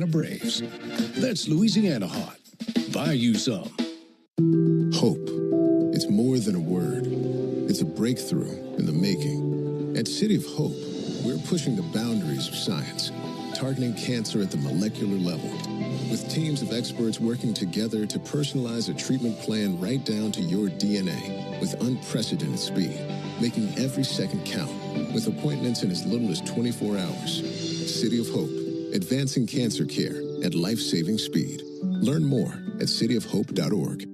Atlanta Braves. That's Louisiana hot. Buy you some. Hope. It's more than a word. It's a breakthrough in the making. At City of Hope, we're pushing the boundaries of science, targeting cancer at the molecular level, with teams of experts working together to personalize a treatment plan right down to your DNA with unprecedented speed, making every second count, with appointments in as little as 24 hours. City of Hope, advancing cancer care at life-saving speed. Learn more at cityofhope.org.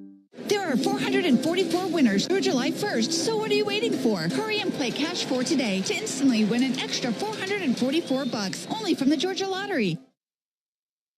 There are 444 winners through July 1st, so what are you waiting for? Hurry and play Cash for today to instantly win an extra $444, only from the Georgia Lottery.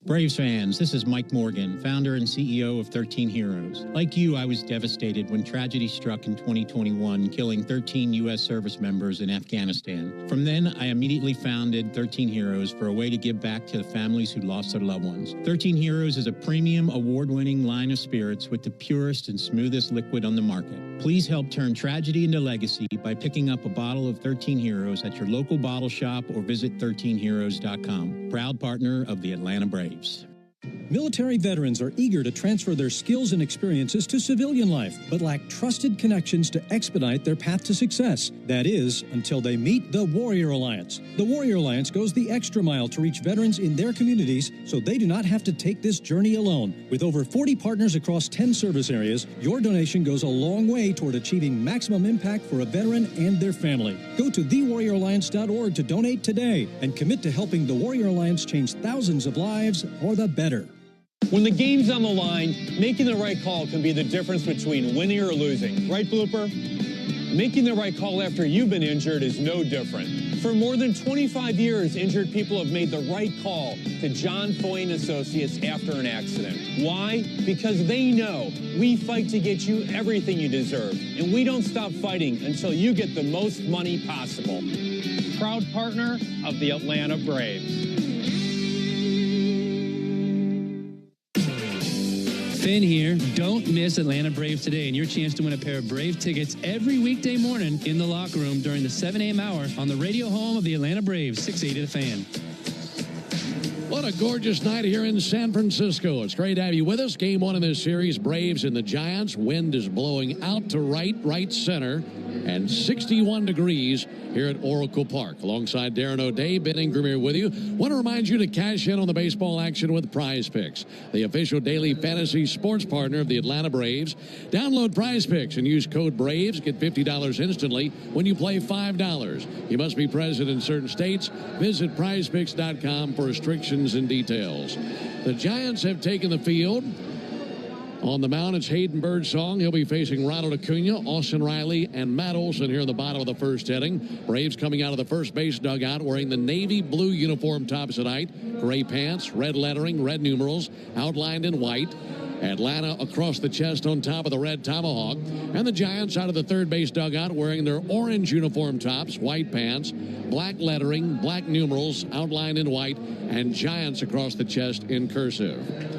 Braves fans, this is Mike Morgan, founder and CEO of 13 Heroes. Like you, I was devastated when tragedy struck in 2021, killing 13 U.S. service members in Afghanistan. From then, I immediately founded 13 Heroes for a way to give back to the families who lost their loved ones. 13 Heroes is a premium, award-winning line of spirits with the purest and smoothest liquid on the market. Please help turn tragedy into legacy by picking up a bottle of 13 Heroes at your local bottle shop or visit 13heroes.com. Proud partner of the Atlanta Braves. Military veterans are eager to transfer their skills and experiences to civilian life, but lack trusted connections to expedite their path to success. That is, until they meet the Warrior Alliance. The Warrior Alliance goes the extra mile to reach veterans in their communities so they do not have to take this journey alone. With over 40 partners across 10 service areas, your donation goes a long way toward achieving maximum impact for a veteran and their family. Go to thewarrioralliance.org to donate today and commit to helping the Warrior Alliance change thousands of lives for the better. When the game's on the line, making the right call can be the difference between winning or losing. Right, Blooper? Making the right call after you've been injured is no different. For more than 25 years, injured people have made the right call to John Foy & Associates after an accident. Why? Because they know we fight to get you everything you deserve, and we don't stop fighting until you get the most money possible. Proud partner of the Atlanta Braves. Finn here. Don't miss Atlanta Braves Today and your chance to win a pair of Brave tickets every weekday morning in the locker room during the 7 a.m. hour on the radio home of the Atlanta Braves, 680 The Fan. What a gorgeous night here in San Francisco. It's great to have you with us. Game one in this series, Braves and the Giants. Wind is blowing out to right center, and 61 degrees here at Oracle Park. Alongside Darren O'Day, Ben Ingram here with you. Want to remind you to cash in on the baseball action with Prize Picks, the official daily fantasy sports partner of the Atlanta Braves. Download Prize Picks and use code BRAVES. Get $50 instantly when you play $5. You must be present in certain states. Visit prizepicks.com for restrictions and details. The Giants have taken the field. On the mound, it's Hayden Birdsong. He'll be facing Ronald Acuna, Austin Riley, and Matt Olson here in the bottom of the first inning. Braves coming out of the first base dugout wearing the navy blue uniform tops tonight. Gray pants, red lettering, red numerals, outlined in white. Atlanta across the chest on top of the red tomahawk. And the Giants out of the third base dugout wearing their orange uniform tops, white pants, black lettering, black numerals, outlined in white, and Giants across the chest in cursive.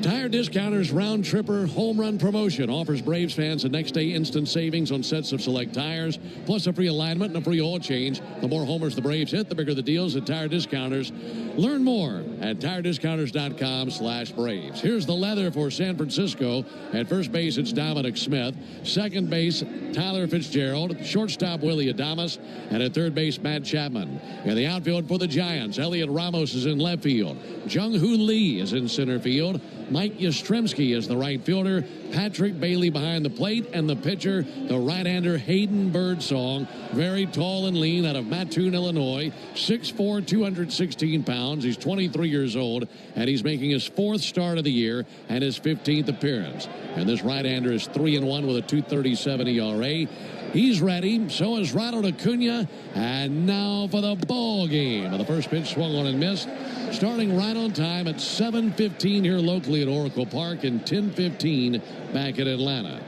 Tire Discounters Round Tripper Home Run Promotion offers Braves fans a next-day instant savings on sets of select tires, plus a free alignment and a free oil change. The more homers the Braves hit, the bigger the deals at Tire Discounters. Learn more at tirediscounters.com/Braves. Here's the leather for San Francisco. At first base, it's Dominic Smith. Second base, Tyler Fitzgerald. Shortstop, Willie Adames. And at third base, Matt Chapman. In the outfield for the Giants, Elliot Ramos is in left field. Jung-Hoo Lee is in center field. Mike Yastrzemski is the right fielder. Patrick Bailey behind the plate. And the pitcher, the right-hander Hayden Birdsong. Very tall and lean out of Mattoon, Illinois. 6'4", 216 pounds. He's 23 years old. And he's making his fourth start of the year and his 15th appearance. And this right-hander is 3-1 with a 2.37 ERA. He's ready. So is Ronald Acuna. And now for the ball game. The first pitch swung on and missed. Starting right on time at 7:15 here locally at Oracle Park and 10:15 back at Atlanta.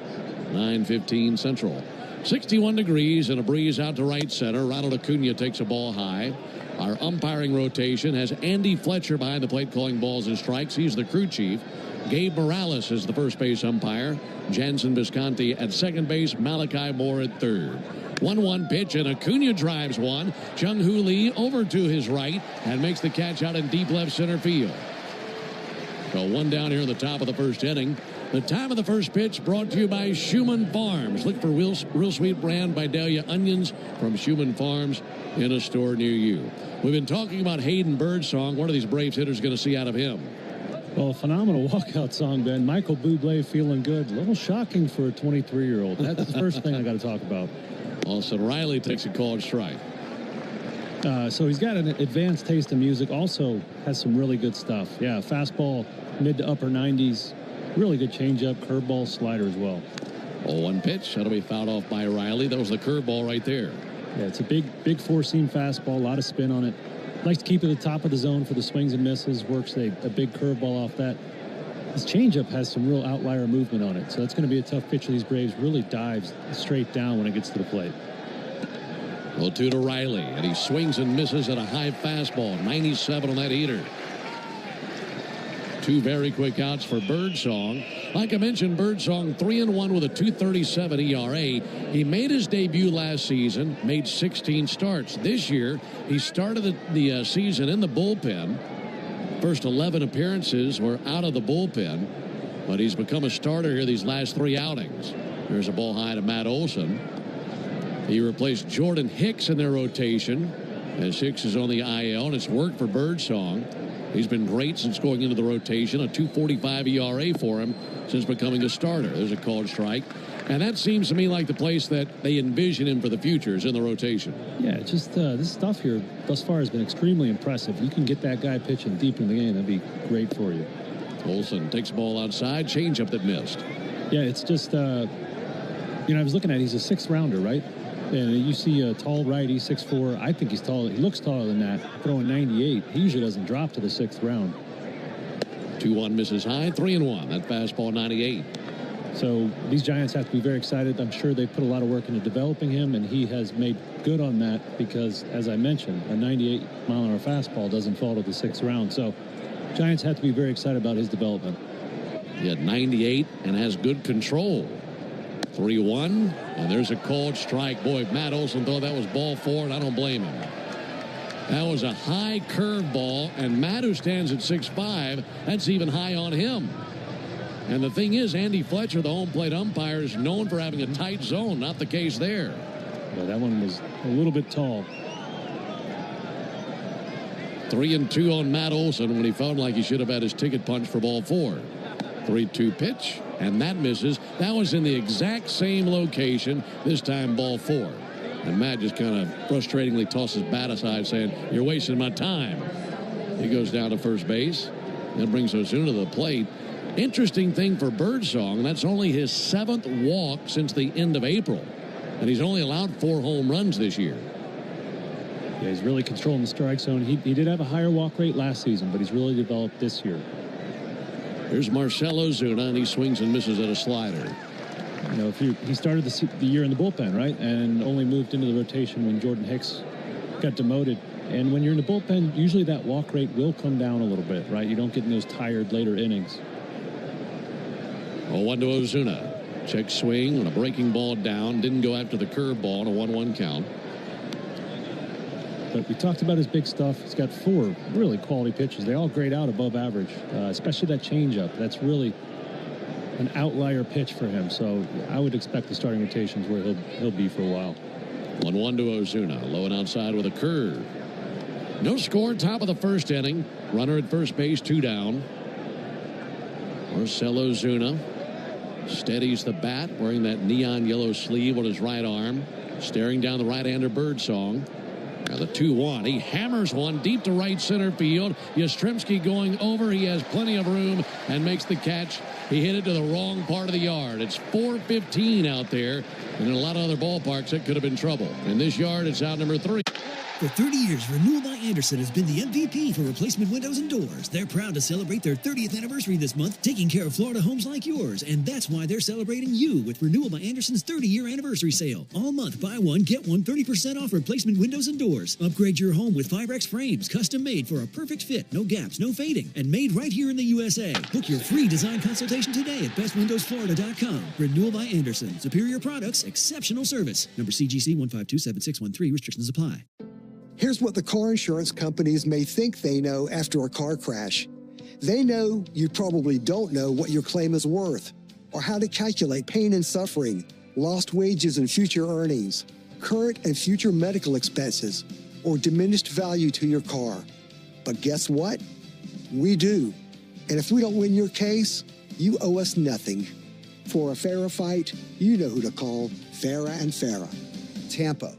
9:15 Central. 61 degrees and a breeze out to right center. Ronald Acuna takes a ball high. Our umpiring rotation has Andy Fletcher behind the plate calling balls and strikes. He's the crew chief. Gabe Morales is the first base umpire. Jansen Visconti at second base. Malachi Moore at third. 1-1 pitch, and Acuna drives one. Jung-Hoo Lee over to his right and makes the catch out in deep left center field. So one down here in the top of the first inning. The time of the first pitch brought to you by Schumann Farms. Look for Real Sweet brand Vidalia onions from Schumann Farms in a store near you. We've been talking about Hayden Birdsong. What are these Braves hitters going to see out of him? Well, a phenomenal walkout song, Ben. Michael Bublé feeling good. A little shocking for a 23-year-old. That's the first thing I got to talk about. Olson Riley takes a called strike. So he's got an advanced taste in music. Also has some really good stuff. Yeah, fastball, mid to upper 90s. Really good changeup, curveball, slider as well. 0-1 pitch. That'll be fouled off by Riley. That was the curveball right there. Yeah, it's a big four-seam fastball. A lot of spin on it. Likes to keep it at the top of the zone for the swings and misses. Works a big curveball off that. His changeup has some real outlier movement on it. So that's going to be a tough pitch for these Braves. Really dives straight down when it gets to the plate. 0-2 to Riley, and he swings and misses at a high fastball. 97 on that heater. Two very quick outs for Birdsong. Like I mentioned, Birdsong 3-1 with a 2.37 ERA. He made his debut last season, made 16 starts. This year, he started the season in the bullpen. First 11 appearances were out of the bullpen, but he's become a starter here these last 3 outings. There's a ball high to Matt Olson. He replaced Jordan Hicks in their rotation, as Hicks is on the IL, and it's worked for Birdsong. He's been great since going into the rotation, a 2.45 ERA for him since becoming a starter. There's a called strike. And that seems to me like the place that they envision him for the future is in the rotation. Yeah, it's just this stuff here thus far has been extremely impressive. You can get that guy pitching deep in the game, that'd be great for you. Olson takes the ball outside, changeup that missed. Yeah, it's just, I was looking at, he's a 6th rounder, right? And you see a tall righty, 6'4". I think he's tall. He looks taller than that. Throwing 98. He usually doesn't drop to the 6th round. 2-1 misses high, 3-1. That fastball 98. So these Giants have to be very excited. I'm sure they put a lot of work into developing him, and he has made good on that because, as I mentioned, a 98-mile-an-hour fastball doesn't fall to the 6th round. So Giants have to be very excited about his development. He had 98 and has good control. 3-1, and there's a called strike. Boy, Matt Olson thought that was ball 4, and I don't blame him. That was a high curve ball, and Matt, who stands at 6'5", that's even high on him. And the thing is, Andy Fletcher, the home plate umpire, is known for having a tight zone. Not the case there. Yeah, that one was a little bit tall. 3-2 on Matt Olson when he felt like he should have had his ticket punched for ball 4. 3-2 pitch, and that misses. That was in the exact same location, this time ball 4. And Matt just kind of frustratingly tosses bat aside, saying, "You're wasting my time." He goes down to first base. That brings Ozuna to the plate. Interesting thing for Birdsong, that's only his 7th walk since the end of April. And he's only allowed 4 home runs this year. Yeah, he's really controlling the strike zone. He did have a higher walk rate last season, but he's really developed this year. Here's Marcell Ozuna, and he swings and misses at a slider. You know, he started the year in the bullpen, right, and only moved into the rotation when Jordan Hicks got demoted. And when you're in the bullpen, usually that walk rate will come down a little bit, right? You don't get in those tired later innings. 0-1 to Ozuna. Check swing on a breaking ball down. Didn't go after the curveball on a 1-1 count. But we talked about his big stuff. He's got 4 really quality pitches. They all grade out above average, especially that changeup. That's really an outlier pitch for him. So I would expect the starting rotations where he'll be for a while. 1-1 to Ozuna. Low and outside with a curve. No score, top of the first inning. Runner at first base, 2 down. Marcell Ozuna steadies the bat, wearing that neon yellow sleeve on his right arm, staring down the right-hander Birdsong. Now the 2-1. He hammers one deep to right center field. Yastrzemski going over. He has plenty of room and makes the catch. He hit it to the wrong part of the yard. It's 4:15 out there, and in a lot of other ballparks, it could have been trouble. In this yard, it's out number 3. For 30 years, Renewal by Andersen has been the MVP for replacement windows and doors. They're proud to celebrate their 30th anniversary this month, taking care of Florida homes like yours. And that's why they're celebrating you with Renewal by Andersen's 30-year anniversary sale. All month, buy one, get one 30% off replacement windows and doors. Upgrade your home with Firex frames, custom made for a perfect fit, no gaps, no fading, and made right here in the USA. Book your free design consultation today at bestwindowsflorida.com. Renewal by Andersen. Superior products, exceptional service. Number CGC 1527613. Restrictions apply. Here's what the car insurance companies may think they know after a car crash. They know you probably don't know what your claim is worth, or how to calculate pain and suffering, lost wages and future earnings, current and future medical expenses, or diminished value to your car. But guess what? We do. And if we don't win your case, you owe us nothing. For a fairer fight, you know who to call. Farah and Farah. Tampa.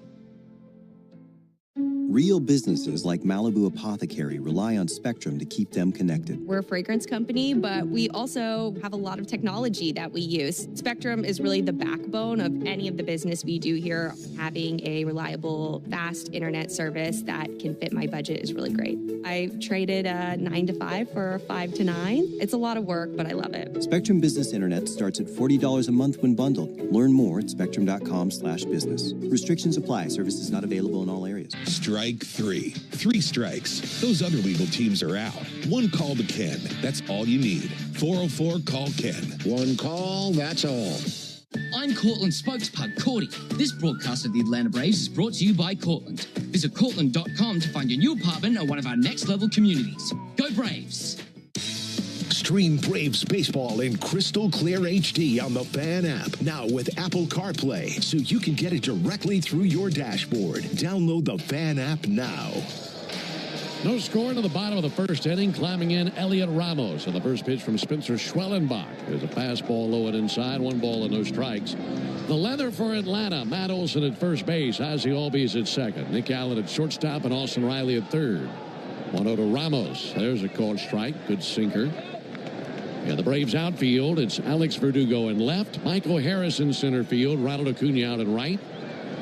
Real businesses like Malibu Apothecary rely on Spectrum to keep them connected. We're a fragrance company, but we also have a lot of technology that we use. Spectrum is really the backbone of any of the business we do here. Having a reliable, fast internet service that can fit my budget is really great. I traded a 9 to 5 for a 5 to 9. It's a lot of work, but I love it. Spectrum Business Internet starts at $40 a month when bundled. Learn more at spectrum.com/business. Restrictions apply. Services not available in all areas. Strike three. 3 strikes. Those other legal teams are out. One call to Ken. That's all you need. 404-CALL-KEN. One call, that's all. I'm Cortland spokespug, Cordy. This broadcast of the Atlanta Braves is brought to you by Cortland. Visit Cortland.com to find your new apartment or one of our next-level communities. Go Braves! Stream Braves baseball in crystal clear HD on the Fan app. Now with Apple CarPlay, so you can get it directly through your dashboard. Download the Fan app now. No score to the bottom of the first inning. Climbing in, Elliot Ramos. And the first pitch from Spencer Schwellenbach. There's a fastball low and inside. 1 ball and no strikes. The leather for Atlanta. Matt Olson at first base. Ozzie Albies at second. Nick Allen at shortstop and Austin Riley at third. 1-0 to Ramos. There's a called strike. Good sinker. Yeah, the Braves outfield. It's Alex Verdugo in left. Michael Harris in center field. Ronald Acuna out in right.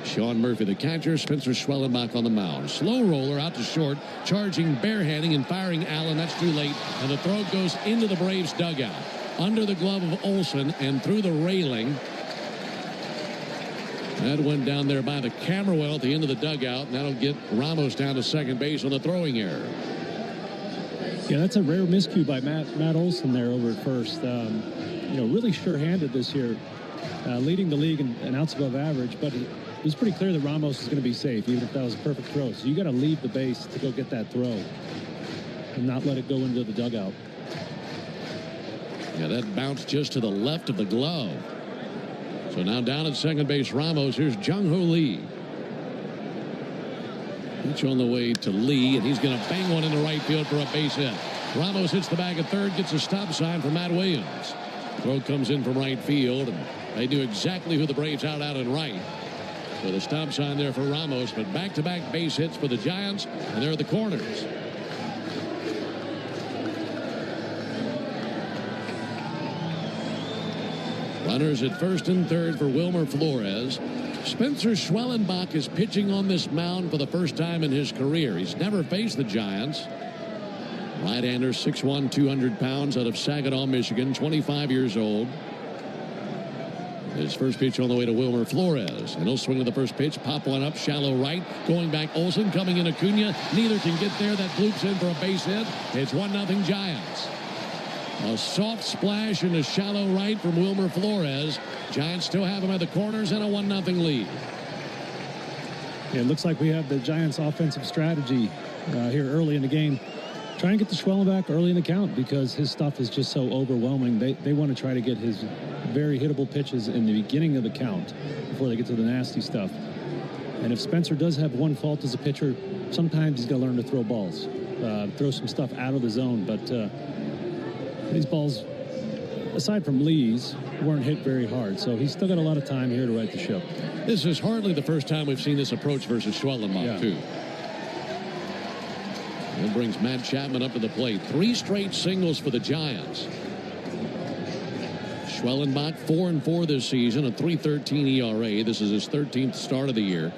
Sean Murphy, the catcher. Spencer Schwellenbach on the mound. Slow roller out to short. Charging, barehanding, and firing Allen. That's too late. And the throw goes into the Braves dugout. Under the glove of Olson and through the railing. That went down there by the camera well at the end of the dugout. And that'll get Ramos down to second base on the throwing error. Yeah, that's a rare miscue by Matt Olson there over at first. Really sure-handed this year, leading the league in outs above average, but it was pretty clear that Ramos is going to be safe, even if that was a perfect throw. So you got to leave the base to go get that throw and not let it go into the dugout. Yeah, that bounced just to the left of the glove. So now down at second base, Ramos. Here's Jung-Ho Lee. Pitch on the way to Lee, and he's going to bang one into right field for a base hit. Ramos hits the bag at third, gets a stop sign for Matt Williams. Throw comes in from right field, and they knew exactly who the Braves out in right. So the stop sign there for Ramos, but back-to-back base hits for the Giants, and they're at the corners. Runners at first and third for Wilmer Flores. Spencer Schwellenbach is pitching on this mound for the first time in his career. He's never faced the Giants. Right-hander, 6'1", 200 pounds, out of Saginaw, Michigan, 25 years old. His first pitch on the way to Wilmer Flores. And he'll swing to the first pitch, pop one up, shallow right. Going back, Olson, coming in Acuna. Neither can get there. That bloops in for a base hit. It's 1-0 Giants. A soft splash into shallow right from Wilmer Flores. Giants still have him at the corners and a 1-0 lead. Yeah, it looks like we have the Giants' offensive strategy here early in the game. Try and get the Schwellenbach early in the count because his stuff is just so overwhelming. They want to try to get his very hittable pitches in the beginning of the count before they get to the nasty stuff. And if Spencer does have one fault as a pitcher, sometimes he's got to learn to throw balls, throw some stuff out of the zone. But these balls, aside from Lee's, weren't hit very hard. So he's still got a lot of time here to right the ship. This is hardly the first time we've seen this approach versus Schwellenbach, too. That brings Matt Chapman up to the plate. 3 straight singles for the Giants. Schwellenbach 4-4 this season, a 3.13 ERA. This is his 13th start of the year.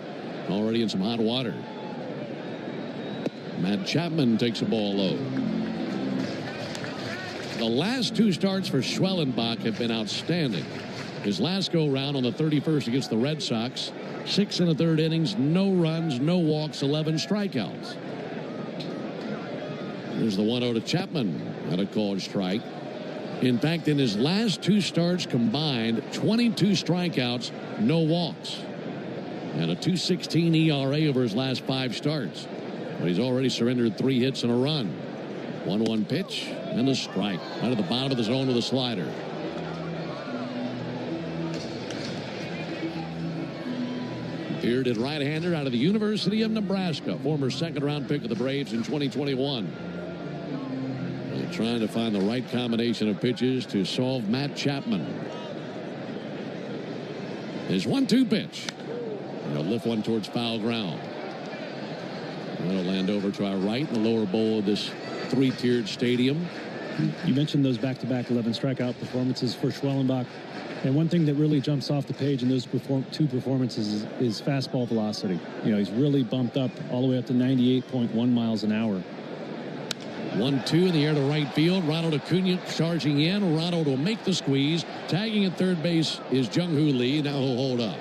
Already in some hot water. Matt Chapman takes a ball low. The last two starts for Schwellenbach have been outstanding. His last go-round on the 31st against the Red Sox, 6 1/3 innings, no runs, no walks, 11 strikeouts. There's the 1-0 to Chapman at a called strike. In fact, in his last two starts combined, 22 strikeouts, no walks, and a 2.16 ERA over his last 5 starts. But he's already surrendered 3 hits and a run. 1-1 pitch and a strike. Out of the bottom of the zone with a slider. Bearded right-hander out of the University of Nebraska, former second-round pick of the Braves in 2021. They're trying to find the right combination of pitches to solve Matt Chapman. His 1-2 pitch. He'll lift one towards foul ground. That'll land over to our right in the lower bowl of this 3-tiered stadium. You mentioned those back-to-back 11 strikeout performances for Schwellenbach. And one thing that really jumps off the page in those two performances is fastball velocity. You know, he's really bumped up all the way up to 98.1 miles an hour. 1-2 in the air to right field. Ronald Acuna charging in. Ronald will make the squeeze. Tagging at third base is Jung-Hoo Lee. Now he'll hold up.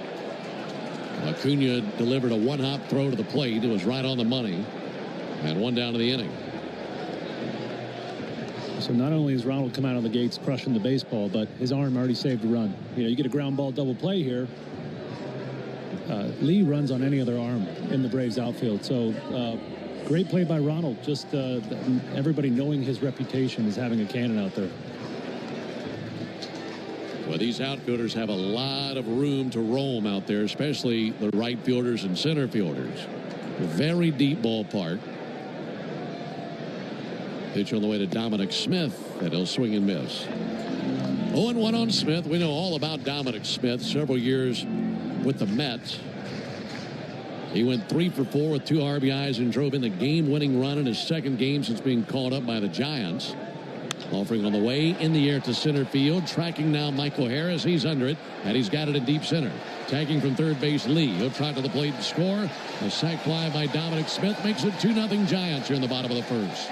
Acuna delivered a one-hop throw to the plate. It was right on the money. And one down to the inning. So not only has Ronald come out of the gates crushing the baseball, but his arm already saved a run. You know, you get a ground ball double play here. Lee runs on any other arm in the Braves outfield. So great play by Ronald. Just everybody knowing his reputation as having a cannon out there. Well, these outfielders have a lot of room to roam out there, especially the right fielders and center fielders. A very deep ballpark. Pitch on the way to Dominic Smith, and he'll swing and miss. 0-1 on Smith. We know all about Dominic Smith, several years with the Mets. He went 3 for 4 with 2 RBIs and drove in the game-winning run in his second game since being called up by the Giants. Offering on the way in the air to center field. Tracking now Michael Harris. He's under it, and he's got it in deep center. Tagging from third base, Lee. He'll try to the plate and score. A sac fly by Dominic Smith makes it 2-0 Giants here in the bottom of the first.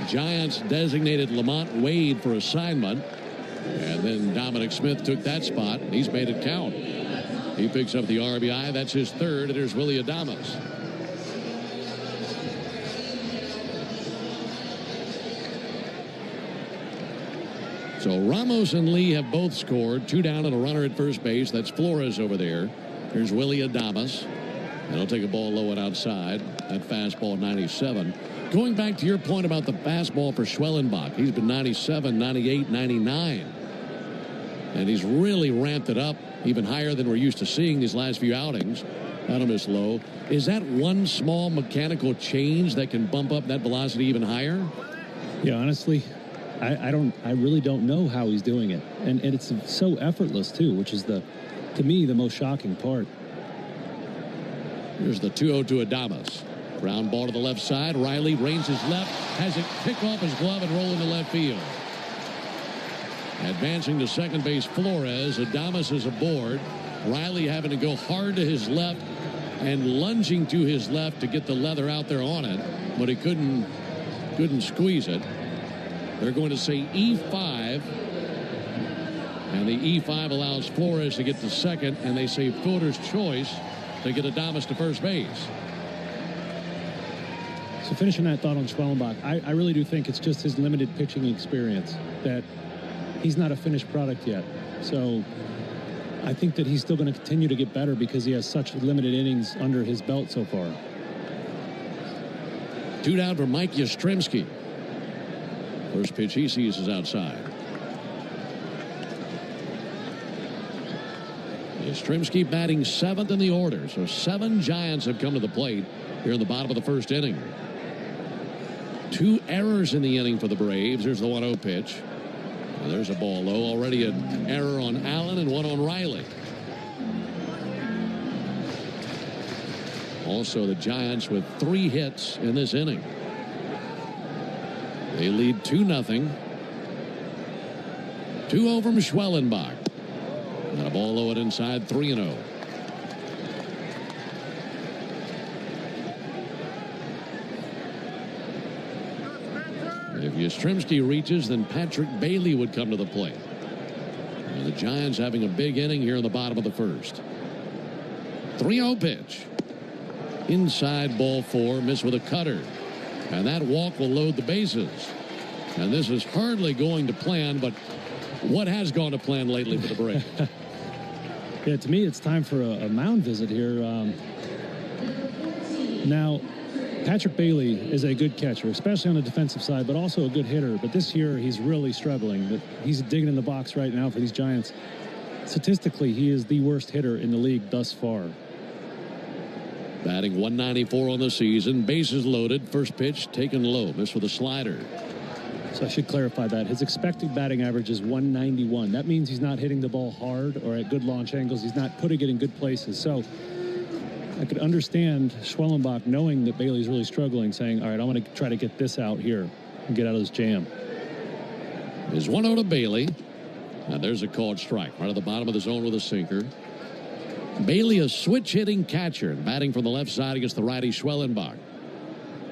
Giants designated Lamont Wade for assignment, and then Dominic Smith took that spot, and he's made it count. He picks up the RBI. That's his third, and there's Willy Adames. So Ramos and Lee have both scored. 2 down and a runner at first base. That's Flores over there. Here's Willy Adames, and he'll take a ball low and outside. That fastball 97. Going back to your point about the fastball for Schwellenbach, he's been 97, 98, 99. And he's really ramped it up even higher than we're used to seeing these last few outings. Adames low. Is that one small mechanical change that can bump up that velocity even higher? Yeah, honestly, I really don't know how he's doing it. And it's so effortless, too, which is, to me, the most shocking part. Here's the 2-0 to Adames. Ground ball to the left side. Riley reins his left, has it pick off his glove and roll into left field. Advancing to second base, Flores. Adames is aboard. Riley having to go hard to his left and lunging to his left to get the leather out there on it, but he couldn't squeeze it. They're going to say E5, and the E5 allows Flores to get to second, and they say fielder's choice to get Adames to first base. So finishing that thought on Schwellenbach, I really do think it's just his limited pitching experience, that he's not a finished product yet. So I think that he's still going to continue to get better because he has such limited innings under his belt so far. 2 down for Mike Yastrzemski. First pitch he sees is outside. Yastrzemski batting 7th in the order. So 7 Giants have come to the plate here in the bottom of the first inning. 2 errors in the inning for the Braves. There's the 1-0 pitch. And there's a ball low. Already an error on Allen and one on Riley. Also the Giants with 3 hits in this inning. They lead 2-0. 2-0 from Schwellenbach. And a ball low and inside, 3-0. Yastrzemski reaches, then Patrick Bailey would come to the plate. And the Giants having a big inning here in the bottom of the first. 3-0 pitch. Inside ball 4, missed with a cutter. And that walk will load the bases. And this is hardly going to plan, but what has gone to plan lately for the Braves? Yeah, to me, it's time for a mound visit here. Now, Patrick Bailey is a good catcher, especially on the defensive side, but also a good hitter. But this year, he's really struggling. But he's digging in the box right now for these Giants. Statistically, he is the worst hitter in the league thus far. Batting 194 on the season, bases loaded. First pitch taken low, missed with a slider. So I should clarify that. His expected batting average is 191. That means he's not hitting the ball hard or at good launch angles. He's not putting it in good places. So I could understand Schwellenbach knowing that Bailey's really struggling, saying, all right, I want to try to get this out here and get out of this jam. Is 1-0 to Bailey. And there's a called strike right at the bottom of the zone with a sinker. Bailey, a switch-hitting catcher, batting from the left side against the righty Schwellenbach.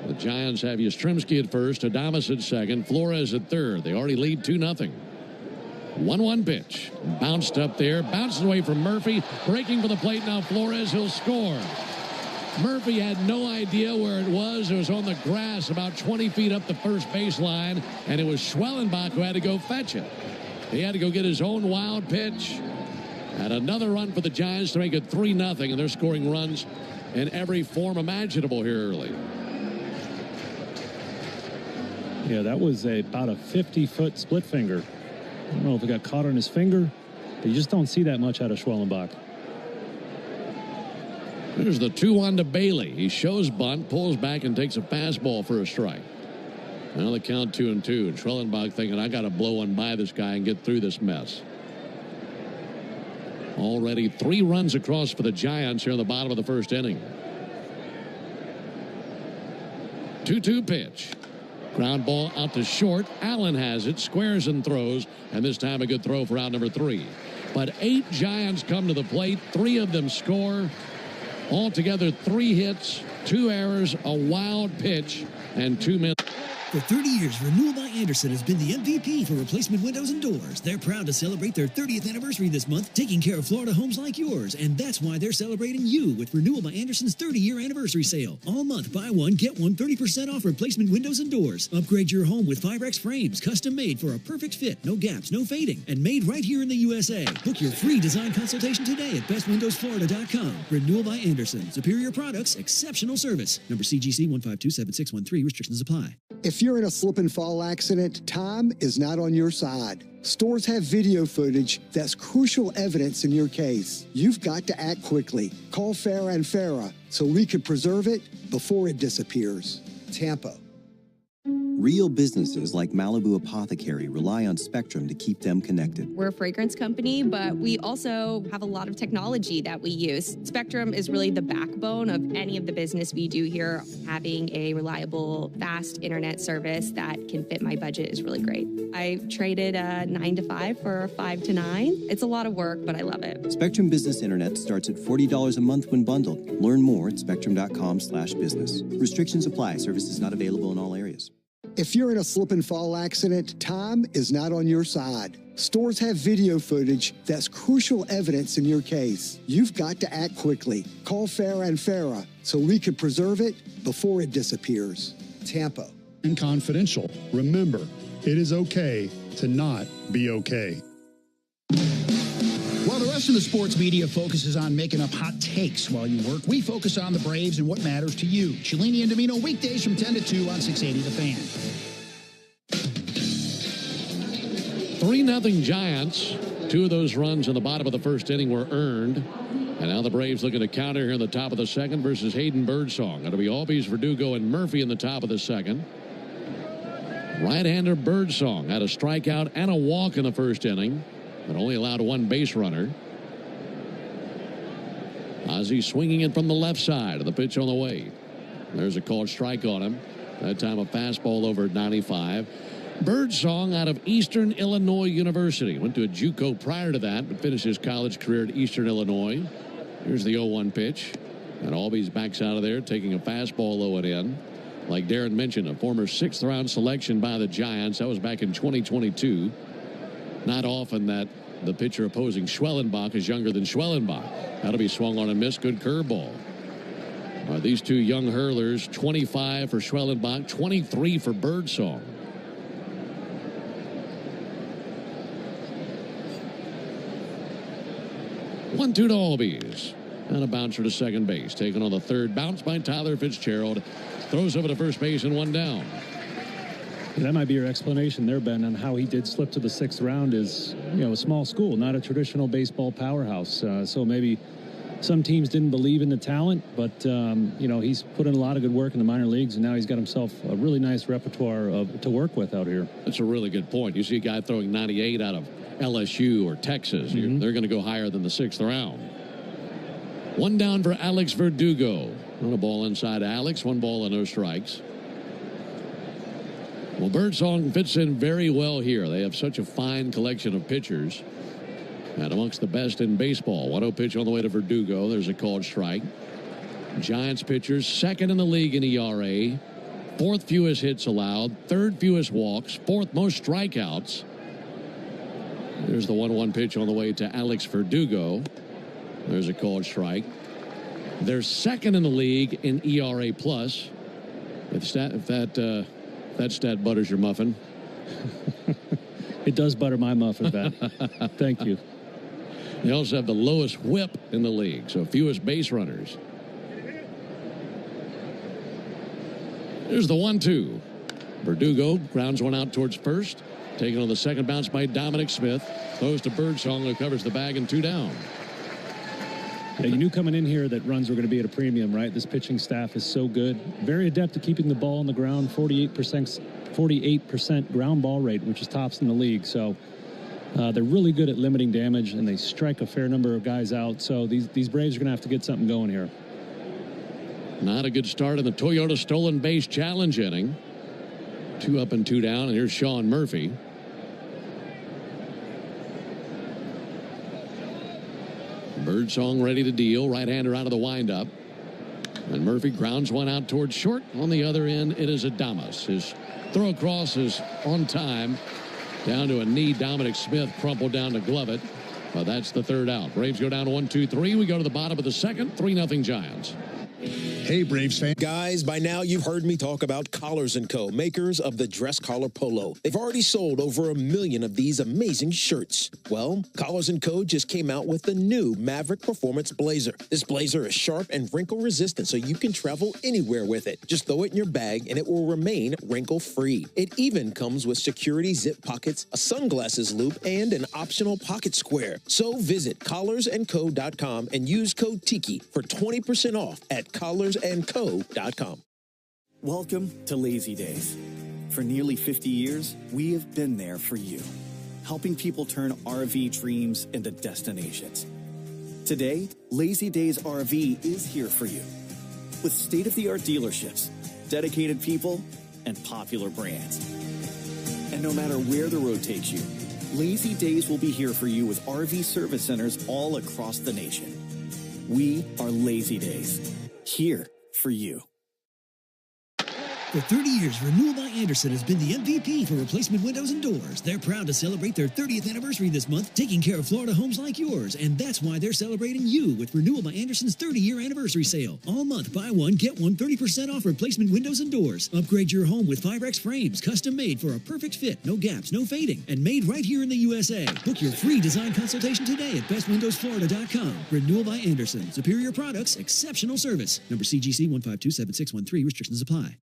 The Giants have Yastrzemski at first, Adames at second, Flores at third. They already lead 2-0. 1-1 pitch. Bounced up there, bounced away from Murphy. Breaking for the plate now, Flores, he'll score. Murphy had no idea where it was. It was on the grass about 20 feet up the first baseline, and it was Schwellenbach who had to go fetch it. He had to go get his own wild pitch. And another run for the Giants to make it 3-0, and they're scoring runs in every form imaginable here early. Yeah, that was about a 50-foot split finger. I don't know if it got caught on his finger, but you just don't see that much out of Schwellenbach. Here's the 2-1 to Bailey. He shows bunt, pulls back, and takes a fastball for a strike. Now the count 2-2, and Schwellenbach thinking, I got to blow one by this guy and get through this mess. Already 3 runs across for the Giants here in the bottom of the first inning. 2-2 pitch. Ground ball out to short. Allen has it, squares and throws, and this time a good throw for out number 3. But 8 Giants come to the plate. 3 of them score. Altogether 3 hits, 2 errors, a wild pitch, and 2 minutes. For 30 years, Renewal by Andersen has been the MVP for replacement windows and doors. They're proud to celebrate their 30th anniversary this month, taking care of Florida homes like yours. And that's why they're celebrating you with Renewal by Andersen's 30-year anniversary sale. All month, buy one, get one 30% off replacement windows and doors. Upgrade your home with Firex frames, custom made for a perfect fit, no gaps, no fading, and made right here in the USA. Book your free design consultation today at bestwindowsflorida.com. Renewal by Andersen. Superior products, exceptional service. Number CGC 1527613. Restrictions apply. If you're in a slip and fall accident, time is not on your side. Stores have video footage that's crucial evidence in your case. You've got to act quickly. Call Farah and Farah so we can preserve it before it disappears. Tampa. Real businesses like Malibu Apothecary rely on Spectrum to keep them connected. We're a fragrance company, but we also have a lot of technology that we use. Spectrum is really the backbone of any of the business we do here. Having a reliable, fast internet service that can fit my budget is really great. I traded a 9 to 5 for a 5 to 9. It's a lot of work, but I love it. Spectrum Business Internet starts at $40 a month when bundled. Learn more at spectrum.com/business. Restrictions apply. Services not available in all areas. If you're in a slip and fall accident, time is not on your side. Stores have video footage that's crucial evidence in your case. You've got to act quickly. Call Farah and Farah so we can preserve it before it disappears. Tampa. And confidential. Remember, it is okay to not be okay. While the rest of the sports media focuses on making up hot takes while you work, we focus on the Braves and what matters to you. Cellini and Domino weekdays from 10 to 2 on 680 The Fan. 3-0 Giants. 2 of those runs in the bottom of the first inning were earned. And now the Braves looking to counter here in the top of the second versus Hayden Birdsong. It'll be Albies, Verdugo, and Murphy in the top of the second. Right-hander Birdsong had a strikeout and a walk in the first inning, but only allowed 1 base runner. Ozzie swinging it from the left side of the pitch on the way. There's a called strike on him. That time a fastball over at 95. Birdsong out of Eastern Illinois University. Went to a JUCO prior to that, but finished his college career at Eastern Illinois. Here's the 0-1 pitch. And Albies backs out of there, taking a fastball low and in. Like Darren mentioned, a former 6th-round selection by the Giants. That was back in 2022. Not often that the pitcher opposing Schwellenbach is younger than Schwellenbach. That'll be swung on and missed. Good curveball. These two young hurlers, 25 for Schwellenbach, 23 for Birdsong. One-two to Albies. And a bouncer to second base. Taken on the third bounce by Tyler Fitzgerald. Throws over to first base and one down. And that might be your explanation there, Ben, on how he did slip to the 6th round is, a small school, not a traditional baseball powerhouse. So maybe some teams didn't believe in the talent, but, he's put in a lot of good work in the minor leagues, and now he's got himself a really nice repertoire to work with out here. That's a really good point. You see a guy throwing 98 out of LSU or Texas. They're going to go higher than the 6th round. One down for Alex Verdugo. On a ball inside Alex. 1 ball and no strikes. Well, Birdsong fits in very well here. They have such a fine collection of pitchers. And amongst the best in baseball. 1-0 pitch on the way to Verdugo. There's a called strike. Giants pitchers, 2nd in the league in ERA. 4th fewest hits allowed. 3rd fewest walks. 4th most strikeouts. There's the 1-1 pitch on the way to Alex Verdugo. There's a called strike. They're 2nd in the league in ERA plus. If that stat butters your muffin. It does butter my muffin, Ben. Thank you. They also have the lowest whip in the league, so fewest base runners. There's the 1-2. Verdugo grounds one out towards first. Taken on the second bounce by Dominic Smith. Throws to Birdsong, who covers the bag and 2 down. Yeah, you knew coming in here that runs were going to be at a premium, right? This pitching staff is so good. Very adept at keeping the ball on the ground. 48% ground ball rate, which is tops in the league. So they're really good at limiting damage, and they strike a fair number of guys out. So these Braves are going to have to get something going here. Not a good start in the Toyota Stolen Base Challenge inning. 2 up and 2 down, and here's Sean Murphy. Birdsong ready to deal. Right-hander out of the windup. And Murphy grounds one out towards short. On the other end, it is Adames. His throw across is on time. Down to a knee. Dominic Smith crumpled down to glove it. But that's the 3rd out. Braves go down 1-2-3. We go to the bottom of the 2nd. 3-0 Giants. Hey, Braves fan. Guys, by now you've heard me talk about Collars & Co., makers of the dress collar polo. They've already sold over 1 million of these amazing shirts. Well, Collars & Co. just came out with the new Maverick Performance Blazer. This blazer is sharp and wrinkle resistant, so you can travel anywhere with it. Just throw it in your bag and it will remain wrinkle-free. It even comes with security zip pockets, a sunglasses loop, and an optional pocket square. So visit collarsandco.com and use code TIKI for 20% off at collarsandco.com. Welcome to Lazy Days. For nearly 50 years, we have been there for you, helping people turn RV dreams into destinations. Today, Lazy Days RV is here for you, with state-of-the-art dealerships, dedicated people, and popular brands. And no matter where the road takes you, Lazy Days will be here for you with RV service centers all across the nation. We are Lazy Days, here for you. For 30 years, Renewal by Andersen has been the MVP for replacement windows and doors. They're proud to celebrate their 30th anniversary this month, taking care of Florida homes like yours. And that's why they're celebrating you with Renewal by Andersen's 30-year anniversary sale. All month, buy one, get one 30% off replacement windows and doors. Upgrade your home with Firex frames, custom made for a perfect fit, no gaps, no fading, and made right here in the USA. Book your free design consultation today at bestwindowsflorida.com. Renewal by Andersen. Superior products, exceptional service. Number CGC 1527613. Restrictions apply.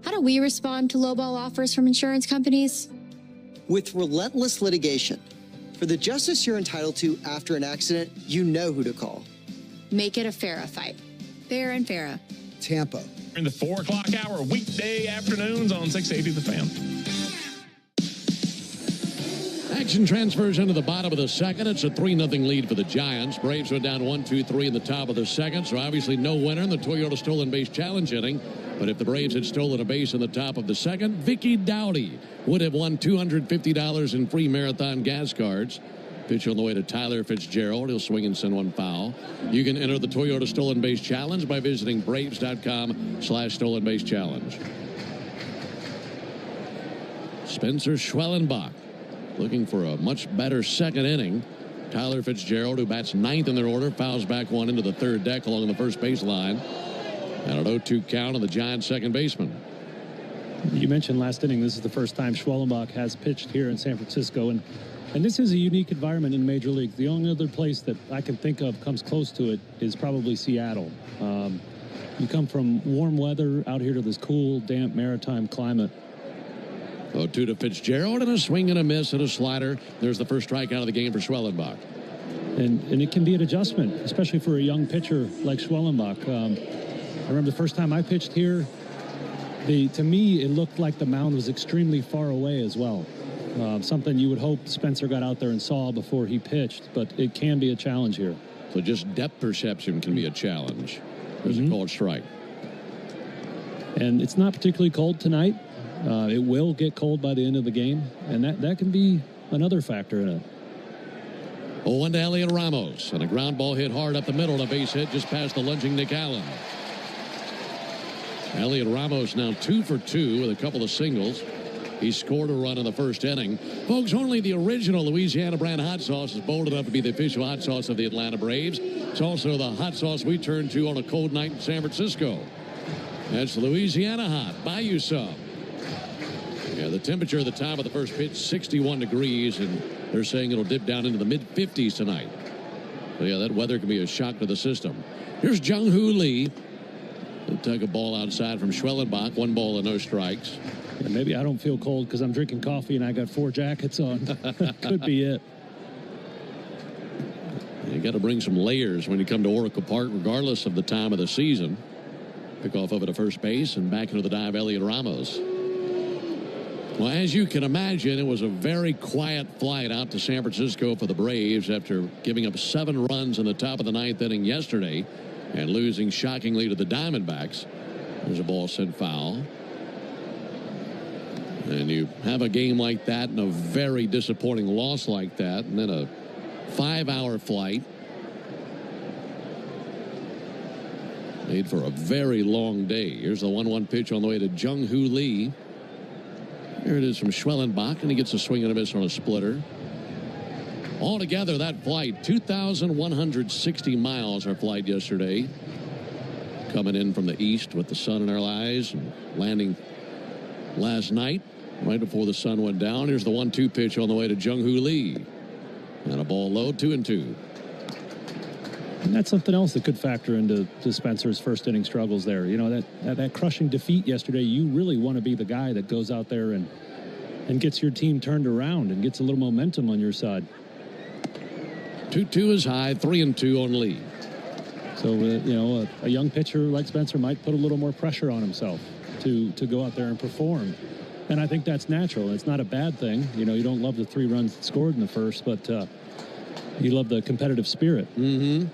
How do we respond to lowball offers from insurance companies? With relentless litigation. For the justice you're entitled to after an accident, you know who to call. Make it a FARA fight. Fair and FARA. Tampa. In the 4 o'clock hour, weekday afternoons on 680 The Fan. Action transfers into the bottom of the 2nd. It's a 3-0 lead for the Giants. Braves went down 1-2-3 in the top of the 2nd, so obviously no winner in the Toyota Stolen Base Challenge inning. But if the Braves had stolen a base in the top of the 2nd, Vicky Dowdy would have won $250 in free marathon gas cards. Pitch on the way to Tyler Fitzgerald. He'll swing and send one foul. You can enter the Toyota Stolen Base Challenge by visiting Braves.com/Stolen Base Challenge. Spencer Schwellenbach looking for a much better second inning. Tyler Fitzgerald, who bats ninth in their order, fouls back one into the third deck along the first baseline. And an 0-2 count on the Giants' second baseman. You mentioned last inning, this is the first time Schwellenbach has pitched here in San Francisco. And this is a unique environment in Major League. The only other place that I can think of comes close to it is probably Seattle. You come from warm weather out here to this cool, damp, maritime climate. 0-2 to Fitzgerald, and a swing and a miss and a slider. There's the first strikeout of the game for Schwellenbach. And it can be an adjustment, especially for a young pitcher like Schwellenbach. I remember the first time I pitched here, to me, it looked like the mound was extremely far away as well. Something you would hope Spencer got out there and saw before he pitched, but it can be a challenge here. So just depth perception can be a challenge. There's a called strike. And it's not particularly cold tonight. It will get cold by the end of the game, and that can be another factor in it. 0-1 to Elliot Ramos, and a ground ball hit hard up the middle, and a base hit just past the lunging Nick Allen. Elliot Ramos now 2 for 2 with a couple of singles. He scored a run in the first inning. Folks, only the original Louisiana brand hot sauce is bold enough to be the official hot sauce of the Atlanta Braves. It's also the hot sauce we turn to on a cold night in San Francisco. That's Louisiana Hot. Buy you some. Yeah, the temperature at the time of the first pitch, 61 degrees, and they're saying it'll dip down into the mid-50s tonight. So, yeah, that weather can be a shock to the system. Here's Jung-Hoo Lee. He'll take a ball outside from Schwellenbach. 1 ball and no strikes. Yeah, maybe I don't feel cold because I'm drinking coffee and I got 4 jackets on. Could be it. You got to bring some layers when you come to Oracle Park, regardless of the time of the season. Pick off over to first base and back into the dive, Elliot Ramos. Well, as you can imagine, it was a very quiet flight out to San Francisco for the Braves after giving up 7 runs in the top of the 9th inning yesterday and losing shockingly to the Diamondbacks. There's a ball sent foul. And you have a game like that and a very disappointing loss like that, and then a 5-hour flight. Made for a very long day. Here's the 1-1 pitch on the way to Jung-Hoo Lee. Here it is from Schwellenbach, and he gets a swing and a miss on a splitter. Altogether, that flight, 2,160 miles, our flight yesterday. Coming in from the east with the sun in our eyes and landing last night right before the sun went down. Here's the 1-2 pitch on the way to Jung-Hoo Lee. And a ball low, 2-2. And that's something else that could factor into Spencer's first inning struggles there. You know, that crushing defeat yesterday, you really want to be the guy that goes out there and gets your team turned around and gets a little momentum on your side. 2-2 is high, 3-2 on Lee. So, you know, a young pitcher like Spencer might put a little more pressure on himself to go out there and perform. And I think that's natural. It's not a bad thing. You know, you don't love the 3 runs scored in the first, but you love the competitive spirit. Mm-hmm.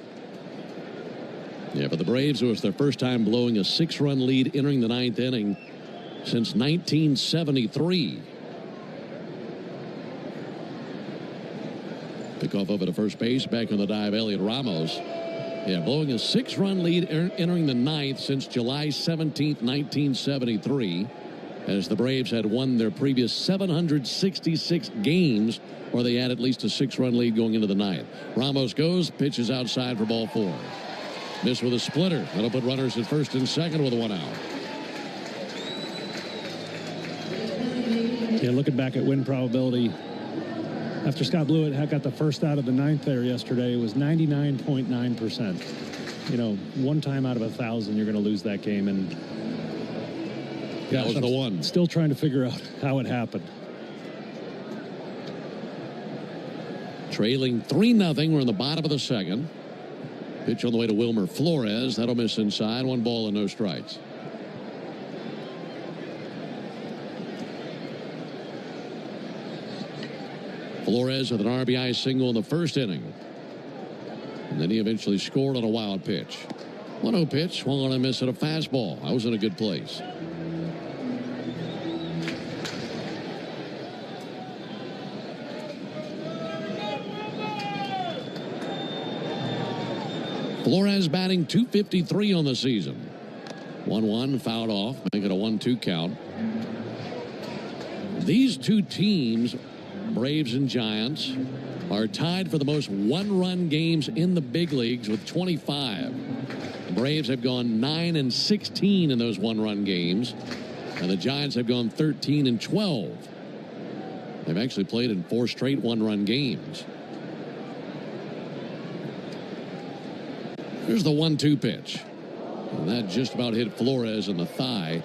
Yeah, but the Braves, it was their first time blowing a 6-run lead entering the 9th inning since 1973. Pick off over to first base, back on the dive, Elliot Ramos. Yeah, blowing a 6-run lead entering the 9th since July 17th, 1973, as the Braves had won their previous 766 games, or they had at least a 6-run lead going into the 9th. Ramos goes, pitches outside for ball 4. Miss with a splitter. That'll put runners at first and second with 1 out. Yeah, looking back at win probability, after Scott Blewett had got the first out of the 9th there yesterday, it was 99.9%. You know, 1 time out of 1,000, you're going to lose that game. And that was the one. Still trying to figure out how it happened. Trailing 3-0. We're in the bottom of the second. Pitch on the way to Wilmer Flores. That'll miss inside. 1 ball and no strikes. Flores with an RBI single in the first inning. And then he eventually scored on a wild pitch. 1-0 pitch, swung on a miss at a fastball. I was in a good place. Flores batting .253 on the season. 1-1 fouled off, make it a 1-2 count. These two teams, Braves and Giants, are tied for the most one-run games in the big leagues with 25. The Braves have gone 9-16 in those one-run games, and the Giants have gone 13-12. They've actually played in 4 straight one-run games. Here's the 1-2 pitch. And that just about hit Flores in the thigh.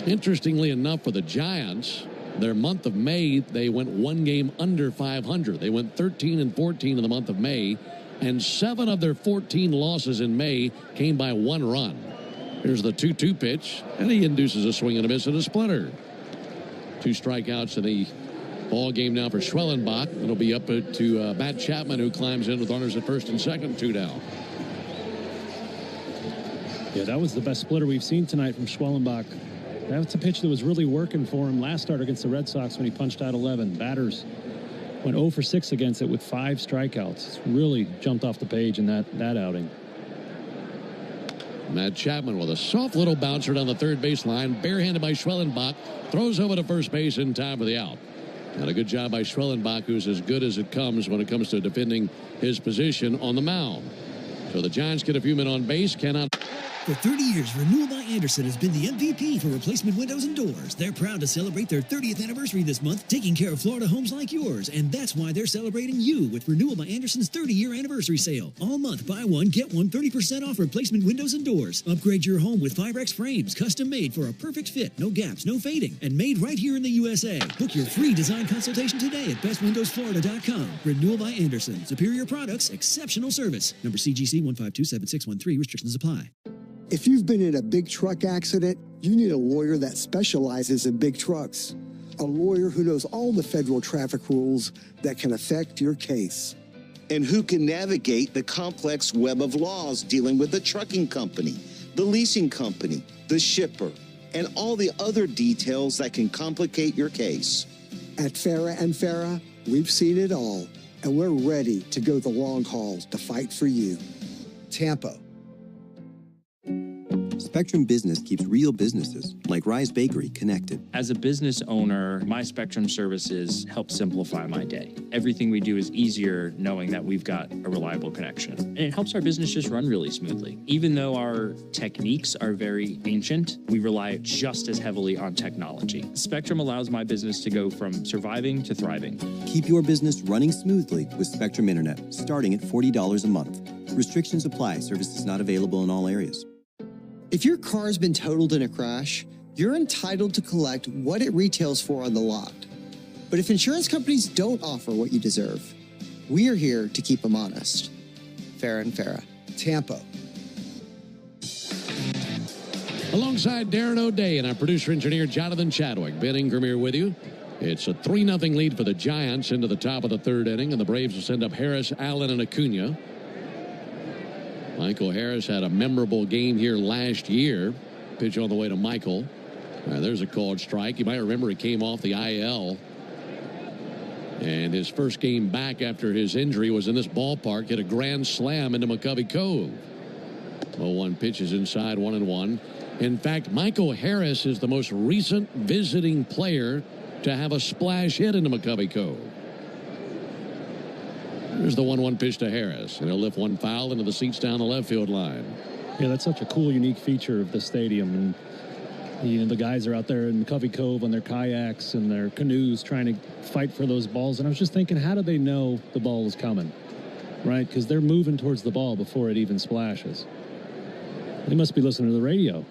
Interestingly enough, for the Giants, their month of May, they went 1 game under 500. They went 13-14 in the month of May, and 7 of their 14 losses in May came by 1 run. Here's the 2-2 pitch, and he induces a swing and a miss and a splitter. 2 strikeouts in the ball game now for Schwellenbach. It'll be up to Matt Chapman, who climbs in with runners at first and second, 2 down. Yeah, that was the best splitter we've seen tonight from Schwellenbach. That's a pitch that was really working for him last start against the Red Sox when he punched out 11. Batters went 0 for 6 against it with 5 strikeouts. It's really jumped off the page in that outing. Matt Chapman with a soft little bouncer down the third baseline, barehanded by Schwellenbach, throws over to first base in time for the out. And a good job by Schwellenbach, who's as good as it comes when it comes to defending his position on the mound. So the Giants get a few men on base, cannot. For 30 years, Renewal by Andersen has been the MVP for replacement windows and doors. They're proud to celebrate their 30th anniversary this month, taking care of Florida homes like yours. And that's why they're celebrating you with Renewal by Andersen's 30-year anniversary sale. All month, buy one, get one 30% off replacement windows and doors. Upgrade your home with Firex frames, custom made for a perfect fit, no gaps, no fading, and made right here in the USA. Book your free design consultation today at bestwindowsflorida.com. Renewal by Andersen. Superior products, exceptional service. Number CGC 1527613. Restrictions apply. If you've been in a big truck accident, you need a lawyer that specializes in big trucks. A lawyer who knows all the federal traffic rules that can affect your case. And who can navigate the complex web of laws dealing with the trucking company, the leasing company, the shipper, and all the other details that can complicate your case. At Farah and Farah, we've seen it all, and we're ready to go the long haul to fight for you. Tampa. Spectrum Business keeps real businesses, like Rise Bakery, connected. As a business owner, my Spectrum services help simplify my day. Everything we do is easier knowing that we've got a reliable connection. And it helps our business just run really smoothly. Even though our techniques are very ancient, we rely just as heavily on technology. Spectrum allows my business to go from surviving to thriving. Keep your business running smoothly with Spectrum Internet, starting at $40 a month. Restrictions apply. Services not available in all areas. If your car's been totaled in a crash, you're entitled to collect what it retails for on the lot. But if insurance companies don't offer what you deserve, we are here to keep them honest. Farah and Farah. Tampa. Alongside Darren O'Day and our producer-engineer Jonathan Chadwick, Ben Ingram here with you. It's a 3-0 lead for the Giants into the top of the 3rd inning, and the Braves will send up Harris, Allen, and Acuna. Michael Harris had a memorable game here last year. Pitch on the way to Michael. There's a called strike. You might remember he came off the IL. And his first game back after his injury was in this ballpark. Hit a grand slam into McCovey Cove. 0-1 pitches inside, 1-1. In fact, Michael Harris is the most recent visiting player to have a splash hit into McCovey Cove. There's the 1-1 pitch to Harris, and he'll lift one foul into the seats down the left field line. Yeah, that's such a cool, unique feature of the stadium. And the guys are out there in Covey Cove on their kayaks and their canoes trying to fight for those balls. And I was just thinking, how do they know the ball was coming? Right? Because they're moving towards the ball before it even splashes. They must be listening to the radio.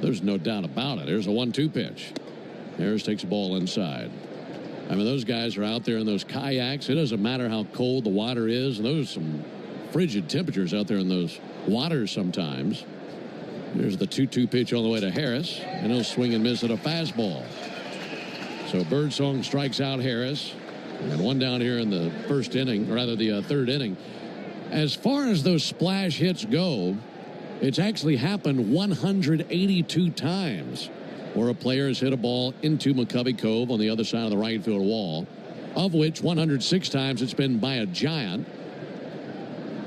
There's no doubt about it. Here's a 1-2 pitch. Harris takes the ball inside. I mean, those guys are out there in those kayaks. It doesn't matter how cold the water is. And those are some frigid temperatures out there in those waters sometimes. There's the 2-2 pitch on the way to Harris, and he'll swing and miss at a fastball. So Birdsong strikes out Harris, and one down here in the first inning, or rather the 3rd inning. As far as those splash hits go, it's actually happened 182 times where a player has hit a ball into McCovey Cove on the other side of the right field wall, of which 106 times it's been by a Giant.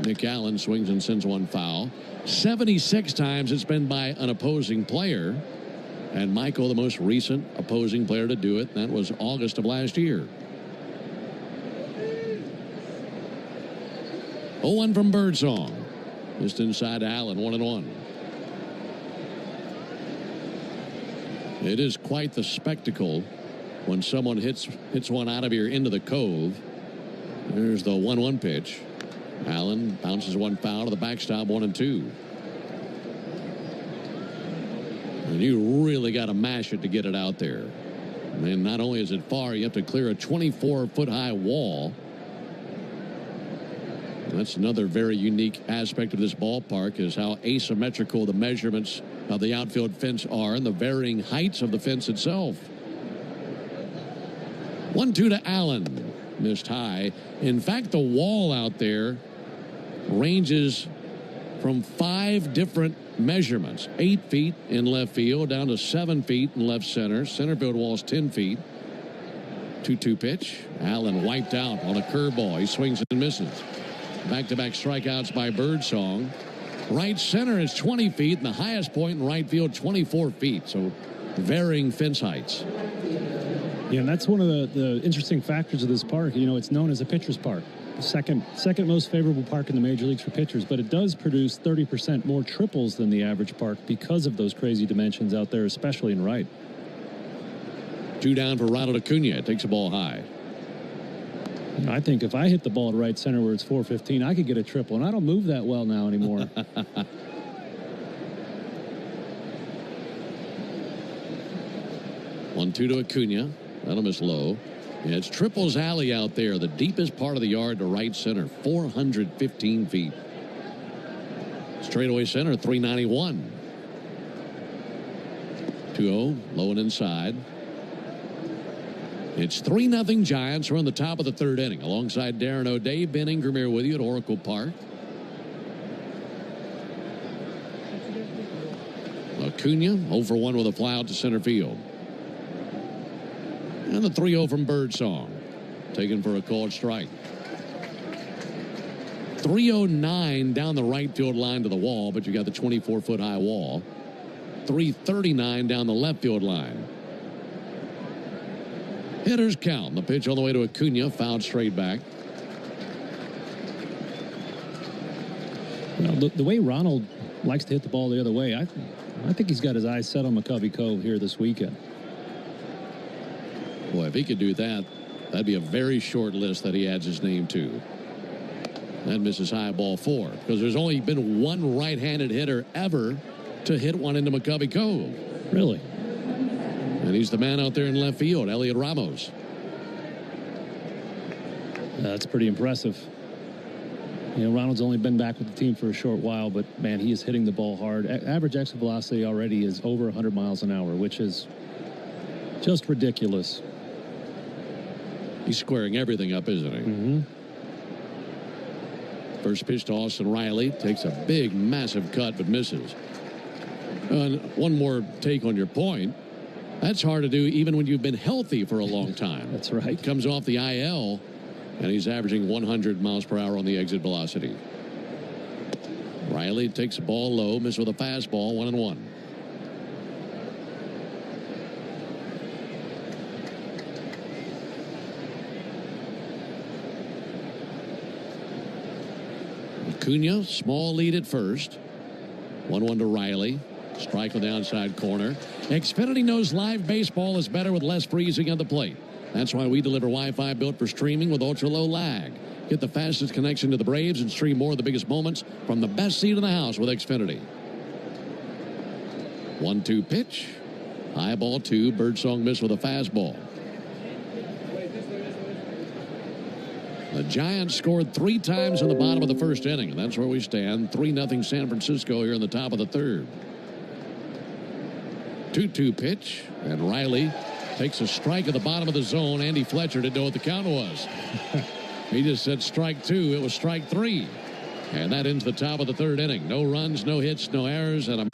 Nick Allen swings and sends one foul. 76 times it's been by an opposing player. And Michael, the most recent opposing player to do it, that was August of last year. 0-1 from Birdsong. Just inside Allen, 1-1. It is quite the spectacle when someone hits one out of here into the cove. There's the 1-1 pitch. Allen bounces one foul to the backstop, 1-2. And you really got to mash it to get it out there. And not only is it far, you have to clear a 24-foot-high wall. That's another very unique aspect of this ballpark, is how asymmetrical the measurements of the outfield fence are and the varying heights of the fence itself. 1-2 to Allen. Missed high. In fact, the wall out there ranges from 5 different measurements. 8 feet in left field down to 7 feet in left center. Center field wall's 10 feet. 2-2 pitch. Allen wiped out on a curveball. He swings and misses. Back-to-back strikeouts by Birdsong. Right center is 20 feet, and the highest point in right field, 24 feet. So varying fence heights. Yeah, and that's one of the interesting factors of this park. You know, it's known as a pitcher's park. Second most favorable park in the major leagues for pitchers, but it does produce 30% more triples than the average park because of those crazy dimensions out there, especially in right. 2 down for Ronald Acuna. Takes the ball high. I think if I hit the ball at right center where it's 415, I could get a triple, and I don't move that well now anymore. 1-2 to Acuna. That'll miss low. Yeah, it's Triples Alley out there, the deepest part of the yard to right center, 415 feet. Straightaway center, 391. 2-0, low and inside. It's 3-0 Giants. We're on the top of the 3rd inning. Alongside Darren O'Day, Ben Ingram here with you at Oracle Park. Acuna 0 for 1 with a fly out to center field. And the 3-0 from Birdsong. Taken for a called strike. 309 down the right field line to the wall, but you got the 24-foot high wall. 339 down the left field line. Hitters count. The pitch on the way to Acuna, fouled straight back. Well, the way Ronald likes to hit the ball the other way, I think he's got his eyes set on McCovey Cove here this weekend. Boy, if he could do that, that'd be a very short list that he adds his name to. That misses high, ball 4, because there's only been one right-handed hitter ever to hit one into McCovey Cove. Really? And he's the man out there in left field, Elliot Ramos. That's pretty impressive. You know, Ronald's only been back with the team for a short while, but, man, he is hitting the ball hard. Average exit velocity already is over 100 miles an hour, which is just ridiculous. He's squaring everything up, isn't he? Mm-hmm. First pitch to Austin Riley. Takes a big, massive cut, but misses. One more take on your point. That's hard to do even when you've been healthy for a long time. That's right. He comes off the IL, and he's averaging 100 miles per hour on the exit velocity. Riley takes the ball low, misses with a fastball, 1-1. Acuna, small lead at first. 1-1 to Riley. Strike on the outside corner. Xfinity knows live baseball is better with less freezing at the plate. That's why we deliver Wi-Fi built for streaming with ultra-low lag. Get the fastest connection to the Braves and stream more of the biggest moments from the best seat in the house with Xfinity. 1-2 pitch. High ball 2. Birdsong missed with a fastball. The Giants scored 3 times in the bottom of the 1st inning, and that's where we stand. 3-0 San Francisco here in the top of the 3rd. 2-2 pitch, and Riley takes a strike at the bottom of the zone. Andy Fletcher didn't know what the count was. He just said strike 2. It was strike 3. And that ends the top of the 3rd inning. No runs, no hits, no errors, and a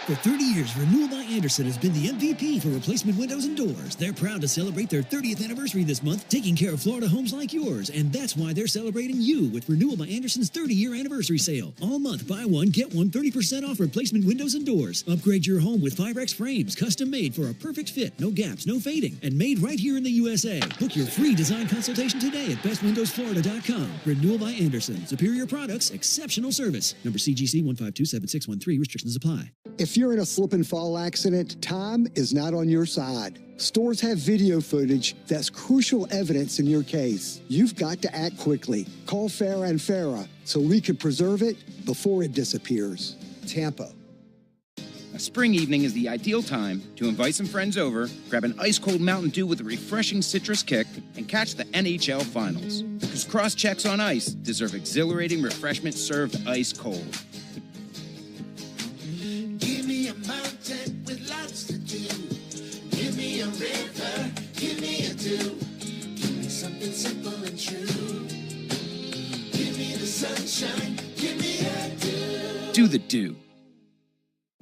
For 30 years, Renewal by Andersen has been the MVP for replacement windows and doors. They're proud to celebrate their 30th anniversary this month, taking care of Florida homes like yours. And that's why they're celebrating you with Renewal by Andersen's 30-year anniversary sale. All month, buy one, get one 30% off replacement windows and doors. Upgrade your home with Firex frames, custom made for a perfect fit, no gaps, no fading, and made right here in the USA. Book your free design consultation today at bestwindowsflorida.com. Renewal by Andersen. Superior products, exceptional service. Number CGC 1527613. Restrictions apply. If you're in a slip and fall accident, time is not on your side. Stores have video footage that's crucial evidence in your case. You've got to act quickly. Call Farah and Farah so we can preserve it before it disappears. Tampa. A spring evening is the ideal time to invite some friends over, grab an ice-cold Mountain Dew with a refreshing citrus kick, and catch the NHL Finals. Because cross-checks on ice deserve exhilarating refreshment served ice-cold. Give me a mountain with lots to do. Give me a river, give me a dew. Give me something simple and true. Give me the sunshine, give me a dew. Do the Dew.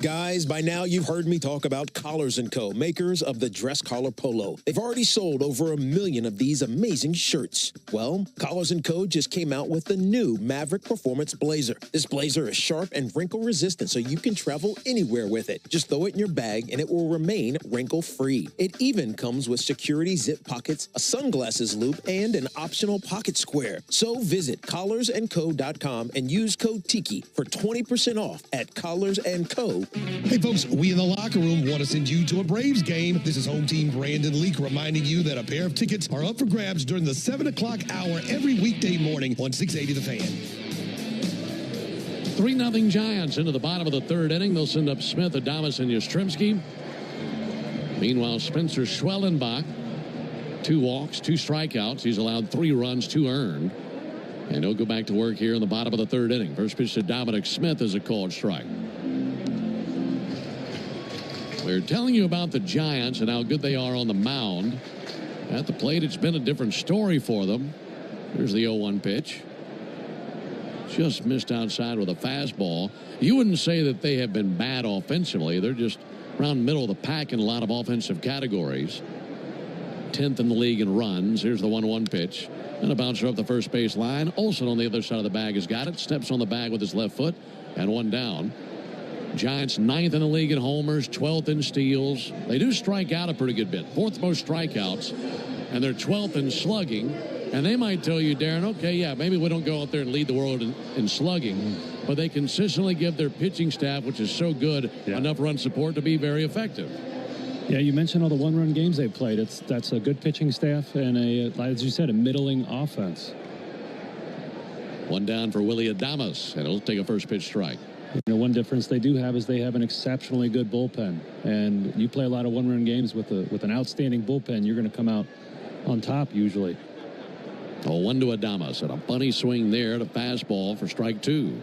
Guys, by now you've heard me talk about Collars & Co., makers of the dress collar polo. They've already sold over 1 million of these amazing shirts. Well, Collars & Co. just came out with the new Maverick Performance Blazer. This blazer is sharp and wrinkle-resistant, so you can travel anywhere with it. Just throw it in your bag and it will remain wrinkle-free. It even comes with security zip pockets, a sunglasses loop, and an optional pocket square. So visit collarsandco.com and use code TIKI for 20% off at Collars & Co. Hey folks, we in the locker room want to send you to a Braves game. This is home team Brandon Leak reminding you that a pair of tickets are up for grabs during the 7 o'clock hour every weekday morning on 680 The Fan. 3-0 Giants into the bottom of the third inning. They'll send up Smith, Adames, and Yastrzemski. Meanwhile, Spencer Schwellenbach, 2 walks, 2 strikeouts. He's allowed 3 runs, 2 earned. And he'll go back to work here in the bottom of the third inning. First pitch to Dominic Smith is a called strike. We're telling you about the Giants and how good they are on the mound. At the plate, it's been a different story for them. Here's the 0-1 pitch. Just missed outside with a fastball. You wouldn't say that they have been bad offensively. They're just around middle of the pack in a lot of offensive categories. 10th in the league in runs. Here's the 1-1 pitch. And a bouncer up the first base line. Olson on the other side of the bag has got it. Steps on the bag with his left foot. And 1 down. Giants 9th in the league in homers, 12th in steals. They do strike out a pretty good bit. 4th most strikeouts. And they're 12th in slugging. And they might tell you, Darren, okay, yeah, maybe we don't go out there and lead the world in slugging. But they consistently give their pitching staff, which is so good, enough run support to be very effective. Yeah, you mentioned all the one-run games they've played. That's a good pitching staff and, as you said, a middling offense. 1 down for Willie Adames, and he'll take a first pitch strike. You know, one difference they do have is they have an exceptionally good bullpen. And you play a lot of one-run games with an outstanding bullpen, you're going to come out on top usually. 1 to Adames, and a bunny swing there to fastball for strike 2.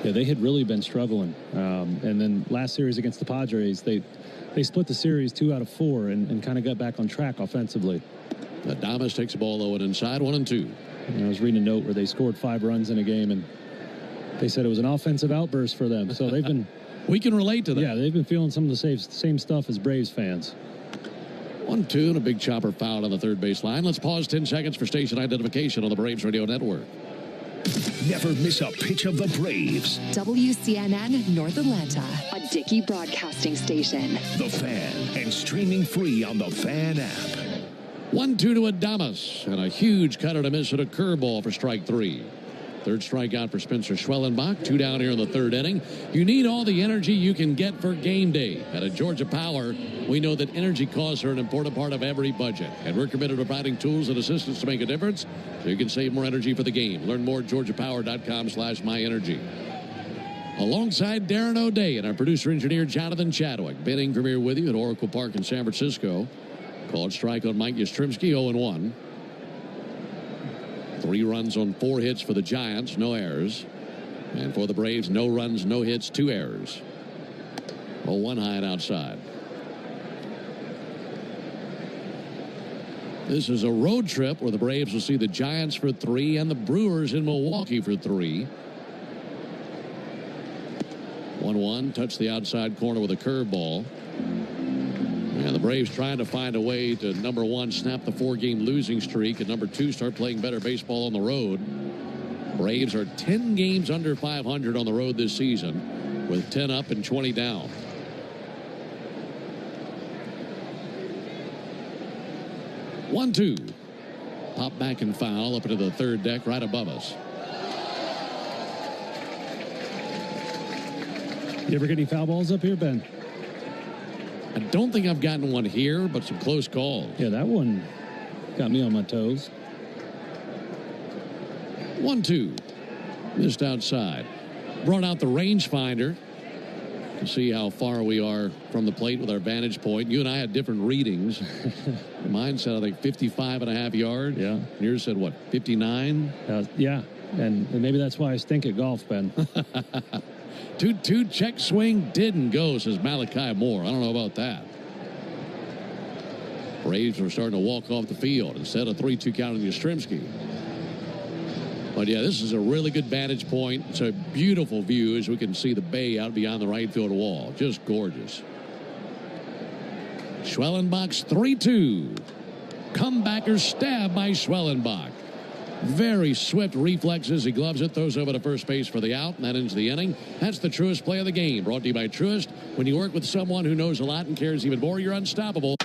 Yeah, they had really been struggling. And then last series against the Padres, they split the series 2 out of 4 and kind of got back on track offensively. Adames takes the ball low and inside, 1-2. I was reading a note where they scored 5 runs in a game, and they said it was an offensive outburst for them. So they've been... We can relate to that. Yeah, they've been feeling some of the same stuff as Braves fans. 1-2 and a big chopper foul on the third base line. Let's pause 10 seconds for station identification on the Braves Radio Network. Never miss a pitch of the Braves. WCNN North Atlanta, a Dickey broadcasting station. The Fan, and streaming free on the Fan app. 1-2 to Adames, and a huge cutter to miss at a curveball for strike 3. Third strikeout for Spencer Schwellenbach. 2 down here in the third inning. You need all the energy you can get for game day. At Georgia Power, we know that energy costs are an important part of every budget. And we're committed to providing tools and assistance to make a difference so you can save more energy for the game. Learn more at georgiapower.com/myenergy. Alongside Darren O'Day and our producer-engineer Jonathan Chadwick. Ben Ingram here with you at Oracle Park in San Francisco. Called strike on Mike Yastrzemski, 0-1. 3 runs on 4 hits for the Giants, no errors. And for the Braves, no runs, no hits, 2 errors. 0-1 high and outside. This is a road trip where the Braves will see the Giants for 3 and the Brewers in Milwaukee for 3. 1-1, touch the outside corner with a curveball. And the Braves trying to find a way to, number 1, snap the 4-game losing streak, and number 2, start playing better baseball on the road. Braves are 10 games under 500 on the road this season, with 10 up and 20 down. One, 2. Pop back and foul up into the third deck right above us. You ever get any foul balls up here, Ben? I don't think I've gotten one here, but some close calls. Yeah, that one got me on my toes. 1-2. Missed outside. Brought out the rangefinder to see how far we are from the plate with our vantage point. You and I had different readings. Mine said, I think, 55.5 yards. Yeah. And yours said, what, 59? Yeah. And maybe that's why I stink at golf, Ben. 2-2 check swing didn't go, says Malachi Moore. I don't know about that. Braves are starting to walk off the field instead of 3-2 count on Yastrzemski. But yeah, this is a really good vantage point. It's a beautiful view as we can see the bay out beyond the right field wall. Just gorgeous. Schwellenbach's 3-2. Comebacker stab by Schwellenbach. Very swift reflexes. He gloves it, throws over to first base for the out, and that ends the inning. That's the Truist play of the game. Brought to you by Truist. When you work with someone who knows a lot and cares even more, you're unstoppable.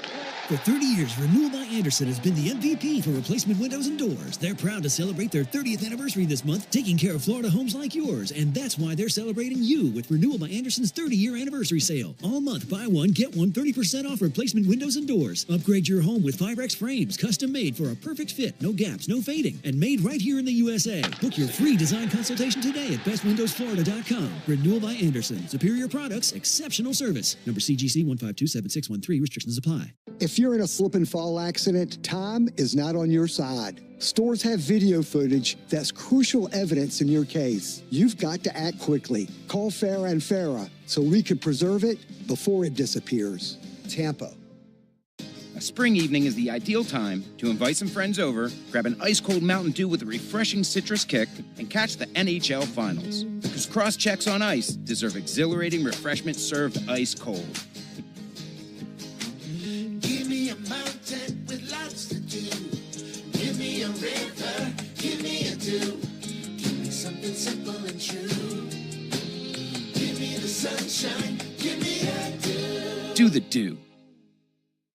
For 30 years, Renewal by Andersen has been the MVP for replacement windows and doors. They're proud to celebrate their 30th anniversary this month, taking care of Florida homes like yours. And that's why they're celebrating you with Renewal by Andersen's 30-year anniversary sale. All month, buy one, get one 30% off replacement windows and doors. Upgrade your home with Firex frames, custom made for a perfect fit, no gaps, no fading, and made right here in the USA. Book your free design consultation today at bestwindowsflorida.com. Renewal by Andersen. Superior products, exceptional service. Number CGC 1527613. Restrictions apply. If you're in a slip and fall accident, time is not on your side. Stores have video footage that's crucial evidence in your case. You've got to act quickly. Call Farah and Farah so we can preserve it before it disappears. Tampa. A spring evening is the ideal time to invite some friends over, grab an ice-cold Mountain Dew with a refreshing citrus kick, and catch the NHL Finals. Because cross-checks on ice deserve exhilarating refreshment served ice-cold. Give me a mountain with lots to do. Give me a river, give me a dew. Give me something simple and true. Give me the sunshine, give me a dew. Do the dew.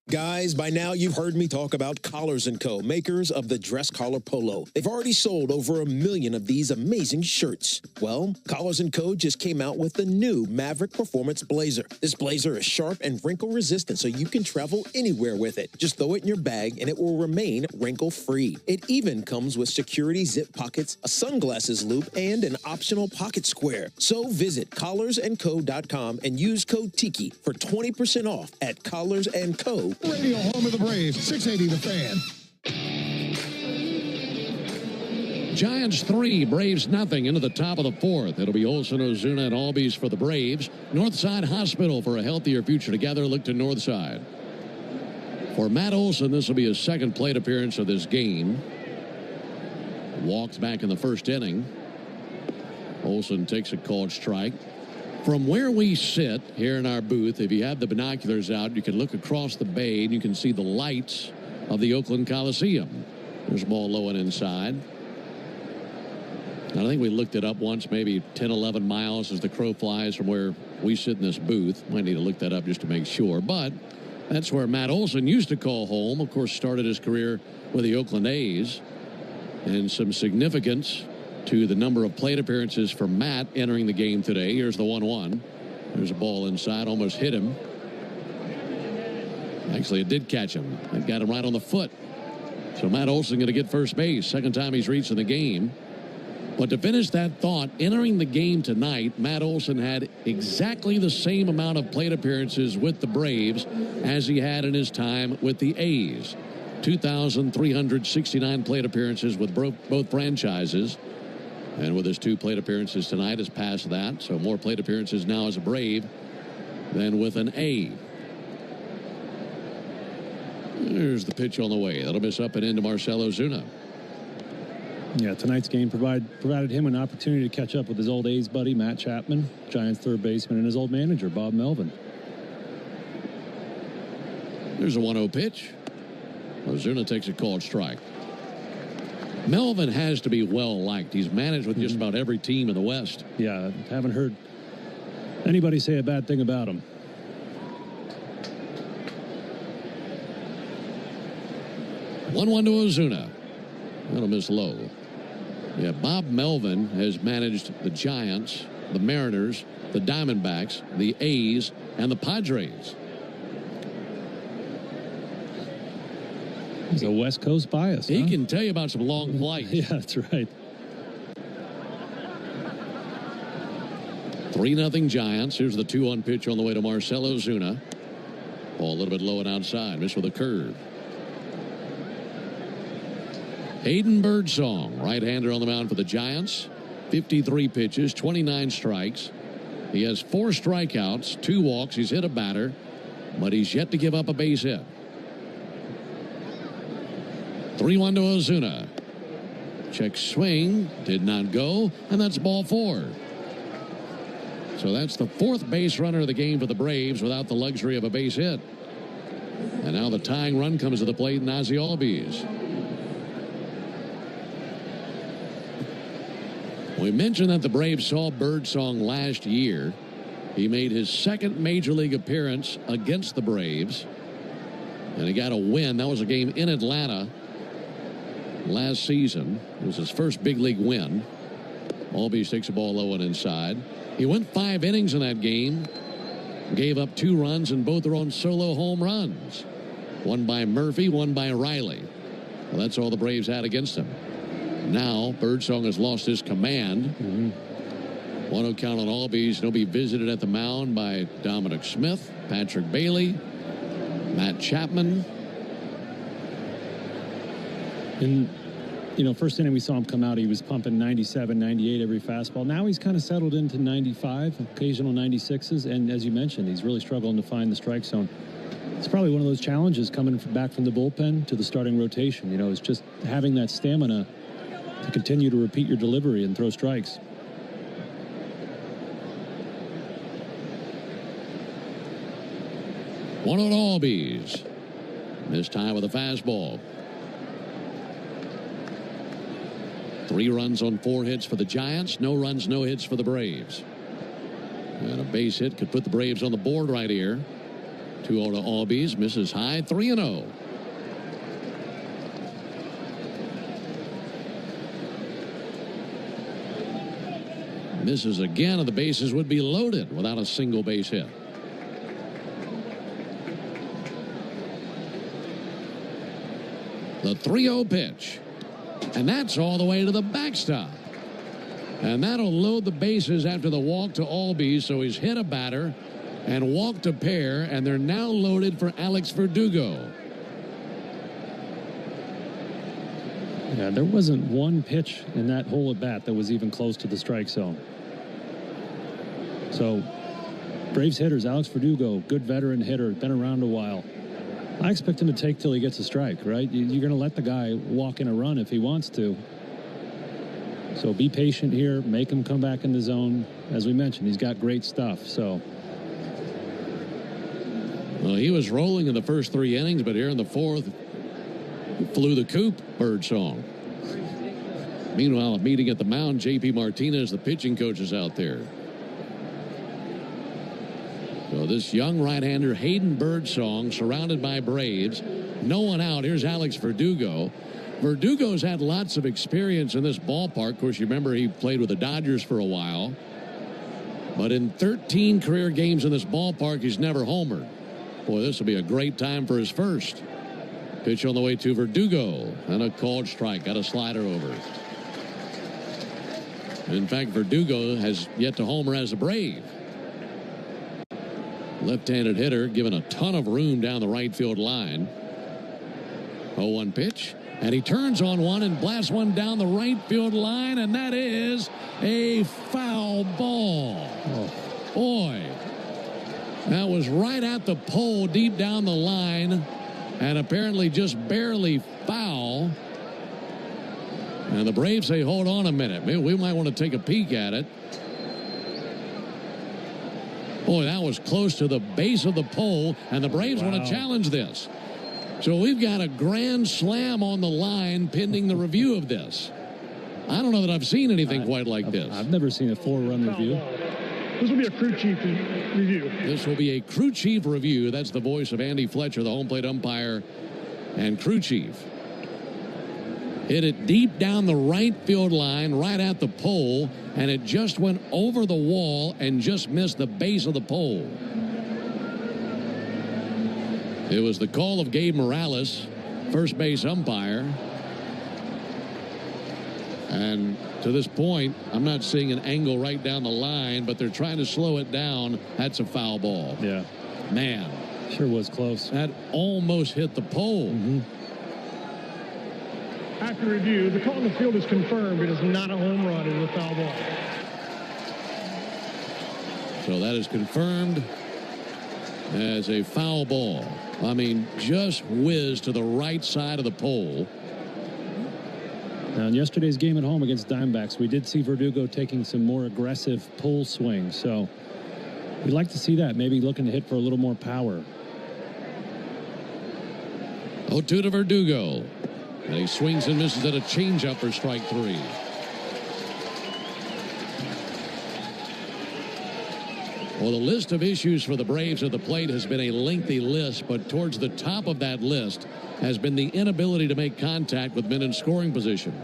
Guys, by now you've heard me talk about Collars & Co., makers of the dress collar polo. They've already sold over 1 million of these amazing shirts. Well, Collars & Co. just came out with the new Maverick Performance Blazer. This blazer is sharp and wrinkle resistant, so you can travel anywhere with it. Just throw it in your bag and it will remain wrinkle-free. It even comes with security zip pockets, a sunglasses loop, and an optional pocket square. So visit collarsandco.com and use code TIKI for 20% off at Collars & Co. Radio home of the Braves, 680 The Fan. Giants 3, Braves nothing into the top of the fourth. It'll be Olson, Ozuna, and Albies for the Braves. Northside Hospital for a healthier future together. Look to Northside. For Matt Olson, this will be his second plate appearance of this game. Walked back in the first inning. Olson takes a called strike. From where we sit here in our booth, if you have the binoculars out, you can look across the bay and you can see the lights of the Oakland Coliseum. There's a ball low and inside. And I think we looked it up once, maybe 10, 11 miles as the crow flies from where we sit in this booth. Might need to look that up just to make sure. But that's where Matt Olson used to call home. Of course, started his career with the Oakland A's. And some significance to the number of plate appearances for Matt entering the game today. Here's the 1-1. There's a ball inside, almost hit him. Actually, it did catch him. It got him right on the foot. So Matt Olson going to get first base. Second time he's reached in the game. But to finish that thought, entering the game tonight, Matt Olson had exactly the same amount of plate appearances with the Braves as he had in his time with the A's. 2,369 plate appearances with both franchises. And with his 2 plate appearances tonight, has passed that. So more plate appearances now as a Brave than with an A. There's the pitch on the way. That'll miss up and into Marcell Ozuna. Yeah, tonight's game provided him an opportunity to catch up with his old A's buddy, Matt Chapman, Giants third baseman, and his old manager, Bob Melvin. There's a 1-0 pitch. Ozuna takes a called strike. Melvin has to be well liked. He's managed with just about every team in the West. Yeah, haven't heard anybody say a bad thing about him. One to Ozuna. That'll miss low. Yeah, Bob Melvin has managed the Giants, the Mariners, the Diamondbacks, the A's, and the Padres. He's a West Coast bias. He can tell you about some long flights. Yeah, that's right. 3-0 Giants. Here's the 2-1 pitch on the way to Marcell Ozuna. Ball a little bit low and outside. Missed with a curve. Hayden Birdsong, right-hander on the mound for the Giants. 53 pitches, 29 strikes. He has 4 strikeouts, 2 walks. He's hit a batter, but he's yet to give up a base hit. 3-1 to Ozuna. Check swing, did not go, and that's ball 4. So that's the 4th base runner of the game for the Braves without the luxury of a base hit. And now the tying run comes to the plate, Ozzie Albies. We mentioned that the Braves saw Birdsong last year. He made his 2nd major league appearance against the Braves, and he got a win. That was a game in Atlanta last season. It was his first big league win. Albies takes the ball low and inside. He went 5 innings in that game, gave up 2 runs, and both are on solo home runs. One by Murphy, one by Riley. Well, that's all the Braves had against him. Now, Birdsong has lost his command. 1-0 count on Albies. He'll be visited at the mound by Dominic Smith, Patrick Bailey, Matt Chapman. And, you know, first inning we saw him come out, he was pumping 97, 98 every fastball. Now he's kind of settled into 95, occasional 96s. And as you mentioned, he's really struggling to find the strike zone. It's probably one of those challenges coming back from the bullpen to the starting rotation. You know, it's just having that stamina to continue to repeat your delivery and throw strikes. One on Albies. This time with a fastball. 3 runs on 4 hits for the Giants. No runs, no hits for the Braves. And a base hit could put the Braves on the board right here. 2-0 to Albies. Misses high. 3-0. Misses again, and the bases would be loaded without a single base hit. The 3-0 pitch. And that's all the way to the backstop. And that'll load the bases after the walk to Albies, so he's hit a batter and walked a pair, and they're now loaded for Alex Verdugo. Yeah, there wasn't one pitch in that whole at bat that was even close to the strike zone. So, Braves hitters, Alex Verdugo, good veteran hitter, been around a while. I expect him to take till he gets a strike, right? You're going to let the guy walk in a run if he wants to. So be patient here, make him come back in the zone. As we mentioned, he's got great stuff, so. Well, he was rolling in the first 3 innings, but here in the 4th, flew the coop, Birdsong. Meanwhile, a meeting at the mound, J.P. Martinez, the pitching coach, is out there. So this young right-hander, Hayden Birdsong, surrounded by Braves. No one out. Here's Alex Verdugo. Verdugo's had lots of experience in this ballpark. Of course, you remember he played with the Dodgers for a while. But in 13 career games in this ballpark, he's never homered. Boy, this will be a great time for his first. Pitch on the way to Verdugo. And a called strike. Got a slider over. In fact, Verdugo has yet to homer as a Brave. Left-handed hitter given a ton of room down the right field line. 0-1 pitch. And he turns on one and blasts one down the right field line, and that is a foul ball. Oh, boy. That was right at the pole deep down the line. and apparently just barely foul. And the Braves say, hold on a minute. Maybe we might want to take a peek at it. Boy, that was close to the base of the pole, and the Braves want to challenge this. So we've got a grand slam on the line pending the review of this. I don't know that I've seen anything quite like this. I've never seen a 4-run review. This will be a crew chief review. This will be a crew chief review. That's the voice of Andy Fletcher, the home plate umpire and crew chief. Hit it deep down the right field line, right at the pole, and it just went over the wall and just missed the base of the pole. It was the call of Gabe Morales, first base umpire. And to this point, I'm not seeing an angle right down the line, but they're trying to slow it down. That's a foul ball. Yeah. Man. Sure was close. That almost hit the pole. After review, the call in the field is confirmed. It is not a home run. It is a foul ball. So that is confirmed as a foul ball. I mean, just whizzed to the right side of the pole. Now, in yesterday's game at home against Diamondbacks, we did see Verdugo taking some more aggressive pull swings. So we'd like to see that. Maybe looking to hit for a little more power. 0-2 to Verdugo. And he swings and misses at a changeup for strike 3. Well, the list of issues for the Braves at the plate has been a lengthy list, but towards the top of that list has been the inability to make contact with men in scoring position.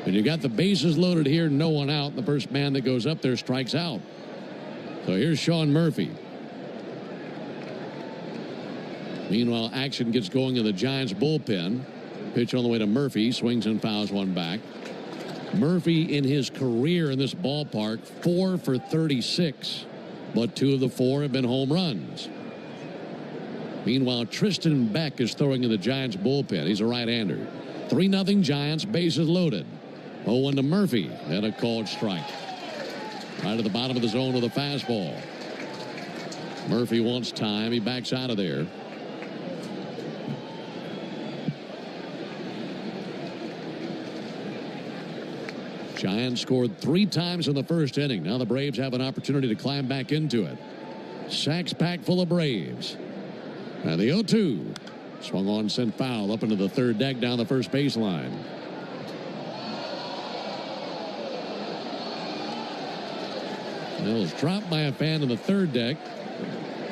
And you got the bases loaded here, no one out. The first man that goes up there strikes out. So here's Sean Murphy. Meanwhile, action gets going in the Giants bullpen. Pitch on the way to Murphy, swings and fouls one back. Murphy in his career in this ballpark, 4 for 36, but 2 of the 4 have been home runs. Meanwhile, Tristan Beck is throwing in the Giants bullpen. He's a right-hander. 3-0 Giants, bases loaded. 0-1 to Murphy, and a called strike. Right at the bottom of the zone with a fastball. Murphy wants time. He backs out of there. Giants scored 3 times in the first inning. Now the Braves have an opportunity to climb back into it. Sacks packed full of Braves. And the 0-2. Swung on, sent foul up into the third deck down the first baseline. It was dropped by a fan in the third deck.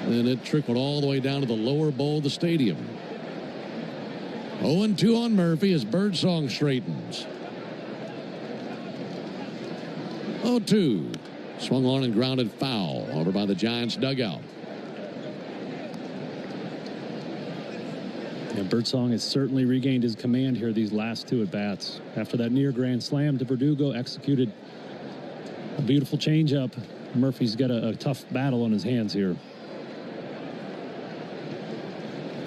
Then it trickled all the way down to the lower bowl of the stadium. 0-2 on Murphy as Birdsong straightens. 0-2. Swung on and grounded foul over by the Giants dugout. And Birdsong has certainly regained his command here these last 2 at-bats. After that near grand slam to Verdugo, executed a beautiful changeup. Murphy's got a tough battle on his hands here.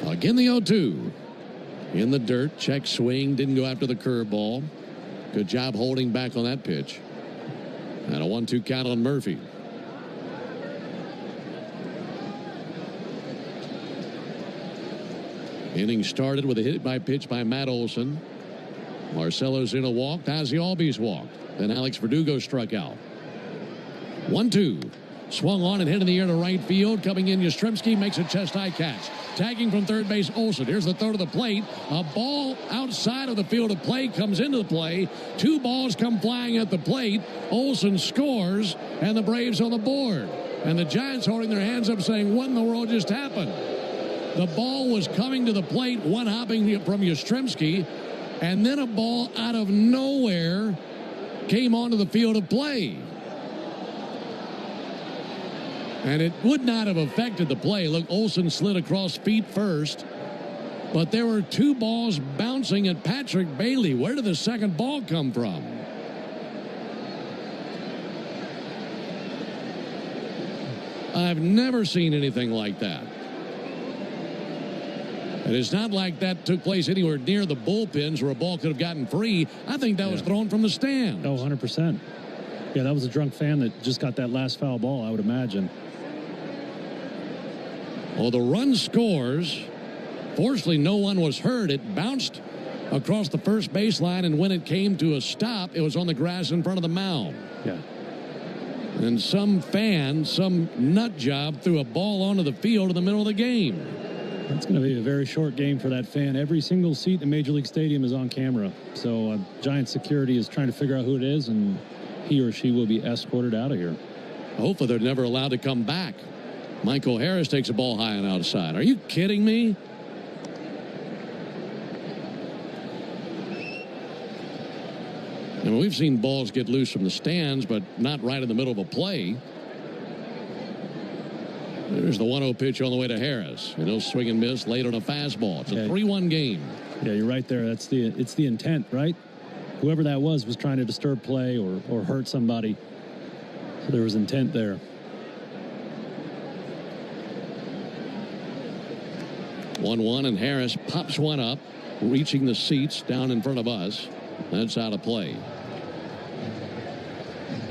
Again, the 0-2. In the dirt, check swing, didn't go after the curveball. Good job holding back on that pitch. And a 1-2 count on Murphy. Inning started with a hit by pitch by Matt Olson. Marcelo Zuna walked. Ozzie Albies walked. Then Alex Verdugo struck out. 1-2. Swung on and hit in the air to right field. Coming in, Yastrzemski makes a chest-high catch. Tagging from third base, Olson. Here's the throw to the plate. A ball outside of the field of play comes into the play. 2 balls come flying at the plate. Olson scores, and the Braves on the board. And the Giants holding their hands up saying, what in the world just happened? The ball was coming to the plate, one hopping from Yastrzemski, and then a ball out of nowhere came onto the field of play. And it would not have affected the play. Look, Olson slid across feet first, but there were 2 balls bouncing at Patrick Bailey. Where did the second ball come from? I've never seen anything like that. And it's not like that took place anywhere near the bullpens where a ball could have gotten free. I think that was thrown from the stand. Oh, 100%. Yeah, that was a drunk fan that just got that last foul ball, I would imagine. Well, the run scores, Fortunately, no one was hurt. It bounced across the first baseline, and when it came to a stop, it was on the grass in front of the mound. Yeah. And some fan, some nut job, threw a ball onto the field in the middle of the game. It's going to be a very short game for that fan. Every single seat in Major League Stadium is on camera. So Giant security is trying to figure out who it is, and he or she will be escorted out of here. Hopefully they're never allowed to come back. Michael Harris takes a ball high and outside. Are you kidding me? I mean, we've seen balls get loose from the stands, but not right in the middle of a play. There's the 1-0 pitch on the way to Harris. And he'll swing and miss late on a fastball. It's a 3-1 game. Yeah, you're right there. It's the intent, right? Whoever that was trying to disturb play or hurt somebody. So there was intent there. 1-1, and Harris pops one up, reaching the seats down in front of us. That's out of play.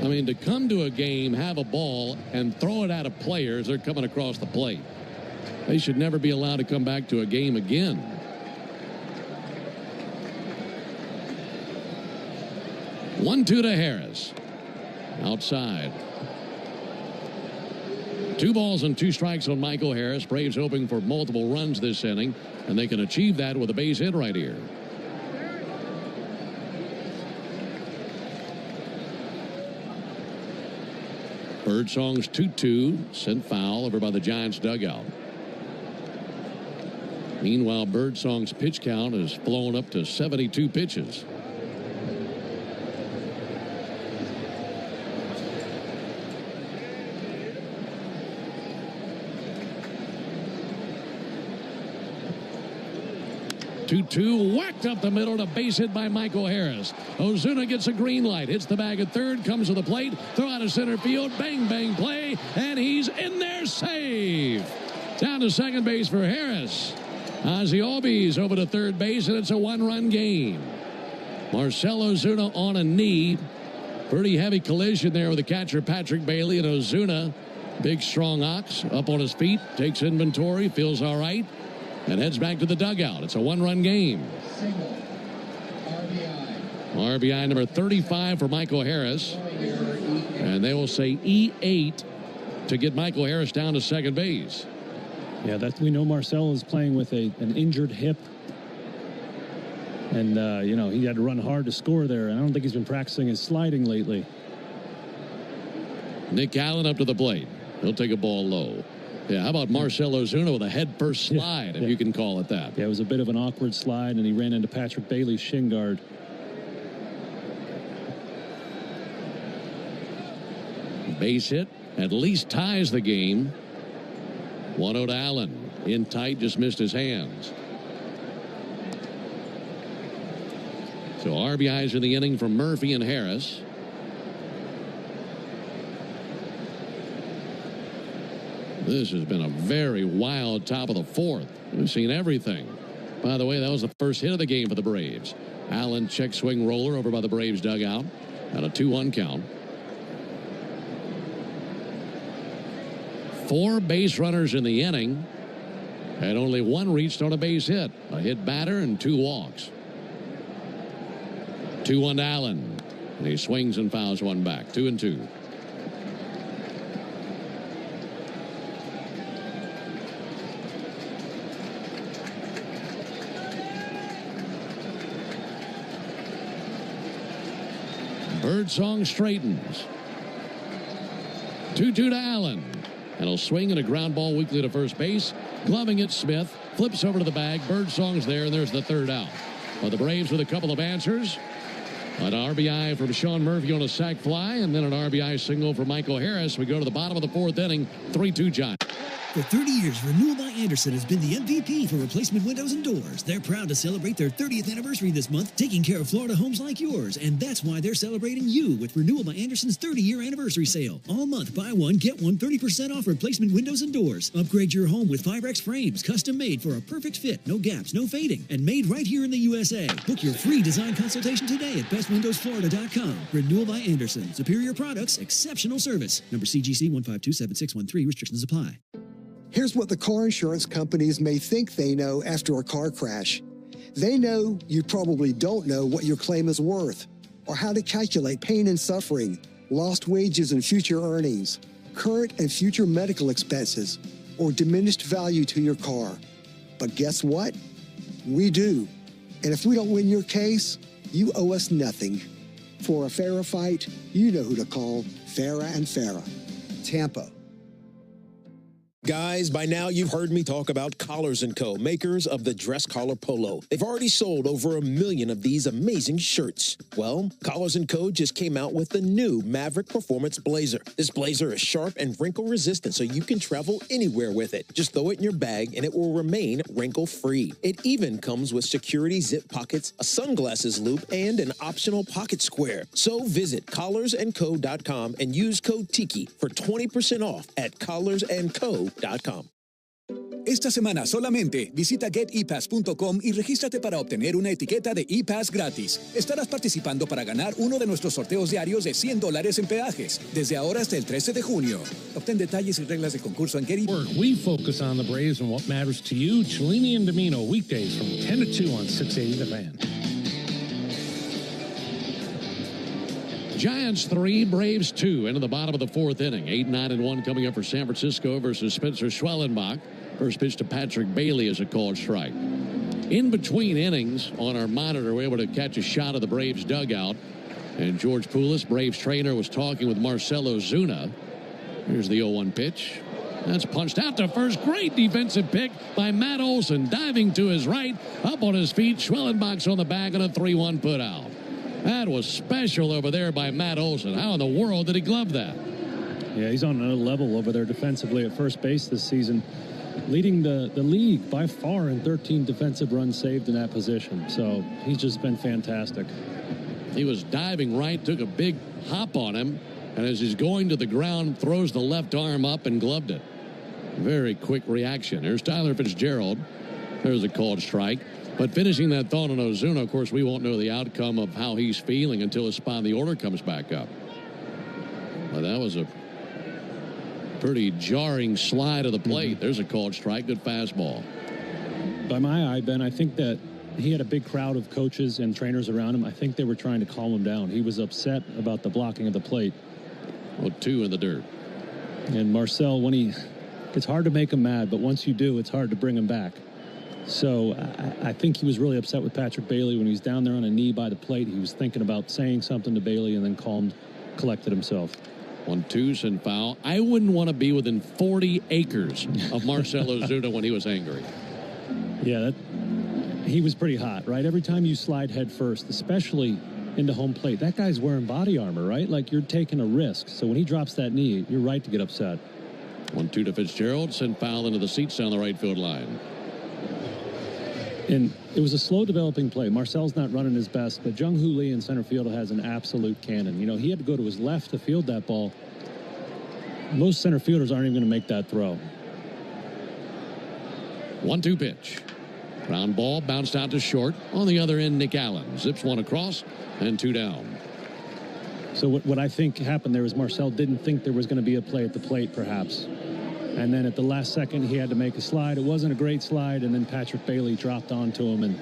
I mean, to come to a game, have a ball, and throw it at a player as they're coming across the plate. They should never be allowed to come back to a game again. One-two to Harris. Outside. 2 balls and 2 strikes on Michael Harris. Braves hoping for multiple runs this inning, and they can achieve that with a base hit right here. Birdsong's 2-2, sent foul over by the Giants dugout. Meanwhile, Birdsong's pitch count has flown up to 72 pitches. Two whacked up the middle to base hit by Michael Harris. Ozuna gets a green light, hits the bag at third, comes to the plate, throw out of center field, bang, bang play, and he's in there, save. Down to second base for Harris. Ozzie Albies over to third base, and it's a 1-run game. Marcell Ozuna on a knee. Pretty heavy collision there with the catcher Patrick Bailey, and Ozuna, big strong ox, up on his feet, takes inventory, feels all right, and heads back to the dugout. It's a 1-run game. RBI number 35 for Michael Harris. And they will say E8 to get Michael Harris down to second base. Yeah, we know Marcell is playing with an injured hip. And, he had to run hard to score there. And I don't think he's been practicing his sliding lately. Nick Allen up to the plate. He'll take a ball low. Yeah, how about Marcell Ozuna with a head-first slide, if you can call it that. Yeah, it was a bit of an awkward slide, and he ran into Patrick Bailey's shin guard. Base hit at least ties the game. 1-0 to Allen. In tight, just missed his hands. So RBIs in the inning from Murphy and Harris. This has been a very wild top of the fourth. We've seen everything. By the way, that was the first hit of the game for the Braves. Allen check swing roller over by the Braves dugout. At a 2-1 count. 4 base runners in the inning. And only 1 reached on a base hit. A hit batter and 2 walks. 2-1 to Allen. And he swings and fouls one back. 2-2. Birdsong straightens. 2-2 to Allen. And he'll swing and a ground ball weakly to first base. Gloving it, Smith. Flips over to the bag. Birdsong's there, and there's the third out. But the Braves with a couple of answers. An RBI from Sean Murphy on a sac fly, and then an RBI single for Michael Harris. We go to the bottom of the fourth inning. 3-2 Giants. For 30 years, Renewal by Andersen has been the MVP for replacement windows and doors. They're proud to celebrate their 30th anniversary this month, taking care of Florida homes like yours. And that's why they're celebrating you with Renewal by Andersen's 30-year anniversary sale. All month, buy one, get one 30% off replacement windows and doors. Upgrade your home with Firex frames, custom made for a perfect fit, no gaps, no fading, and made right here in the USA. Book your free design consultation today at bestwindowsflorida.com. Renewal by Andersen. Superior products, exceptional service. Number CGC 1527613. Restrictions apply. Here's what the car insurance companies may think they know after a car crash. They know you probably don't know what your claim is worth, or how to calculate pain and suffering, lost wages and future earnings, current and future medical expenses, or diminished value to your car. But guess what? We do. And if we don't win your case, you owe us nothing. For a fairer fight, you know who to call. Farah and Farah. Tampa. Guys, by now you've heard me talk about Collars & Co., makers of the dress collar polo. They've already sold over 1 million of these amazing shirts. Well, Collars & Co. just came out with the new Maverick Performance Blazer. This blazer is sharp and wrinkle resistant, so you can travel anywhere with it. Just throw it in your bag and it will remain wrinkle-free. It even comes with security zip pockets, a sunglasses loop, and an optional pocket square. So visit collarsandco.com and use code TIKI for 20% off at collarsandco.com. Esta semana solamente visita getepass.com y regístrate para obtener una etiqueta de ePass gratis. Estarás participando para ganar uno de nuestros sorteos diarios de $100 en peajes, desde ahora hasta el 13 de junio. Obtén detalles y reglas de concurso en Getepass. We focus on the Braves and what matters to you. Cellini and Domino, weekdays from 10 to 2 on 680 The Fan. Giants 3, Braves 2 into the bottom of the fourth inning. 8-9-1 coming up for San Francisco versus Spencer Schwellenbach. First pitch to Patrick Bailey is a called strike. In between innings, on our monitor, we're able to catch a shot of the Braves dugout. And George Poulos, Braves trainer, was talking with Marcelo Zuna. Here's the 0-1 pitch. That's punched out to first. Great defensive pick by Matt Olson. Diving to his right, up on his feet. Schwellenbach's on the back and a 3-1 put out. That was special over there by Matt Olson. How in the world did he glove that? Yeah, he's on another level over there defensively at first base this season, leading the league by far in 13 defensive runs saved in that position. So he's just been fantastic. He was diving right, took a big hop on him, and as he's going to the ground, throws the left arm up and gloved it. Very quick reaction. There's Tyler Fitzgerald. There's a called strike. But finishing that thought on Ozuna, of course, we won't know the outcome of how he's feeling until his spot in the order comes back up. But that was a pretty jarring slide of the plate. There's a called strike. Good fastball. By my eye, Ben, I think that he had a big crowd of coaches and trainers around him. I think they were trying to calm him down. He was upset about the blocking of the plate. Well, 2 in the dirt. And Marcel, it's hard to make him mad, but once you do, it's hard to bring him back. So I think he was really upset with Patrick Bailey when he was down there on a knee by the plate. He was thinking about saying something to Bailey and then collected himself. 1-2 and foul. I wouldn't want to be within 40 acres of Marcelo Ozuna when he was angry. Yeah, he was pretty hot, right? Every time you slide head first, especially into home plate, that guy's wearing body armor, right? Like you're taking a risk. So when he drops that knee, you're right to get upset. 1-2 to Fitzgerald. Sent foul into the seats down the right field line. And it was a slow developing play. Marcel's not running his best, but Jung Hoo Lee in center field has an absolute cannon. You know, he had to go to his left to field that ball. Most center fielders aren't even going to make that throw. 1-2 pitch. Ground ball bounced out to short. On the other end, Nick Allen zips one across and 2 down. So what I think happened there is Marcel didn't think there was going to be a play at the plate, perhaps. And then at the last second, he had to make a slide. It wasn't a great slide, and then Patrick Bailey dropped onto him. And,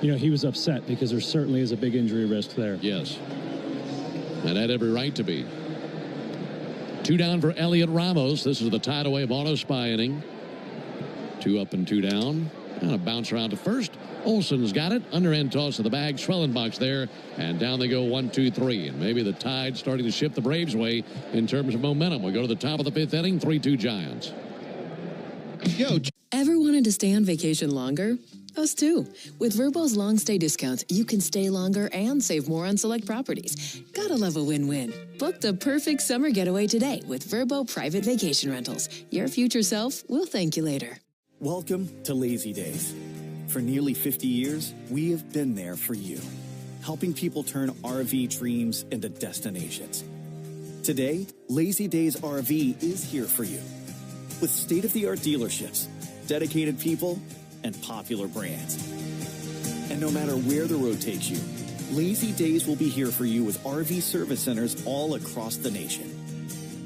you know, he was upset because there certainly is a big injury risk there. Yes. And had every right to be. 2 down for Elliot Ramos. This is the tied-away of Auto Spy inning. 2 up and 2 down. And a bounce around to first. Olson's got it. Underhand toss to the bag. Schwellenbach's there. And down they go 1-2-3. And maybe the tide starting to shift the Braves' way in terms of momentum. We go to the top of the 5th inning. 3-2 Giants. Ever wanted to stay on vacation longer? Us too. With Vrbo's long stay discounts, you can stay longer and save more on select properties. Gotta love a win-win. Book the perfect summer getaway today with Vrbo Private Vacation Rentals. Your future self will thank you later. Welcome to Lazy Days. For nearly 50 years, we have been there for you, helping people turn RV dreams into destinations. Today, Lazy Days RV is here for you, with state-of-the-art dealerships, dedicated people, and popular brands. And no matter where the road takes you, Lazy Days will be here for you with RV service centers all across the nation.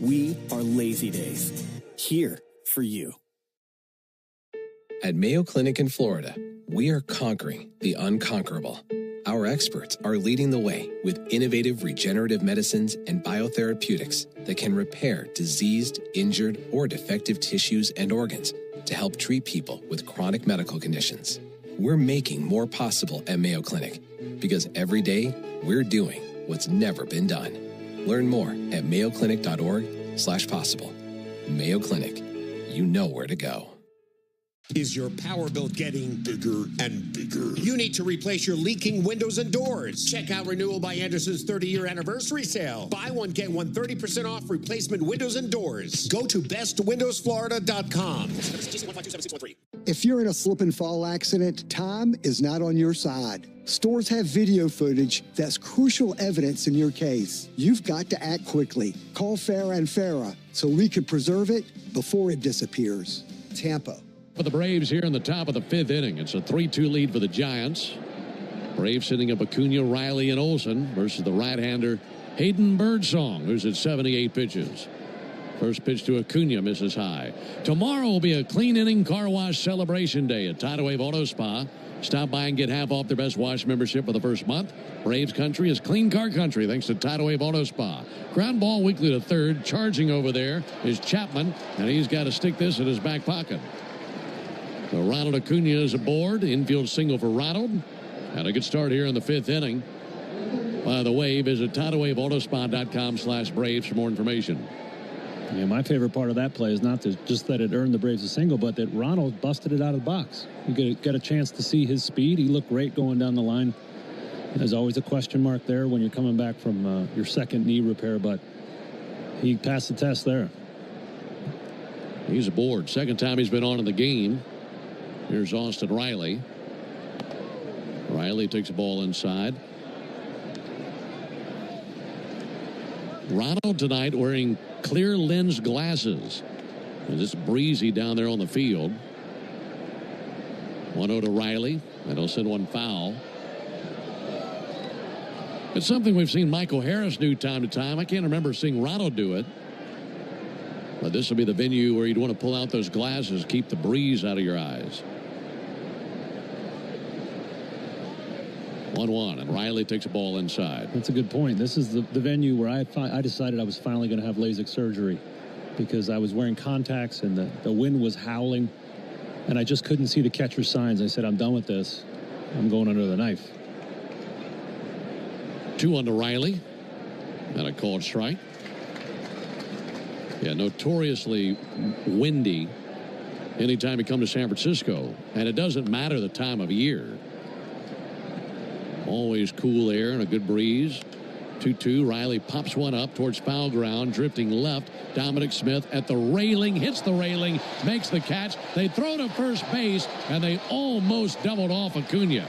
We are Lazy Days, here for you. At Mayo Clinic in Florida, we are conquering the unconquerable. Our experts are leading the way with innovative regenerative medicines and biotherapeutics that can repair diseased, injured, or defective tissues and organs to help treat people with chronic medical conditions. We're making more possible at Mayo Clinic because every day we're doing what's never been done. Learn more at mayoclinic.org/possible. Mayo Clinic, you know where to go. Is your power bill getting bigger and bigger? You need to replace your leaking windows and doors. Check out Renewal by Anderson's 30-year anniversary sale. Buy one, get one 30% off replacement windows and doors. Go to bestwindowsflorida.com. If you're in a slip and fall accident, time is not on your side. Stores have video footage that's crucial evidence in your case. You've got to act quickly. Call Farah and Farah so we can preserve it before it disappears. Tampa. For the Braves here in the top of the 5th inning. It's a 3-2 lead for the Giants. Braves sitting up Acuna, Riley, and Olson versus the right-hander Hayden Birdsong, who's at 78 pitches. First pitch to Acuna misses high. Tomorrow will be a clean inning car wash celebration day at Tidal Wave Auto Spa. Stop by and get half off their Best Wash membership for the first month. Braves country is clean car country thanks to Tidal Wave Auto Spa. Ground ball weekly to third. Charging over there is Chapman, and he's got to stick this in his back pocket. So Ronald Acuna is aboard. Infield single for Ronald. Had a good start here in the 5th inning. By the way, visit TidalWaveAutoSpa.com/Braves for more information. Yeah, my favorite part of that play is not to just that it earned the Braves a single, but that Ronald busted it out of the box. You get a chance to see his speed. He looked great going down the line. There's always a question mark there when you're coming back from your second knee repair, but he passed the test there. He's aboard. Second time he's been on in the game. Here's Austin Riley. Riley takes a ball inside. Ronald tonight wearing clear lens glasses. It's breezy down there on the field. 1-0 to Riley. That'll send one foul. It's something we've seen Michael Harris do time to time. I can't remember seeing Ronald do it. But this will be the venue where you'd want to pull out those glasses, keep the breeze out of your eyes. 1-1, and Riley takes a ball inside. That's a good point. This is the venue where I decided I was finally going to have LASIK surgery because I was wearing contacts and the wind was howling, and I just couldn't see the catcher's signs. I said, I'm done with this. I'm going under the knife. 2-1 to Riley. And a called strike. Yeah, notoriously windy anytime you come to San Francisco. And it doesn't matter the time of year. Always cool air and a good breeze. 2-2. Riley pops one up towards foul ground, drifting left. Dominic Smith at the railing, hits the railing, makes the catch. They throw to first base, and they almost doubled off Acuna.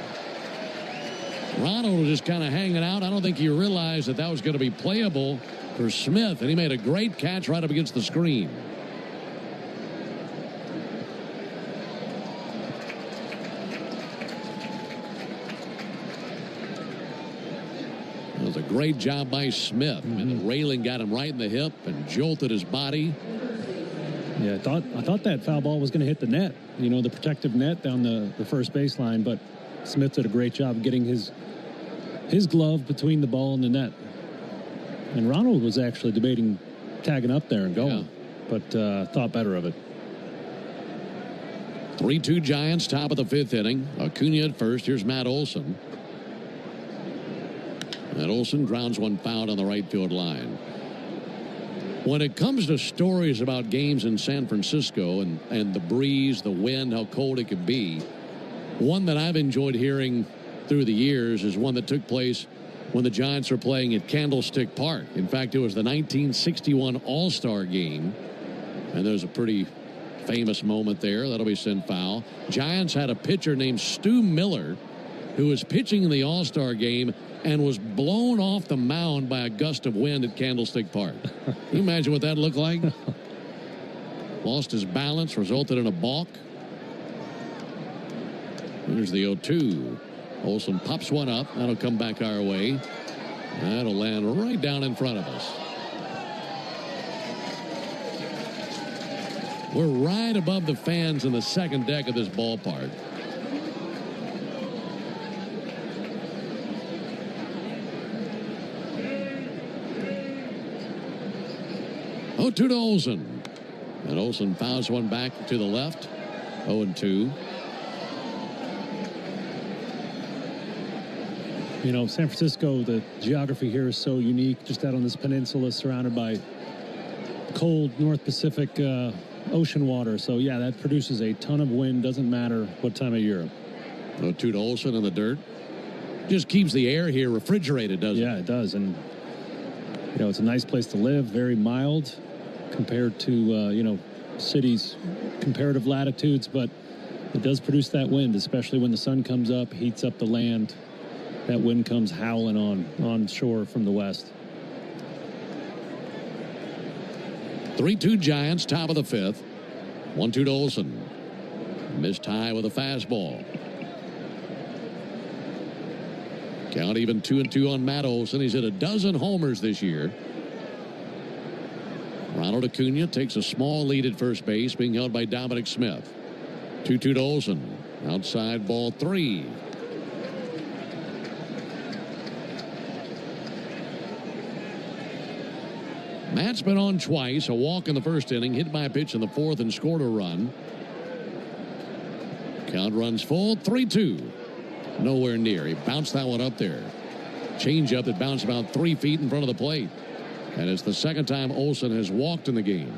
Ronald was just kind of hanging out. I don't think he realized that was going to be playable for Smith, and he made a great catch right up against the screen. It was a great job by Smith. And the railing got him right in the hip and jolted his body. Yeah, I thought that foul ball was going to hit the net, the protective net down the first baseline, but Smith did a great job of getting his glove between the ball and the net. And Ronald was actually debating tagging up there and going, but thought better of it. 3-2 Giants, top of the 5th inning. Acuna at first. Here's Matt Olson. And Olson grounds one foul on the right field line. When it comes to stories about games in San Francisco and the breeze, the wind, how cold it can be, one that I've enjoyed hearing through the years is one that took place when the Giants were playing at Candlestick Park. In fact, it was the 1961 All-Star game, and there's a pretty famous moment there. That'll be sent foul. Giants had a pitcher named Stu Miller who was pitching in the All-Star game and was blown off the mound by a gust of wind at Candlestick Park. Can you imagine what that looked like? Lost his balance, resulted in a balk. Here's the 0-2. Olson pops one up. That'll come back our way. That'll land right down in front of us. We're right above the fans in the second deck of this ballpark. Oh, 2 to Olson. And Olson fouls one back to the left. 0-2. You know, San Francisco, the geography here is so unique, just out on this peninsula surrounded by cold North Pacific ocean water. So, yeah, that produces a ton of wind. Doesn't matter what time of year. 0-2 to Olson in the dirt. Just keeps the air here refrigerated, doesn't it? Yeah, it does. And, you know, it's a nice place to live, very mild compared to, you know, cities' comparative latitudes. But it does produce that wind, especially when the sun comes up, heats up the land. That wind comes howling on shore from the west. 3-2 Giants, top of the 5th. 1-2 to Olson. Missed high with a fastball. Count even 2-2 on Matt Olson. He's hit a dozen homers this year. Ronald Acuna takes a small lead at first base, being held by Dominic Smith. 2-2 to Olson. Outside ball 3. Matt's been on twice, a walk in the first inning, hit by a pitch in the 4th and scored a run. Count runs full, 3-2. Nowhere near. He bounced that one up there. Changeup that bounced about 3 feet in front of the plate. And it's the second time Olson has walked in the game.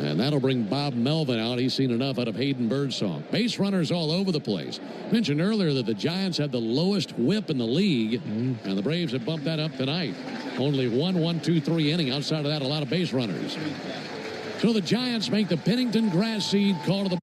And that'll bring Bob Melvin out. He's seen enough out of Hayden Birdsong. Base runners all over the place. Mentioned earlier that the Giants had the lowest whip in the league, and the Braves have bumped that up tonight. Only 1-2-3 inning. Outside of that, a lot of base runners. So the Giants make the Pennington grass seed call to the...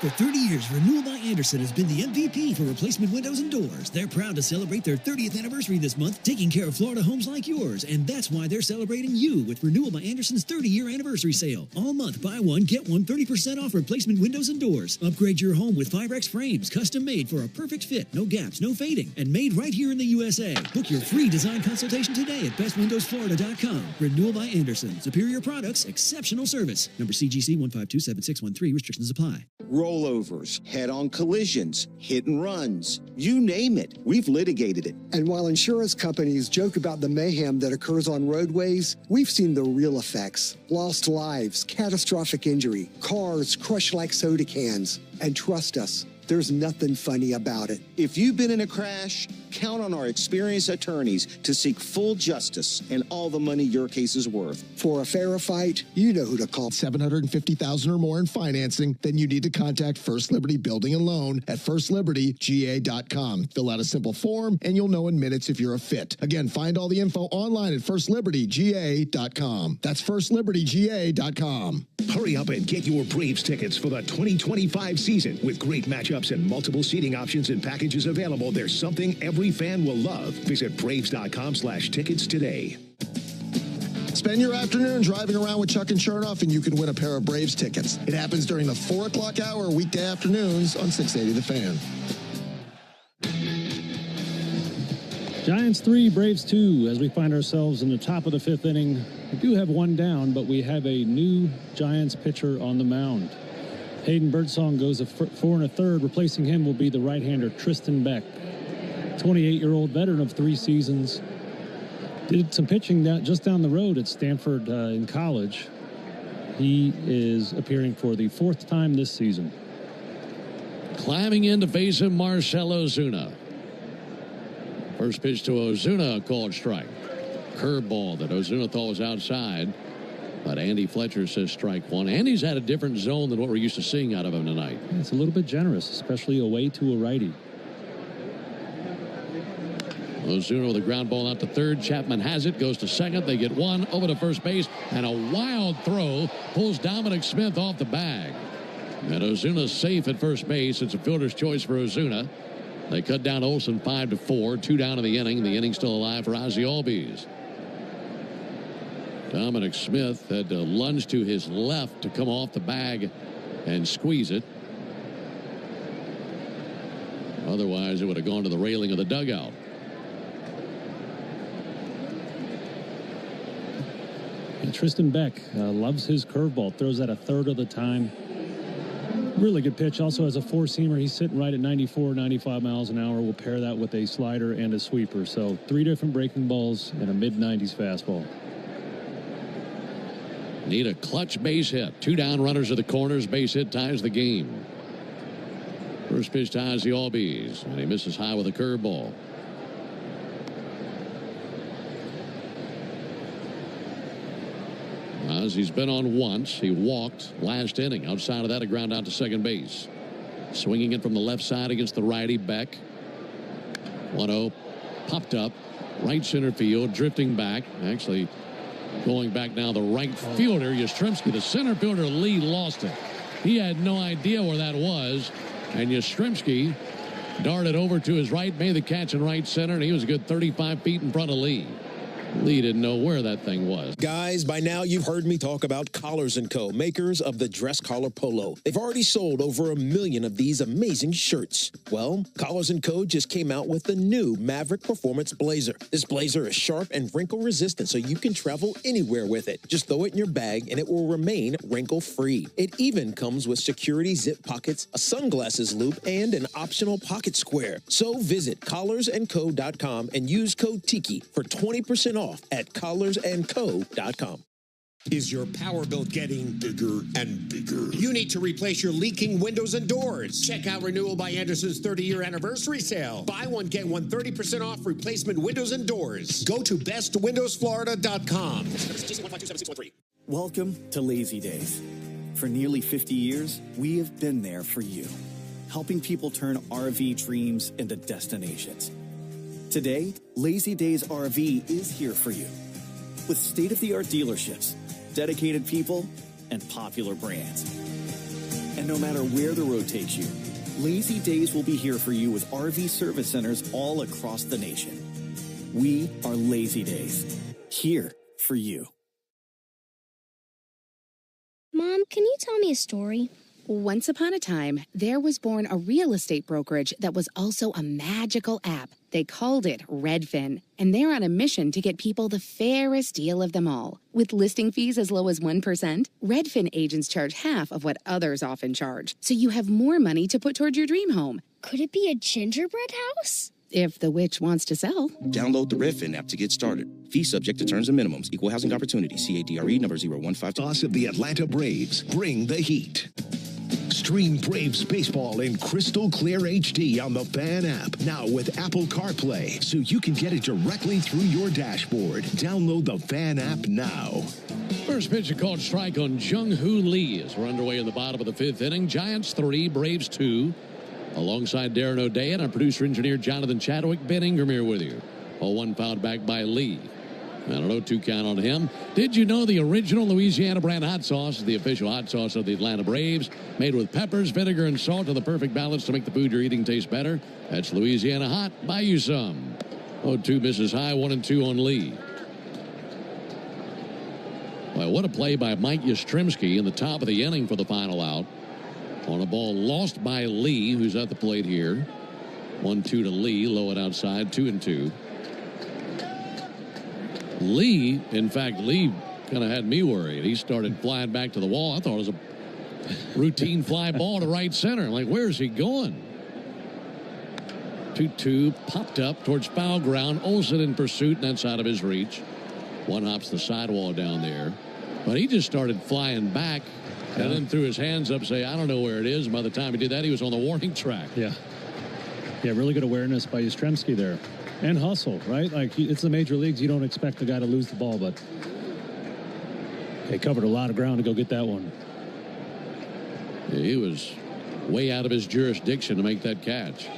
For 30 years, Renewal by Andersen has been the MVP for replacement windows and doors. They're proud to celebrate their 30th anniversary this month, taking care of Florida homes like yours. And that's why they're celebrating you with Renewal by Andersen's 30-year anniversary sale. All month, buy one, get one 30% off replacement windows and doors. Upgrade your home with Firex frames, custom made for a perfect fit, no gaps, no fading, and made right here in the USA. Book your free design consultation today at bestwindowsflorida.com. Renewal by Andersen. Superior products, exceptional service. Number CGC 1527613. Restrictions apply. Rollovers, head-on collisions, hit and runs, you name it, we've litigated it. And while insurance companies joke about the mayhem that occurs on roadways, we've seen the real effects. Lost lives, catastrophic injury, cars crushed like soda cans. And trust us, there's nothing funny about it. If you've been in a crash, count on our experienced attorneys to seek full justice and all the money your case is worth. For a fairer fight, you know who to call. $750,000 or more in financing, then you need to contact First Liberty Building and Loan at firstlibertyga.com. Fill out a simple form, and you'll know in minutes if you're a fit. Again, find all the info online at firstlibertyga.com. That's firstlibertyga.com. Hurry up and get your Braves tickets for the 2025 season. With great matchups and multiple seating options and packages available, there's something every fan will love. Visit Braves.com/tickets today. Spend your afternoon driving around with Chuck and Chernoff, and you can win a pair of Braves tickets. It happens during the 4 o'clock hour weekday afternoons on 680 The Fan. Giants 3, Braves 2, as we find ourselves in the top of the 5th inning. We do have one down, but we have a new Giants pitcher on the mound. Hayden Birdsong goes a 4 1/3. Replacing him will be the right-hander Tristan Beck, 28-year-old veteran of 3 seasons. Did some pitching just down the road at Stanford in college. He is appearing for the 4th time this season. Climbing in to face him, Marcell Ozuna. First pitch to Ozuna, a called strike. Curveball that Ozuna thought was outside, but Andy Fletcher says strike one. Andy's had a different zone than what we're used to seeing out of him tonight. It's a little bit generous, especially away to a righty. Ozuna with a ground ball out to third. Chapman has it, goes to second. They get one over to first base, and a wild throw pulls Dominic Smith off the bag. And Ozuna's safe at first base. It's a fielder's choice for Ozuna. They cut down Olson 5-4, 2 down in the inning. The inning still alive for Ozzie Albies. Dominic Smith had to lunge to his left to come off the bag and squeeze it. Otherwise, it would have gone to the railing of the dugout. Tristan Beck loves his curveball, throws that a third of the time. Really good pitch. Also has a four-seamer. He's sitting right at 94, 95 miles an hour. We'll pair that with a slider and a sweeper. So 3 different breaking balls and a mid-90s fastball. Need a clutch base hit. 2 down runners at the corners. Base hit ties the game. First pitch ties the Albies, and he misses high with a curveball. As he's been on once, he walked last inning. Outside of that, a ground out to second base. Swinging it from the left side against the righty, Beck. 1-0, popped up, right center field, drifting back. Actually, going back now, the right fielder, Yastrzemski. The center fielder, Lee, lost it. He had no idea where that was, and Yastrzemski darted over to his right, made the catch in right center, and he was a good 35 feet in front of Lee. Lee didn't know where that thing was. Guys, by now you've heard me talk about Collars & Co., makers of the dress collar polo. They've already sold over 1 million of these amazing shirts. Well, Collars & Co. just came out with the new Maverick Performance Blazer. This blazer is sharp and wrinkle resistant, so you can travel anywhere with it. Just throw it in your bag and it will remain wrinkle-free. It even comes with security zip pockets, a sunglasses loop, and an optional pocket square. So visit collarsandco.com and use code TIKI for 20% off at collarsandco.com. Is your power bill getting bigger and bigger? You need to replace your leaking windows and doors. Check out Renewal by Anderson's 30-year anniversary sale. Buy one, get one 30% off replacement windows and doors. Go to bestwindowsflorida.com. Welcome to Lazy Days. For nearly 50 years, we have been there for you, helping people turn RV dreams into destinations. Today, Lazy Days RV is here for you with state-of-the-art dealerships, dedicated people, and popular brands. And no matter where the road takes you, Lazy Days will be here for you with RV service centers all across the nation. We are Lazy Days, here for you. Mom, can you tell me a story? Once upon a time, there was born a real estate brokerage that was also a magical app. They called it Redfin, and they're on a mission to get people the fairest deal of them all. With listing fees as low as 1%, Redfin agents charge half of what others often charge, so you have more money to put toward your dream home. Could it be a gingerbread house? If the witch wants to sell. Download the Redfin app to get started. Fee subject to terms and minimums. Equal housing opportunity. CADRE number 015. Toss of the Atlanta Braves. Bring the heat. Stream Braves baseball in crystal clear HD on the Fan app. Now with Apple CarPlay, so you can get it directly through your dashboard. Download the Fan app now. First pitch, a called strike on Jung-Hoo Lee as we're underway in the bottom of the 5th inning. Giants 3, Braves 2. Alongside Darren O'Day and our producer-engineer Jonathan Chadwick, Ben Ingram here with you. 0-1 fouled back by Lee. And a 0-2 count on him. Did you know the original Louisiana brand hot sauce is the official hot sauce of the Atlanta Braves? Made with peppers, vinegar, and salt to the perfect balance to make the food you're eating taste better. That's Louisiana Hot. Buy you some. 0-2 misses high, 1-2 on Lee. Well, what a play by Mike Yastrzemski in the top of the inning for the final out. On a ball lost by Lee, who's at the plate here. 1-2 to Lee, low and outside, 2-2. Lee, in fact, Lee kind of had me worried. He started flying back to the wall. I thought it was a routine fly ball to right center. Like, where is he going? 2-2, popped up towards foul ground. Olson in pursuit, and that's out of his reach. One hops the sidewall down there. But he just started flying back and then threw his hands up, say, I don't know where it is. And by the time he did that, he was on the warning track. Yeah, really good awareness by Yastrzemski there. And hustle, right? Like, it's the major leagues. You don't expect the guy to lose the ball, but they covered a lot of ground to go get that one. Yeah, he was way out of his jurisdiction to make that catch.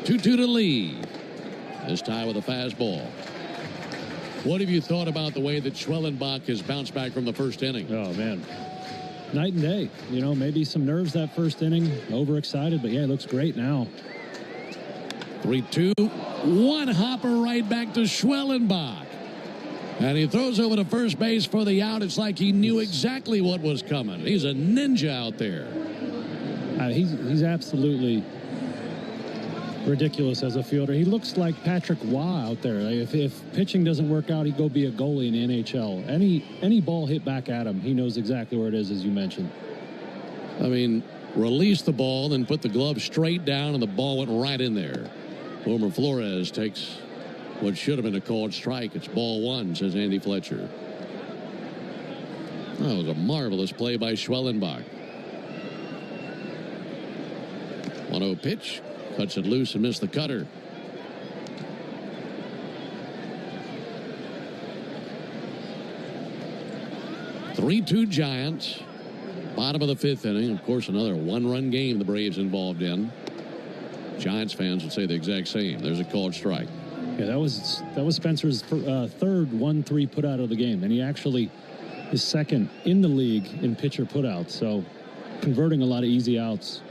2-2 to Lee. This time with a fastball. What have you thought about the way that Schwellenbach has bounced back from the first inning? Oh, man. Night and day. You know, maybe some nerves that first inning. Overexcited, but yeah, it looks great now. 3-2. One hopper right back to Schwellenbach. And he throws over to first base for the out. It's like he knew exactly what was coming. He's a ninja out there. He's absolutely ridiculous as a fielder. He looks like Patrick Waugh out there. Like if pitching doesn't work out, he'd go be a goalie in the NHL. Any ball hit back at him, he knows exactly where it is, as you mentioned. I mean, release the ball, then put the glove straight down, and the ball went right in there. Wilmer Flores takes what should have been a called strike. It's ball one, says Andy Fletcher. That was a marvelous play by Schwellenbach. 1-0 pitch. Cuts it loose and missed the cutter. (3-2) Giants. Bottom of the fifth inning. Of course, another one-run game the Braves involved in. Giants fans would say the exact same. There's a called strike. Yeah, that was Spencer's third 1-3 put out of the game, and he actually is second in the league in pitcher putouts. So converting a lot of easy outs.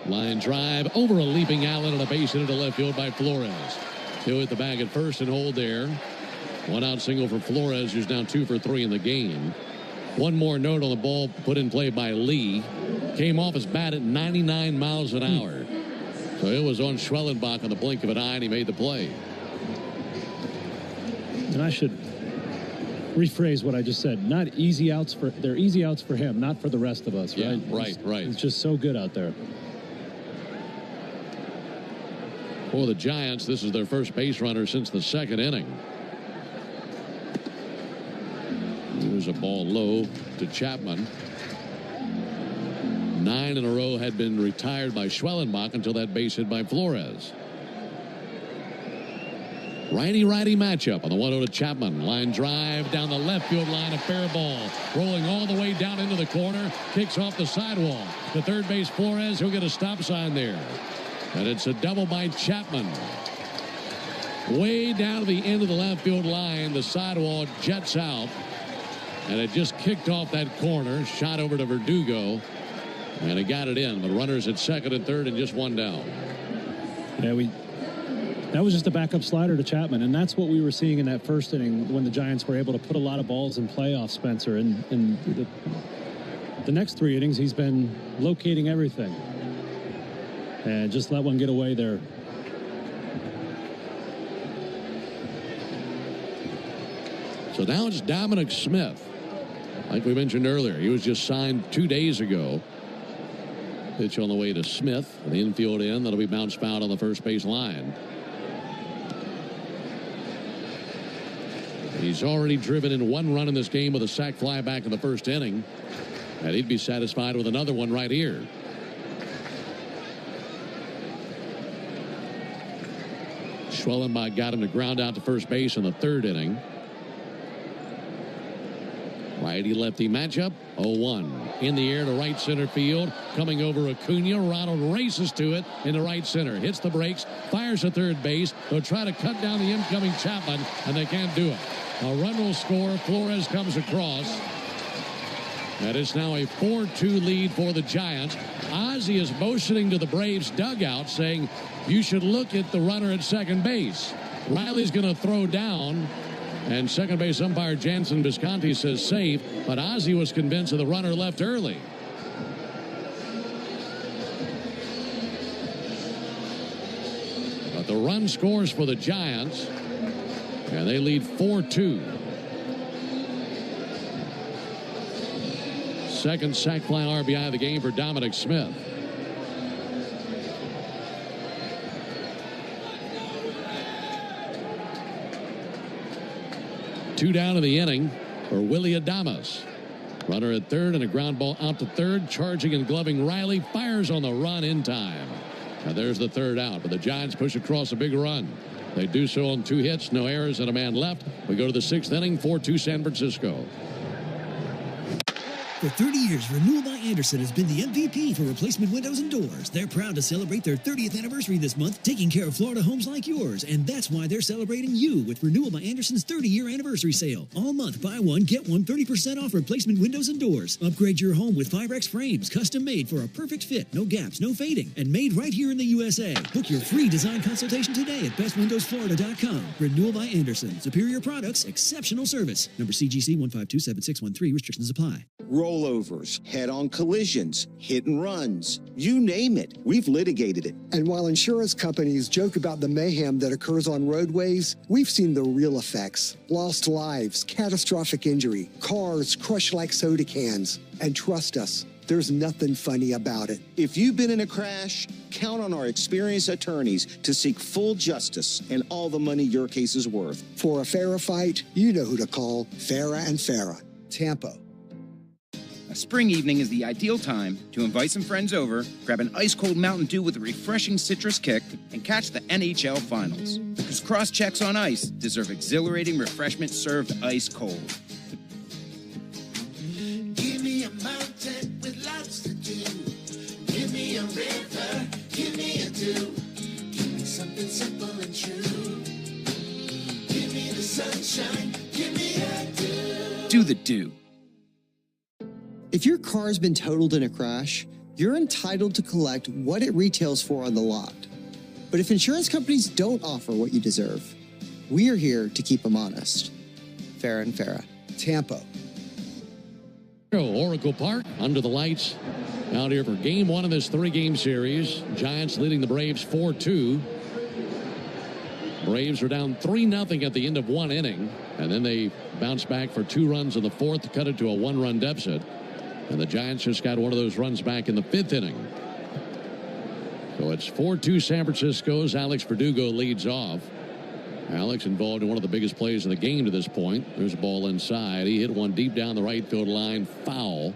Line drive over a leaping Allen and a base hit into left field by Flores. He'll hit the bag at first and hold there. One out single for Flores, who's now 2 for 3 in the game. One more note on the ball put in play by Lee. Came off his bat at 99 miles an hour. So it was on Schwellenbach on the blink of an eye, and he made the play. And I should rephrase what I just said. Not easy outs they're easy outs for him, not for the rest of us, right? Yeah, right. He's just so good out there. For the Giants, this is their first base runner since the second inning. Here's a ball low to Chapman. 9 in a row had been retired by Schwellenbach until that base hit by Flores. Righty-righty matchup on the 1-0 to Chapman. Line drive down the left field line, a fair ball. Rolling all the way down into the corner. Kicks off the sidewall. The third base Flores, he'll get a stop sign there. And it's a double by Chapman. Way down to the end of the left field line, the sidewall jets out. And it just kicked off that corner, shot over to Verdugo. And it got it in, but runners at second and third and just one down. Yeah, that was just a backup slider to Chapman, and that's what we were seeing in that first inning when the Giants were able to put a lot of balls in play off Spencer. And the next 3 innings, he's been locating everything. And just let one get away there. So now it's Dominic Smith. Like we mentioned earlier, he was just signed 2 days ago. Pitch on the way to Smith. The infield in. That'll be bounced foul on the first base line. He's already driven in 1 run in this game with a sac fly back in the first inning. And he'd be satisfied with another one right here. Schwellenbach got him to ground out to first base in the third inning. Righty-lefty matchup. 0-1. In the air to right center field. Coming over Acuna. Ronald races to it into right center. Hits the brakes. Fires to third base. They'll try to cut down the incoming Chapman, and they can't do it. A run will score. Flores comes across. And it's now a 4-2 lead for the Giants. Ozzie is motioning to the Braves dugout saying, you should look at the runner at second base. Riley's going to throw down. And second base umpire Jansen Visconti says safe, but Ozzie was convinced of the runner left early. But the run scores for the Giants, and they lead 4-2. Second sac fly RBI of the game for Dominic Smith. Two down in the inning for Willie Adames. Runner at third and a ground ball out to third. Charging and gloving Riley. Fires on the run in time. And there's the third out. But the Giants push across a big run. They do so on 2 hits, no errors, and a man left. We go to the 6th inning, 4-2 San Francisco. For 30 years, Renewal by Andersen has been the MVP for replacement windows and doors. They're proud to celebrate their 30th anniversary this month, taking care of Florida homes like yours. And that's why they're celebrating you with Renewal by Andersen's 30-year anniversary sale. All month, buy one, get one 30% off replacement windows and doors. Upgrade your home with 5X frames, custom made for a perfect fit, no gaps, no fading, and made right here in the USA. Book your free design consultation today at bestwindowsflorida.com. Renewal by Andersen. Superior products, exceptional service. Number CGC 1527613. Restrictions apply. Roll rollovers, head-on collisions, hit and runs. You name it, we've litigated it. And while insurance companies joke about the mayhem that occurs on roadways, we've seen the real effects. Lost lives, catastrophic injury, cars crushed like soda cans. And trust us, there's nothing funny about it. If you've been in a crash, count on our experienced attorneys to seek full justice and all the money your case is worth. For a fairer fight, you know who to call. Farah and Farah, Tampa. A spring evening is the ideal time to invite some friends over, grab an ice-cold Mountain Dew with a refreshing citrus kick, and catch the NHL Finals. Because cross-checks on ice deserve exhilarating refreshment served ice-cold. Give me a mountain with lots to do. Give me a river, give me a dew. Give me something simple and true. Give me the sunshine, give me a dew. Do the dew. If your car's been totaled in a crash, you're entitled to collect what it retails for on the lot. But if insurance companies don't offer what you deserve, we are here to keep them honest. Farah and Farah, Tampa. Oracle Park, under the lights, out here for game one of this three-game series. Giants leading the Braves 4-2. Braves are down 3-0 at the end of one inning, and then they bounce back for 2 runs in the fourth to cut it to a 1-run deficit. And the Giants just got one of those runs back in the 5th inning. So it's 4-2 San Francisco's Alex Verdugo leads off. Alex involved in one of the biggest plays of the game to this point. There's a ball inside. He hit one deep down the right field line, foul.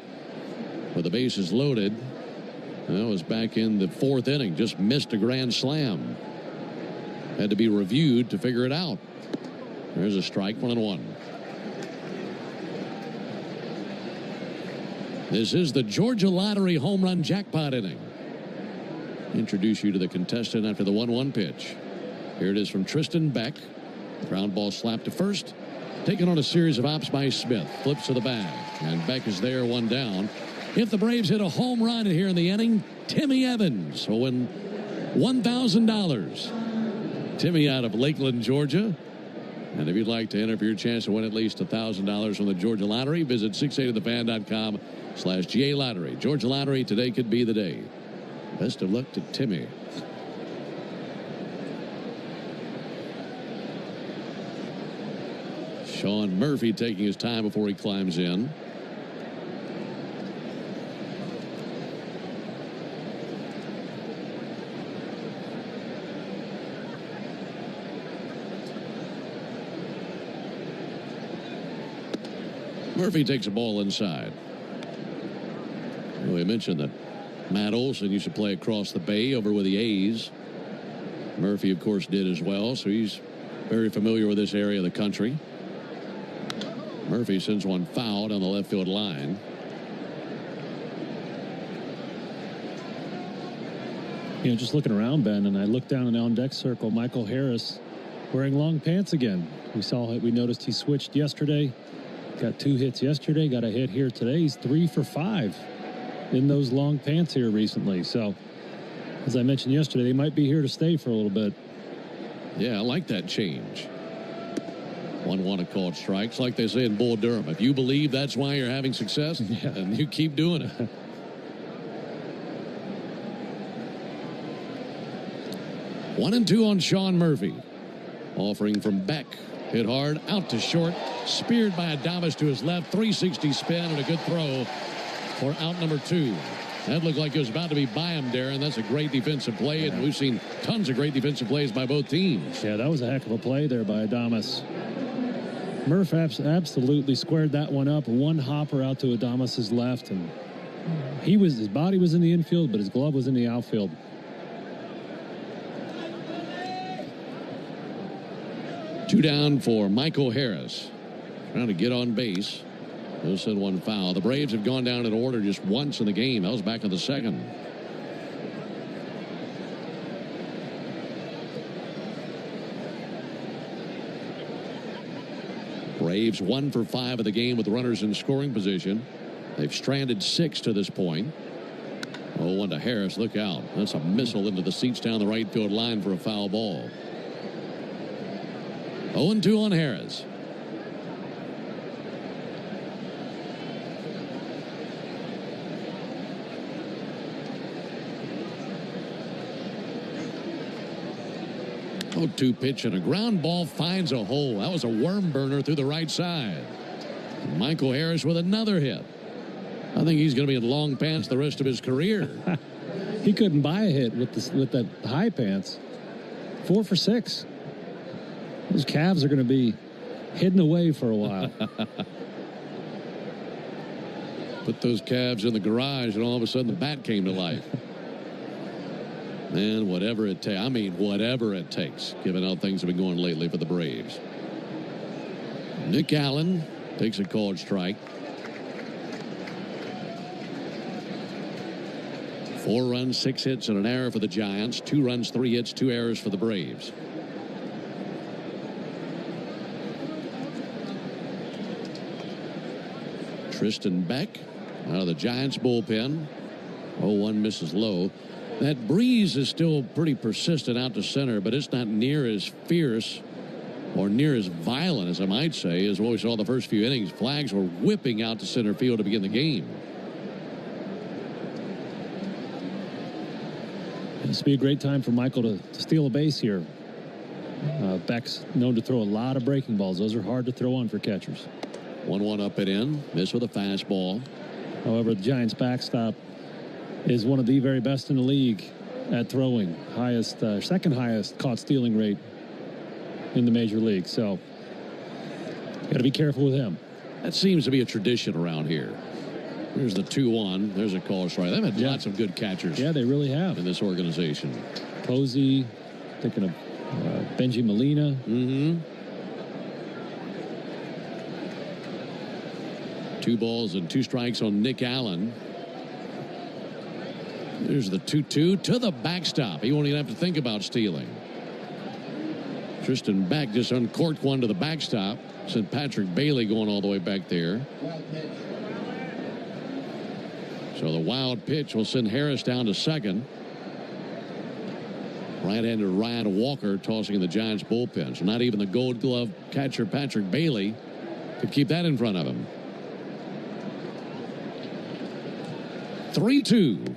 With the bases loaded. That was back in the 4th inning. Just missed a grand slam. Had to be reviewed to figure it out. There's a strike, 1-1. This is the Georgia Lottery home run jackpot inning. Introduce you to the contestant after the 1-1 pitch. Here it is from Tristan Beck. Ground ball slapped to first. Taken on a series of ops by Smith. Flips to the bag. And Beck is there, 1 down. If the Braves hit a home run here in the inning, Timmy Evans will win $1,000. Timmy out of Lakeland, Georgia. And if you'd like to enter for your chance to win at least $1,000 from the Georgia Lottery, visit 680thefan.com/GA Lottery. Georgia Lottery, today could be the day. Best of luck to Timmy. Sean Murphy taking his time before he climbs in. Murphy takes a ball inside. We mentioned that Matt Olson used to play across the bay over with the A's. Murphy, of course, did as well, so he's very familiar with this area of the country. Murphy sends one foul down the left field line. You know, just looking around, Ben, and I looked down in the on-deck circle, Michael Harris wearing long pants again. We noticed he switched yesterday. Got 2 hits yesterday, got a hit here today. He's 3 for 5 in those long pants here recently. So, as I mentioned yesterday, they might be here to stay for a little bit. Yeah, I like that change. 1-1 called strikes. Like they say in Bull Durham, if you believe that's why you're having success, then you keep doing it. 1-2 on Sean Murphy. Offering from Beck. Hit hard, out to short, speared by Adames to his left, 360 spin and a good throw for out number 2. That looked like it was about to be by him, Darren. That's a great defensive play, and we've seen tons of great defensive plays by both teams. Yeah, that was a heck of a play there by Adames. Murph absolutely squared that one up. One hopper out to Adames's left, and his body was in the infield, but his glove was in the outfield. Two down for Michael Harris. Trying to get on base. He'll send one foul. The Braves have gone down in order just once in the game. That was back in the 2nd. Braves 1 for 5 of the game with runners in scoring position. They've stranded 6 to this point. 0-1 to Harris. Look out. That's a missile into the seats down the right field line for a foul ball. 0-2 on Harris. 0-2 pitch and a ground ball finds a hole. That was a worm burner through the right side. Michael Harris with another hit. I think he's going to be in long pants the rest of his career. He couldn't buy a hit with the high pants. 4 for 6. Those calves are going to be hidden away for a while. Put those calves in the garage, and all of a sudden the bat came to life. And whatever it takes. I mean, whatever it takes, given how things have been going lately for the Braves. Nick Allen takes a called strike. 4 runs, 6 hits, and an error for the Giants. 2 runs, 3 hits, 2 errors for the Braves. Tristan Beck out of the Giants bullpen. 0-1 misses low. That breeze is still pretty persistent out to center, but it's not near as fierce or near as violent, as I might say, as what we saw the first few innings. Flags were whipping out to center field to begin the game. This would be a great time for Michael to steal a base here. Beck's known to throw a lot of breaking balls. Those are hard to throw on for catchers. 1-1 up and in. Miss with a fastball. However, the Giants' backstop is one of the very best in the league at throwing. Second highest caught stealing rate in the major league. So, got to be careful with him. That seems to be a tradition around here. Here's the 2-1. There's a call strike. They've had lots of good catchers. Yeah, they really have. In this organization. Posey, thinking of Benji Molina. Mm-hmm. 2 balls and 2 strikes on Nick Allen. There's the 2-2 to the backstop. He won't even have to think about stealing. Tristan Beck just uncorked one to the backstop. Sent Patrick Bailey going all the way back there. So the wild pitch will send Harris down to second. Right-handed Ryan Walker tossing in the Giants bullpen. So not even the Gold Glove catcher Patrick Bailey could keep that in front of him. 3-2.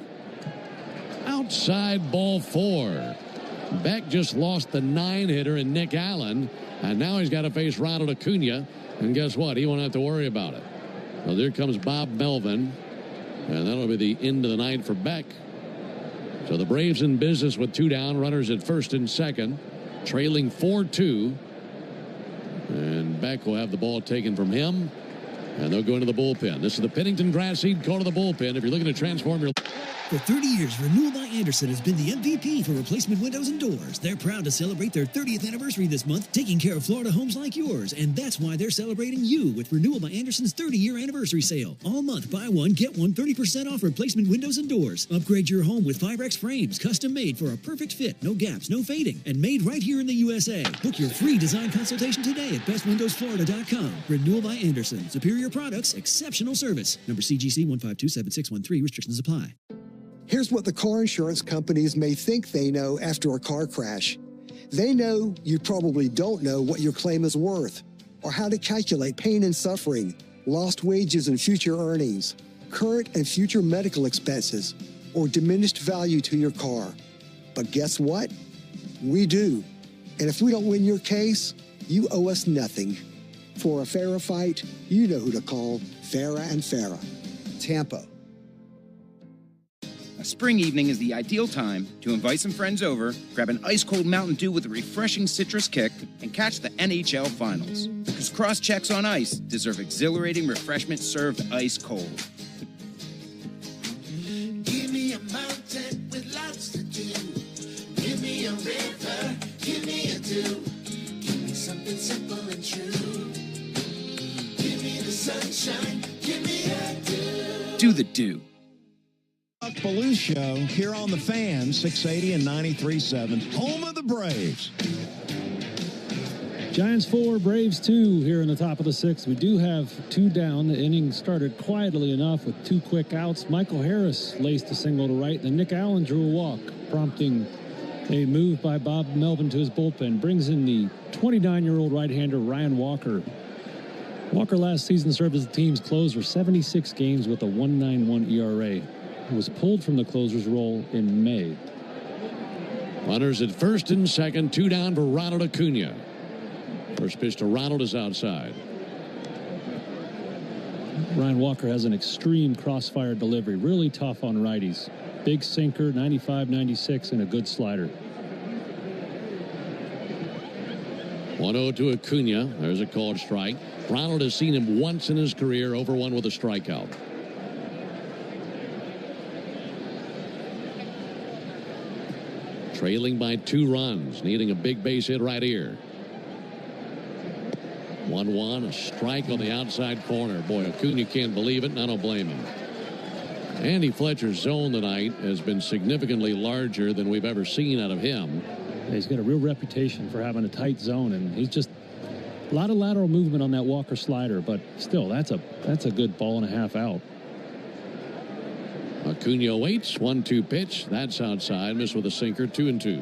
Outside ball 4. Beck just lost the 9-hitter in Nick Allen, and now he's got to face Ronald Acuna, and guess what? He won't have to worry about it. Well, there comes Bob Melvin, and that'll be the end of the night for Beck. So the Braves in business with 2 down, runners at first and second, trailing 4-2, and Beck will have the ball taken from him, and they'll go into the bullpen. This is the Pennington Grass Seed call to the bullpen. If you're looking to transform your... For 30 years, Renewal by Andersen has been the MVP for replacement windows and doors. They're proud to celebrate their 30th anniversary this month, taking care of Florida homes like yours. And that's why they're celebrating you with Renewal by Andersen's 30-year anniversary sale. All month, buy one, get one 30% off replacement windows and doors. Upgrade your home with 5X frames, custom made for a perfect fit, no gaps, no fading, and made right here in the USA. Book your free design consultation today at bestwindowsflorida.com. Renewal by Andersen. Superior products, exceptional service. Number CGC 1527613. Restrictions apply. Here's what the car insurance companies may think they know after a car crash. They know you probably don't know what your claim is worth, or how to calculate pain and suffering, lost wages and future earnings, current and future medical expenses, or diminished value to your car. But guess what? We do. And if we don't win your case, you owe us nothing. For a fairer fight, you know who to call. Farah and Farah. Tampa. A spring evening is the ideal time to invite some friends over, grab an ice-cold Mountain Dew with a refreshing citrus kick, and catch the NHL Finals. Because cross-checks on ice deserve exhilarating refreshment served ice-cold. Give me a mountain with lots to do. Give me a river, give me a dew. Give me something simple and true. Give me the sunshine, give me a dew. Do the Dew. Baloo Show here on the Fan, 680 and 93.7, home of the Braves. Giants 4, Braves 2 here in the top of the 6th. We do have 2 down. The inning started quietly enough with 2 quick outs. Michael Harris laced a single to right, then Nick Allen drew a walk, prompting a move by Bob Melvin to his bullpen. Brings in the 29-year-old right-hander Ryan Walker. Walker last season served as the team's closer, 76 games with a 1.91 ERA. Was pulled from the closer's role in May. Runners at first and second, 2 down for Ronald Acuna. First pitch to Ronald is outside. Ryan Walker has an extreme crossfire delivery, really tough on righties. Big sinker, 95, 96, and a good slider. 1-0 to Acuna. There's a called strike. Ronald has seen him once in his career, over one with a strikeout. Trailing by 2 runs, needing a big base hit right here. 1-1, a strike on the outside corner. Boy, Acuna can't believe it, and I don't blame him. Andy Fletcher's zone tonight has been significantly larger than we've ever seen out of him. Yeah, he's got a real reputation for having a tight zone, and he's just a lot of lateral movement on that Walker slider, but still, that's a good ball and a half out. Acuna waits, 1-2 pitch. That's outside, missed with a sinker, 2-2.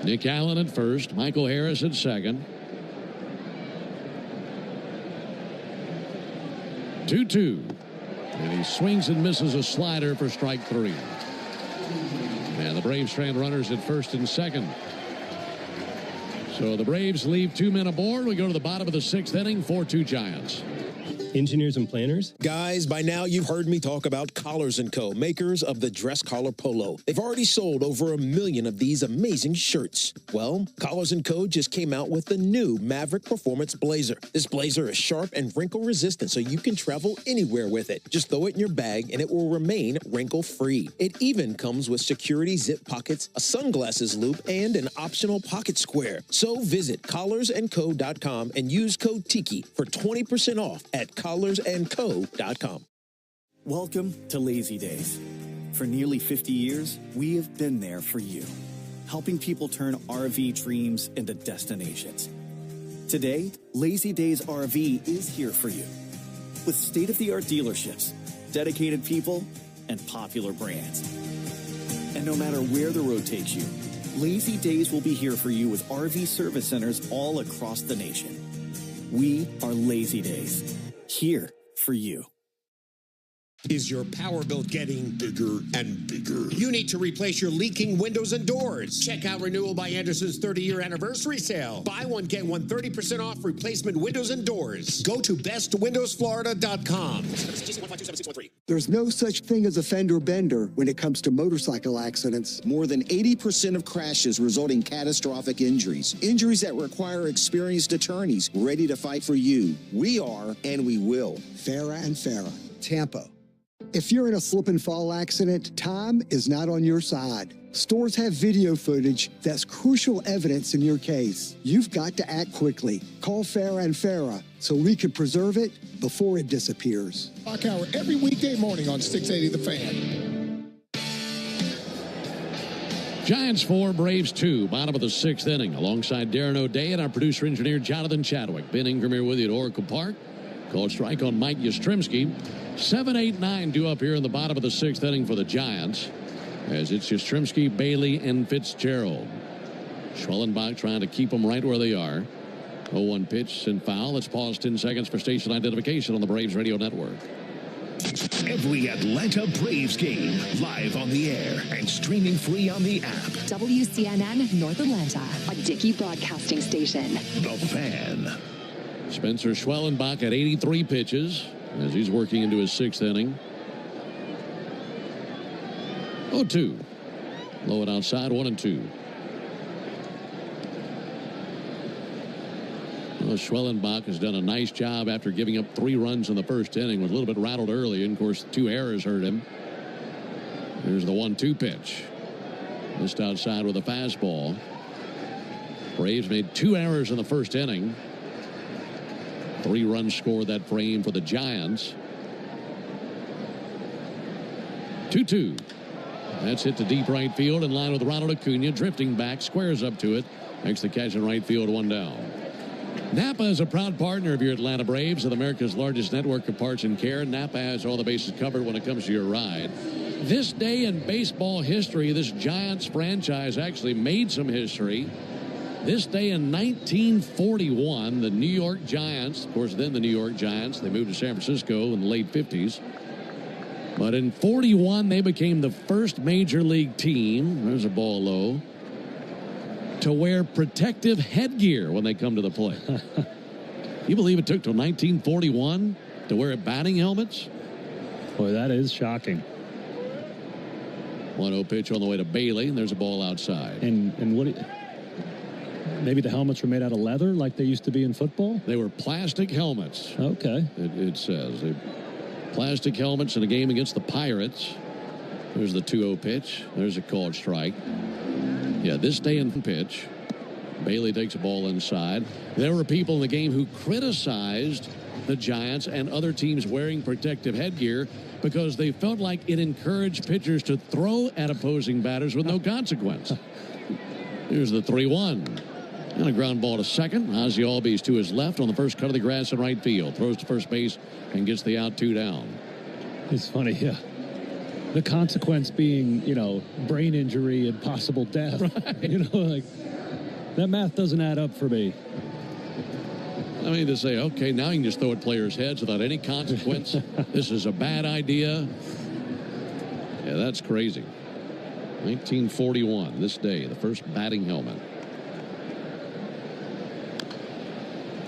Nick Allen at first, Michael Harris at second. 2-2. And he swings and misses a slider for strike 3. And the Braves strand runners at first and second. So the Braves leave 2 men aboard. We go to the bottom of the 6th inning, 4-2 Giants. Engineers and planners. Guys, by now you've heard me talk about Collars & Co., makers of the dress collar polo. They've already sold over 1 million of these amazing shirts. Well, Collars & Co. just came out with the new Maverick Performance Blazer. This blazer is sharp and wrinkle resistant, so you can travel anywhere with it. Just throw it in your bag and it will remain wrinkle free. It even comes with security zip pockets, a sunglasses loop, and an optional pocket square. So visit collarsandco.com and use code TIKI for 20% off at collarsandco.com. Welcome to Lazy Days. For nearly 50 years, we have been there for you, helping people turn RV dreams into destinations. Today, Lazy Days RV is here for you, with state-of-the-art dealerships, dedicated people, and popular brands. And no matter where the road takes you, Lazy Days will be here for you with RV service centers all across the nation. We are Lazy Days, here for you. Is your power bill getting bigger and bigger? You need to replace your leaking windows and doors. Check out Renewal by Anderson's 30-year anniversary sale. Buy one, get one 30% off replacement windows and doors. Go to bestwindowsflorida.com. There's no such thing as a fender bender when it comes to motorcycle accidents. More than 80% of crashes result in catastrophic injuries. Injuries that require experienced attorneys ready to fight for you. We are, and we will. Farah and Farah, Tampa. If you're in a slip and fall accident, time is not on your side. Stores have video footage that's crucial evidence in your case. You've got to act quickly. Call Farah and Farah so we can preserve it before it disappears. Clock hour every weekday morning on 680 The Fan. Giants 4, Braves 2, bottom of the 6th inning. Alongside Darren O'Day and our producer-engineer Jonathan Chadwick. Ben Ingram here with you at Oracle Park. Called strike on Mike Yastrzemski. 7, 8, 9 due up here in the bottom of the 6th inning for the Giants. As it's Yastrzemski, Bailey, and Fitzgerald. Schwellenbach trying to keep them right where they are. 0-1 pitch and foul. Let's pause 10 seconds for station identification on the Braves Radio Network. Every Atlanta Braves game live on the air and streaming free on the app. WCNN North Atlanta, a Dickey broadcasting station. The Fan. Spencer Schwellenbach at 83 pitches as he's working into his 6th inning. 0-2. Low and outside, 1-2. Well, Schwellenbach has done a nice job after giving up 3 runs in the first inning. Was a little bit rattled early, and of course 2 errors hurt him. Here's the 1-2 pitch. Missed outside with a fastball. Braves made 2 errors in the first inning. 3 runs scored that frame for the Giants. 2-2. That's hit to deep right field in line with Ronald Acuna. Drifting back, squares up to it. Makes the catch in right field, 1 down. Napa is a proud partner of your Atlanta Braves with America's largest network of parts and care. Napa has all the bases covered when it comes to your ride. This day in baseball history, this Giants franchise actually made some history. This day in 1941, the New York Giants, of course, then the New York Giants, they moved to San Francisco in the late 50s. But in 41, they became the first major league team, there's a ball low, to wear protective headgear when they come to the plate. You believe it took till 1941 to wear batting helmets? Boy, that is shocking. 1-0 pitch on the way to Bailey, and there's a ball outside. And what? Maybe the helmets were made out of leather like they used to be in football? They were plastic helmets. Okay. It says. Plastic helmets in a game against the Pirates. There's the 2-0 pitch. There's a called strike. Yeah, this day in pitch. Bailey takes a ball inside. There were people in the game who criticized the Giants and other teams wearing protective headgear because they felt like it encouraged pitchers to throw at opposing batters with no consequence. Here's the 3-1. And a ground ball to second. Ozzie Albies to his left on the first cut of the grass in right field. Throws to first base and gets the out, 2 down. It's funny, yeah. The consequence being, brain injury and possible death. Right. That math doesn't add up for me. I mean, to say, okay, now you can just throw at players' heads without any consequence. This is a bad idea. Yeah, that's crazy. 1941, this day, the first batting helmet.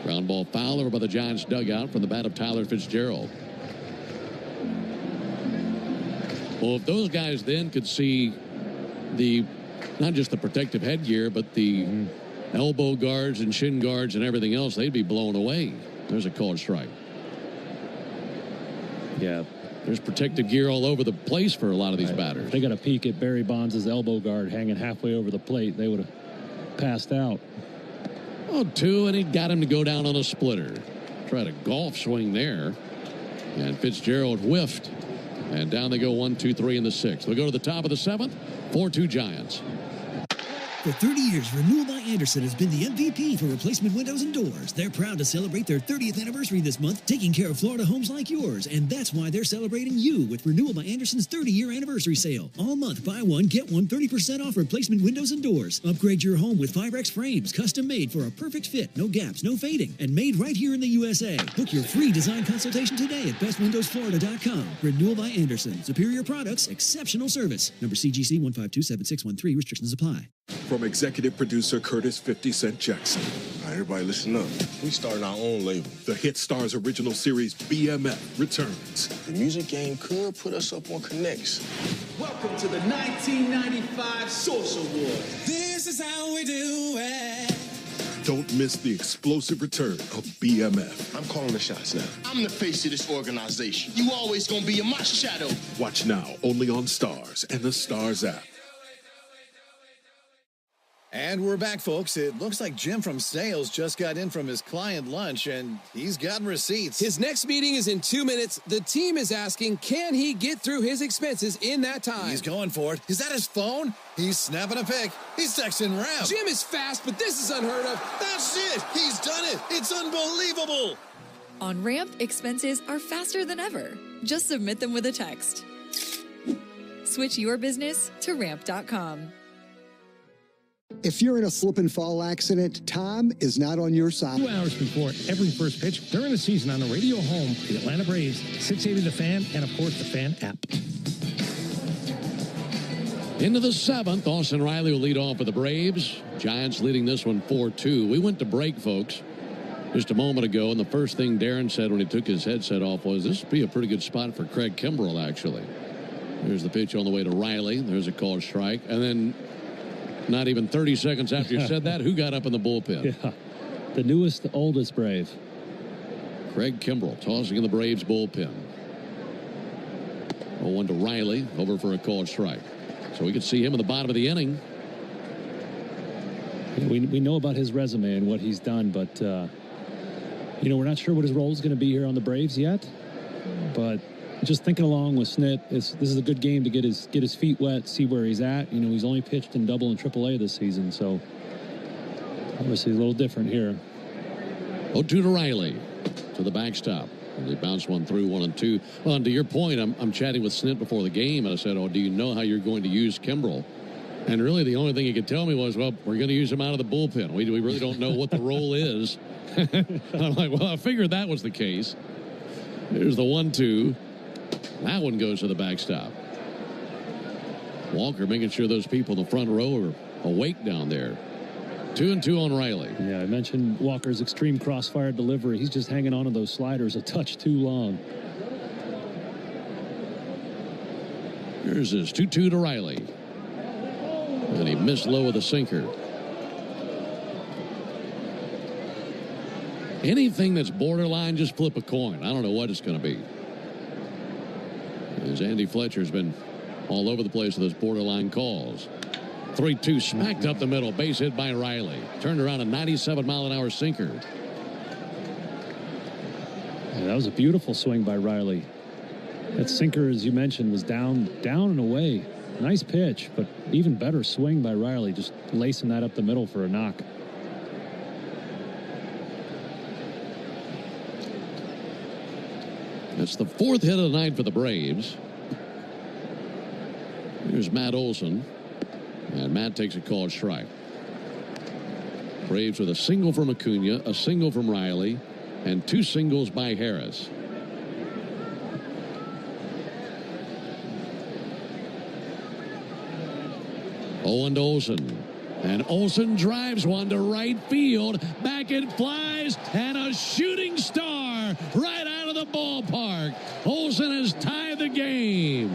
Ground ball foul over by the Giants dugout from the bat of Tyler Fitzgerald. Well, if those guys then could see not just the protective headgear, but the elbow guards and shin guards and everything else, they'd be blown away. There's a called strike. Yeah. There's protective gear all over the place for a lot of these batters. If they got a peek at Barry Bonds' elbow guard hanging halfway over the plate, they would have passed out. Oh, 2, and he got him to go down on a splitter. Tried a golf swing there. And Fitzgerald whiffed. And down they go 1, 2, 3 in the 6th. We'll go to the top of the 7th. 4-2 Giants. For 30 years, Renewal by Andersen has been the MVP for replacement windows and doors. They're proud to celebrate their 30th anniversary this month, taking care of Florida homes like yours. And that's why they're celebrating you with Renewal by Andersen's 30-year anniversary sale. All month, buy one, get one 30% off replacement windows and doors. Upgrade your home with 5X frames, custom made for a perfect fit, no gaps, no fading, and made right here in the USA. Book your free design consultation today at bestwindowsflorida.com. Renewal by Andersen. Superior products, exceptional service. Number CGC 1527613. Restrictions apply. From executive producer Curtis 50 Cent Jackson. All right, everybody listen up. We starting our own label. The Hit Stars original series BMF returns. The music game could put us up on Connects. Welcome to the 1995 Source Awards. This is how we do it. Don't miss the explosive return of BMF. I'm calling the shots now. I'm the face of this organization. You always gonna be in my shadow. Watch now only on Stars and the Stars app. And we're back, folks. It looks like Jim from sales just got in from his client lunch, and he's gotten receipts. His next meeting is in 2 minutes. The team is asking, can he get through his expenses in that time? He's going for it. Is that his phone? He's snapping a pic. He's texting Ram. Jim is fast, but this is unheard of. That's it. He's done it. It's unbelievable. On Ramp, expenses are faster than ever. Just submit them with a text. Switch your business to ramp.com. If you're in a slip and fall accident, time is not on your side. 2 hours before every first pitch during the season on the radio home, the Atlanta Braves, 680 The Fan, and of course the Fan app. Into the 7th, Austin Riley will lead off for the Braves. Giants leading this one 4-2. We went to break, folks, just a moment ago, and the first thing Darren said when he took his headset off was, this would be a pretty good spot for Craig Kimbrell, actually. There's the pitch on the way to Riley. There's a called strike. And then not even 30 seconds after you said that, who got up in the bullpen? Yeah, the newest, the oldest Brave. Craig Kimbrell tossing in the Braves bullpen. 0-1 to Riley, over for a called strike. So we could see him in the bottom of the inning. Yeah, we know about his resume and what he's done, but, we're not sure what his role is going to be here on the Braves yet. But just thinking along with Snit, this is a good game to get his feet wet, see where he's at. He's only pitched in Double and Triple A this season, so obviously a little different here. 0-2 to Riley to the backstop. And they bounce one through 1-2. Well, and to your point, I'm chatting with Snit before the game, and I said, do you know how you're going to use Kimbrell? And really the only thing he could tell me was, well, we're going to use him out of the bullpen. We really don't know what the role is. I'm like, well, I figured that was the case. Here's the 1-2. That one goes to the backstop. Walker making sure those people in the front row are awake down there. 2-2 on Riley. Yeah, I mentioned Walker's extreme crossfire delivery. He's just hanging on to those sliders a touch too long. Here's his 2-2 to Riley. And he missed low with a sinker. Anything that's borderline, just flip a coin. I don't know what it's going to be. As Andy Fletcher's been all over the place with those borderline calls. 3-2 smacked up the middle. Base hit by Riley. Turned around a 97-mile-an-hour sinker. Yeah, that was a beautiful swing by Riley. That sinker, as you mentioned, was down and away. Nice pitch, but even better swing by Riley, just lacing that up the middle for a knock. That's the 4th hit of the night for the Braves. Here's Matt Olson. And Matt takes a called strike. Braves with a single from Acuna, a single from Riley, and 2 singles by Harris. Owen to Olson. And Olson drives one to right field. Back it flies, and a shooting star right out of the ballpark. Olson has tied the game.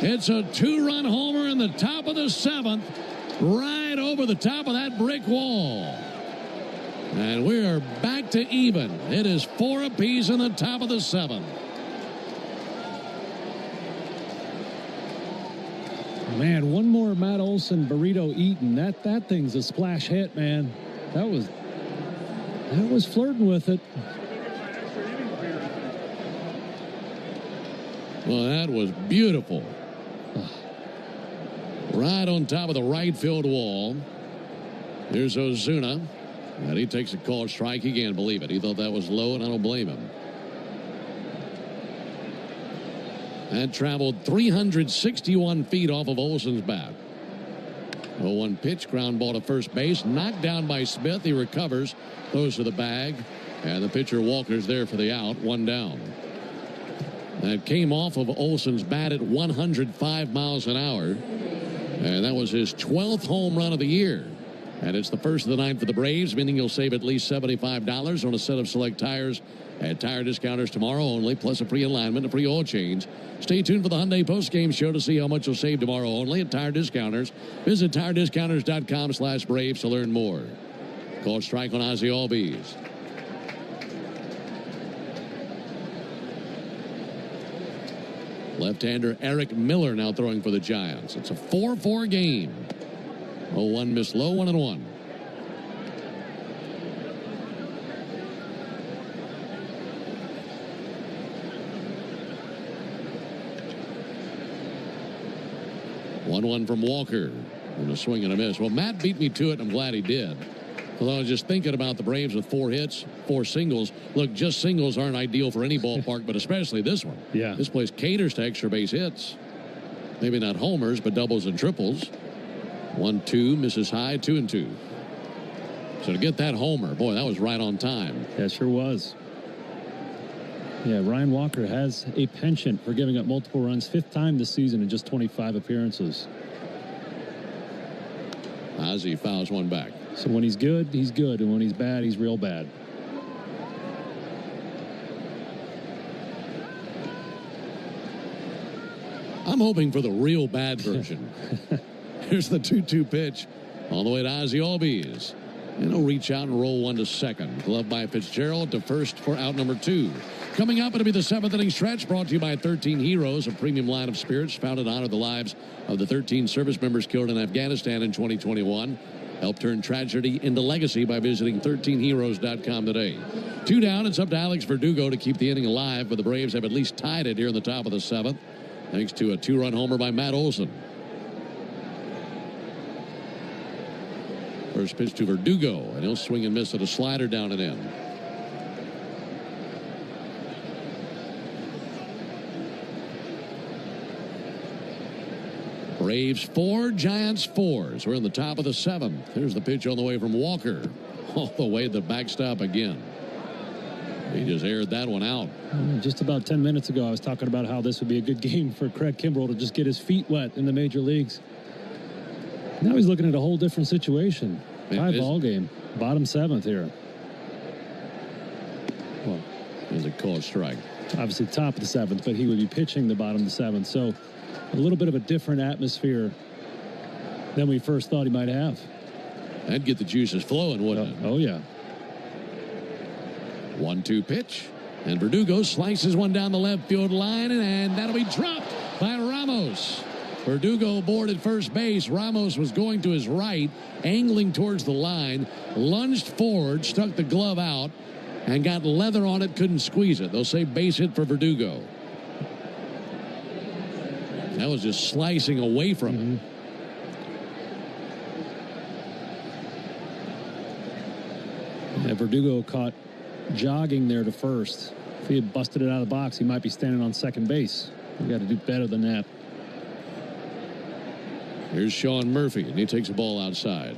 It's a 2-run homer in the top of the 7th, right over the top of that brick wall. And we are back to even. It is 4 apiece in the top of the 7th. Man, one more Matt Olson burrito eaten. That thing's a splash hit, man. That was flirting with it. Well, that was beautiful. Right on top of the right field wall. Here's Ozuna. And he takes a called strike. He can't believe it. He thought that was low, and I don't blame him. That traveled 361 feet off of Olson's bat. 0-1 pitch, ground ball to first base, knocked down by Smith. He recovers, goes to the bag, and the pitcher Walker's there for the out, 1 down. That came off of Olson's bat at 105 miles an hour, and that was his 12th home run of the year. And it's the first of the night for the Braves, meaning you'll save at least $75 on a set of select tires at Tire Discounters tomorrow only, plus a free alignment, a free oil change. Stay tuned for the Hyundai postgame show to see how much you'll save tomorrow only at Tire Discounters. Visit TireDiscounters.com/Braves to learn more. Call strike on Ozzie Albies. Left-hander Eric Miller now throwing for the Giants. It's a 4-4 game. 0-1 miss low, 1-1. One from Walker. And a swing and a miss. Well, Matt beat me to it, and I'm glad he did. Although I was just thinking about the Braves with 4 hits, 4 singles. Look, just singles aren't ideal for any ballpark, but especially this one. Yeah. This place caters to extra base hits. Maybe not homers, but doubles and triples. 1-2, misses high, 2-2. So to get that homer, boy, that was right on time. Yeah, sure was. Yeah, Ryan Walker has a penchant for giving up multiple runs, 5th time this season in just 25 appearances. Ozzie fouls one back. So when he's good, and when he's bad, he's real bad. I'm hoping for the real bad version. Here's the 2-2 pitch all the way to Ozzie Albies. And he'll reach out and roll one to second. Glove by Fitzgerald to first for out number 2. Coming up, it'll be the 7th inning stretch brought to you by 13 Heroes, a premium line of spirits founded to honor the lives of the 13 service members killed in Afghanistan in 2021. Help turn tragedy into legacy by visiting 13heroes.com today. 2 down. It's up to Alex Verdugo to keep the inning alive, but the Braves have at least tied it here in the top of the 7th, thanks to a 2-run homer by Matt Olson. First pitch to Verdugo, and he'll swing and miss at a slider down and in. Braves 4, Giants 4. So we're in the top of the 7th. Here's the pitch on the way from Walker. All the way to the backstop again. He just aired that one out. Just about 10 minutes ago, I was talking about how this would be a good game for Craig Kimbrell to just get his feet wet in the major leagues. Now he's looking at a whole different situation. Ball game, bottom 7th here. Well, there's a called strike. Obviously top of the 7th, but he would be pitching the bottom of the 7th. So a little bit of a different atmosphere than we first thought he might have. That'd get the juices flowing, wouldn't it? Oh, yeah. 1-2 pitch. And Verdugo slices one down the left field line, and that'll be dropped by Ramos. Verdugo aboard at first base. Ramos was going to his right, angling towards the line, lunged forward, stuck the glove out, and got leather on it, couldn't squeeze it. They'll say base hit for Verdugo. That was just slicing away from him. Yeah, Verdugo caught jogging there to first. If he had busted it out of the box, he might be standing on second base. We got to do better than that. Here's Sean Murphy, and he takes the ball outside.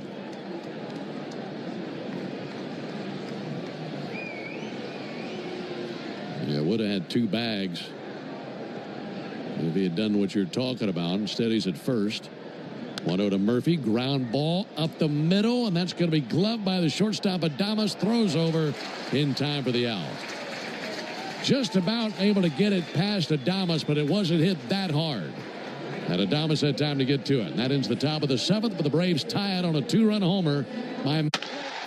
Yeah, would have had 2 bags if he had done what you're talking about. Instead, he's at first. 1-0 to Murphy. Ground ball up the middle, and that's going to be gloved by the shortstop. Adames throws over in time for the out. Just about able to get it past Adames, but it wasn't hit that hard. And Adames had time to get to it. And that ends the top of the 7th, but the Braves tie it on a 2-run homer by...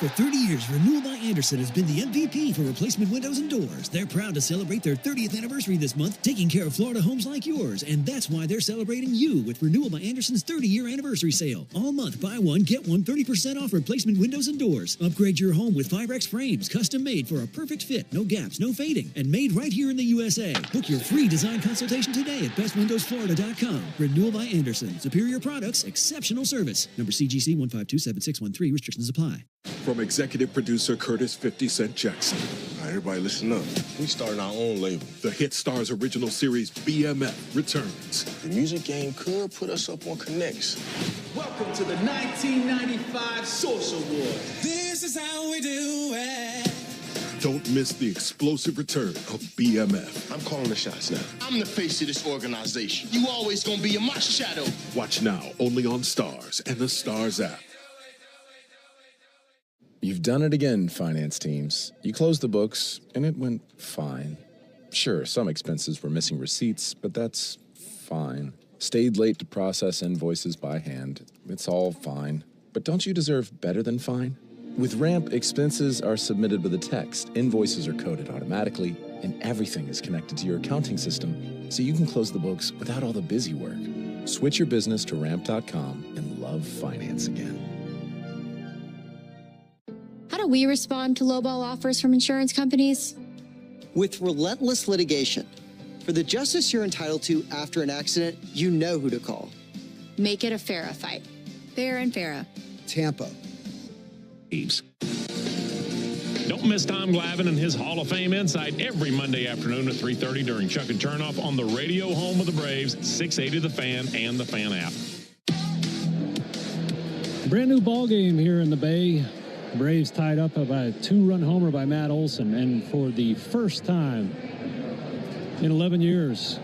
For 30 years, Renewal by Andersen has been the MVP for replacement windows and doors. They're proud to celebrate their 30th anniversary this month, taking care of Florida homes like yours. And that's why they're celebrating you with Renewal by Andersen's 30-year anniversary sale. All month, buy one, get one 30% off replacement windows and doors. Upgrade your home with Firex frames, custom made for a perfect fit, no gaps, no fading, and made right here in the USA. Book your free design consultation today at bestwindowsflorida.com. Renewal by Andersen. Superior products, exceptional service. Number CGC 1527613. Restrictions apply. From executive producer Curtis 50 Cent Jackson. All right, everybody listen up. We starting our own label. The Hit Stars original series BMF returns. The music game could put us up on Connects. Welcome to the 1995 Source Award. This is how we do it. Don't miss the explosive return of BMF. I'm calling the shots now. I'm the face of this organization. You always gonna be in my shadow. Watch now only on Stars and the Stars app. You've done it again, finance teams. You closed the books, and it went fine. Sure, some expenses were missing receipts, but that's fine. Stayed late to process invoices by hand. It's all fine. But don't you deserve better than fine? With Ramp, expenses are submitted with a text, invoices are coded automatically, and everything is connected to your accounting system, so you can close the books without all the busy work. Switch your business to Ramp.com and love finance again. How do we respond to lowball offers from insurance companies? With relentless litigation. For the justice you're entitled to after an accident, you know who to call. Make it a FARA fight. Fair and FARA. Tampa. Don't miss Tom Glavine and his Hall of Fame Insight every Monday afternoon at 3:30 during Chuck and Turnoff on the radio home of the Braves, 680 The Fan and the Fan app. Brand new ball game here in the Bay. Braves tied up by a 2-run homer by Matt Olson, and for the first time in 11 years,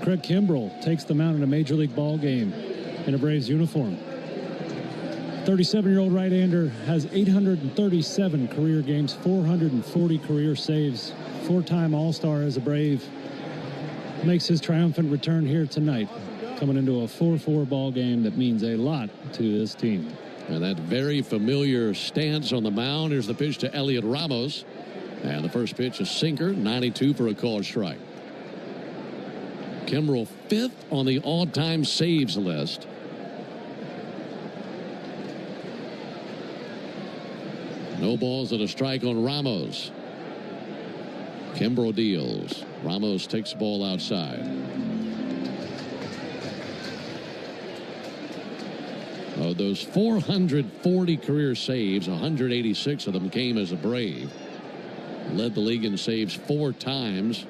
Craig Kimbrell takes the mound in a Major League ball game in a Braves uniform. 37-year-old right-hander has 837 career games, 440 career saves, 4-time All-Star as a Brave. Makes his triumphant return here tonight, coming into a 4-4 ball game that means a lot to this team. And that very familiar stance on the mound. Here's the pitch to Elliot Ramos. And the first pitch, a sinker, 92 for a called strike. Kimbrell 5th on the all-time saves list. No balls and a strike on Ramos. Kimbrell deals. Ramos takes the ball outside. Of those 440 career saves, 186 of them came as a Brave. Led the league in saves 4 times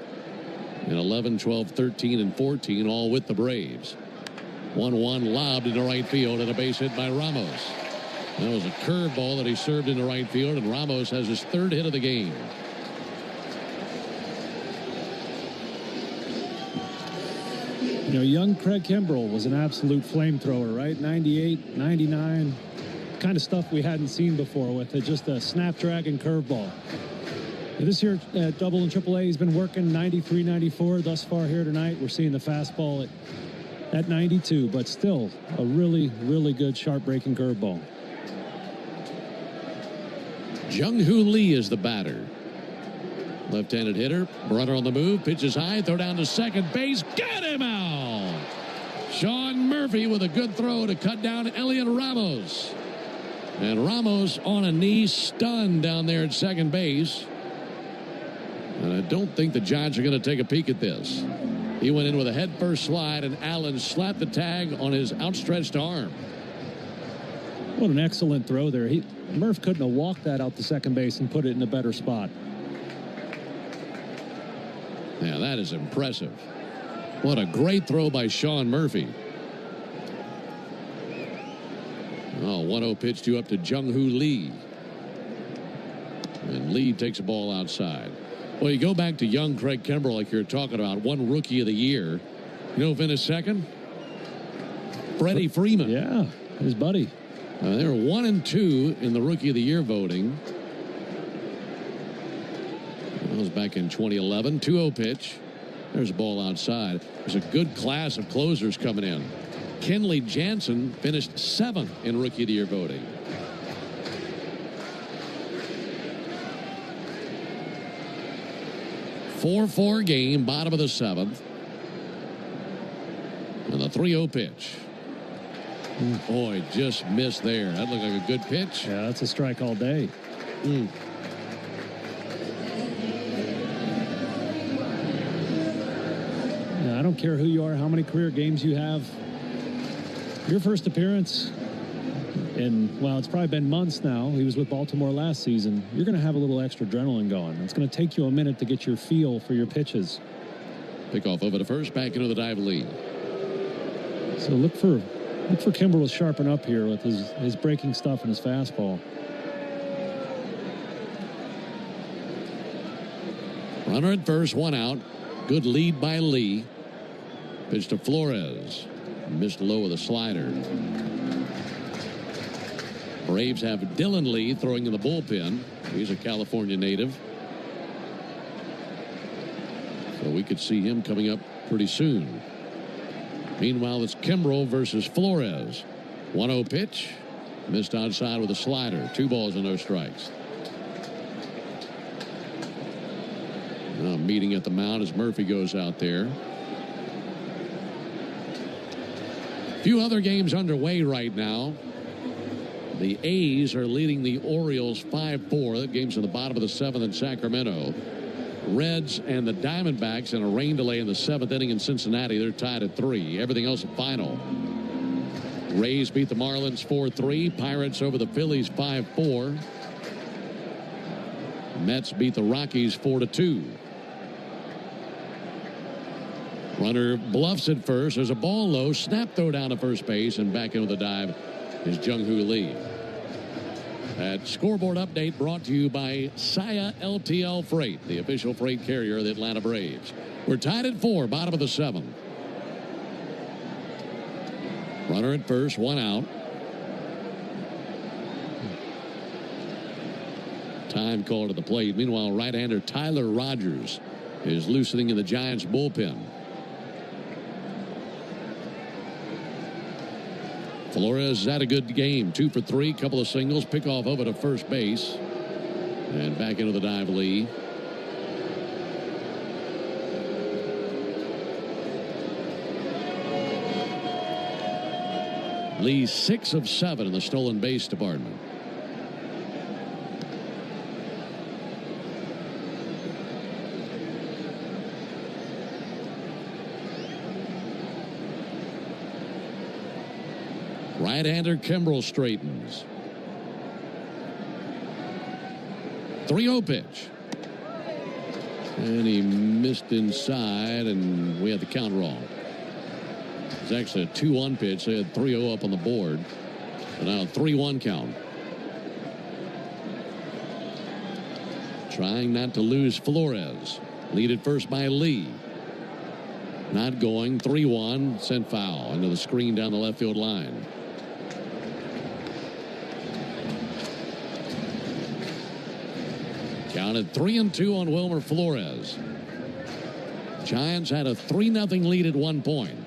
in 11, 12, 13, and 14, all with the Braves. 1-1 lobbed into right field and a base hit by Ramos. That was a curveball that he served into right field, and Ramos has his 3rd hit of the game. You know, young Craig Kimbrell was an absolute flamethrower, right? 98, 99, kind of stuff we hadn't seen before with it, just a snapdragon curveball. This year at Double and Triple A, he's been working 93, 94 thus far here tonight. We're seeing the fastball at 92, but still a really, really good sharp-breaking curveball. Jung-Hoo Lee is the batter. Left-handed hitter, runner on the move, pitches high, throw down to second base, got him out! Sean Murphy with a good throw to cut down Elliot Ramos. And Ramos on a knee, stunned down there at second base. And I don't think the Giants are going to take a peek at this. He went in with a head-first slide, and Allen slapped the tag on his outstretched arm. What an excellent throw there. Murph couldn't have walked that out to second base and put it in a better spot. Yeah, that is impressive. What a great throw by Sean Murphy. Oh, 1-0 pitch due up to Jung-Hoo Lee. And Lee takes a ball outside. Well, you go back to young Craig Kimbrell like you're talking about, one Rookie of the Year. You know who finished second? Freddie Freeman. Yeah, his buddy. They were 1 and 2 in the Rookie of the Year voting. That was back in 2011. 2-0 pitch. There's a ball outside. There's a good class of closers coming in. Kenley Jansen finished 7th in Rookie of the Year voting. Four game, bottom of the 7th. And the 3-0 pitch. Boy, just missed there. That looked like a good pitch. Yeah, that's a strike all day. I don't care who you are, how many career games you have. Your first appearance in, well, it's probably been months now. He was with Baltimore last season. You're going to have a little extra adrenaline going. It's going to take you a minute to get your feel for your pitches. Pick off over to first, back into the dive lead. So look for Kimbrell to sharpen up here with his breaking stuff and his fastball. Runner at first, 1 out. Good lead by Lee. Pitch to Flores. Missed low with a slider. Braves have Dylan Lee throwing in the bullpen. He's a California native. So we could see him coming up pretty soon. Meanwhile, it's Kimbrell versus Flores. 1-0 pitch. Missed outside with a slider. 2 balls and no strikes. Now meeting at the mound as Murphy goes out there. A few other games underway right now. The A's are leading the Orioles 5-4. That game's in the bottom of the 7th in Sacramento. Reds and the Diamondbacks in a rain delay in the 7th inning in Cincinnati. They're tied at 3. Everything else a final. Rays beat the Marlins 4-3. Pirates over the Phillies 5-4. Mets beat the Rockies 4-2. Runner bluffs at first. There's a ball low. Snap throw down to first base, and back into the dive is Jung-Hoo Lee. That scoreboard update brought to you by Saya LTL Freight, the official freight carrier of the Atlanta Braves. We're tied at 4, bottom of the 7th. Runner at first, 1 out. Time called at the plate. Meanwhile, right-hander Tyler Rogers is loosening in the Giants bullpen. Flores had a good game. 2 for 3, couple of singles, pick off over to first base. And back into the dive Lee. Lee 6 of 7 in the stolen base department. Right-hander Kimbrell straightens. 3-0 pitch. And he missed inside, and we had the count wrong. It's actually a 2-1 pitch. They had 3-0 up on the board. So now a 3-1 count. Trying not to lose Flores. Lead at first by Lee. Not going. 3-1. Sent foul into the screen down the left field line. Counted 3-2 on Wilmer Flores. Giants had a 3-0 lead at one point.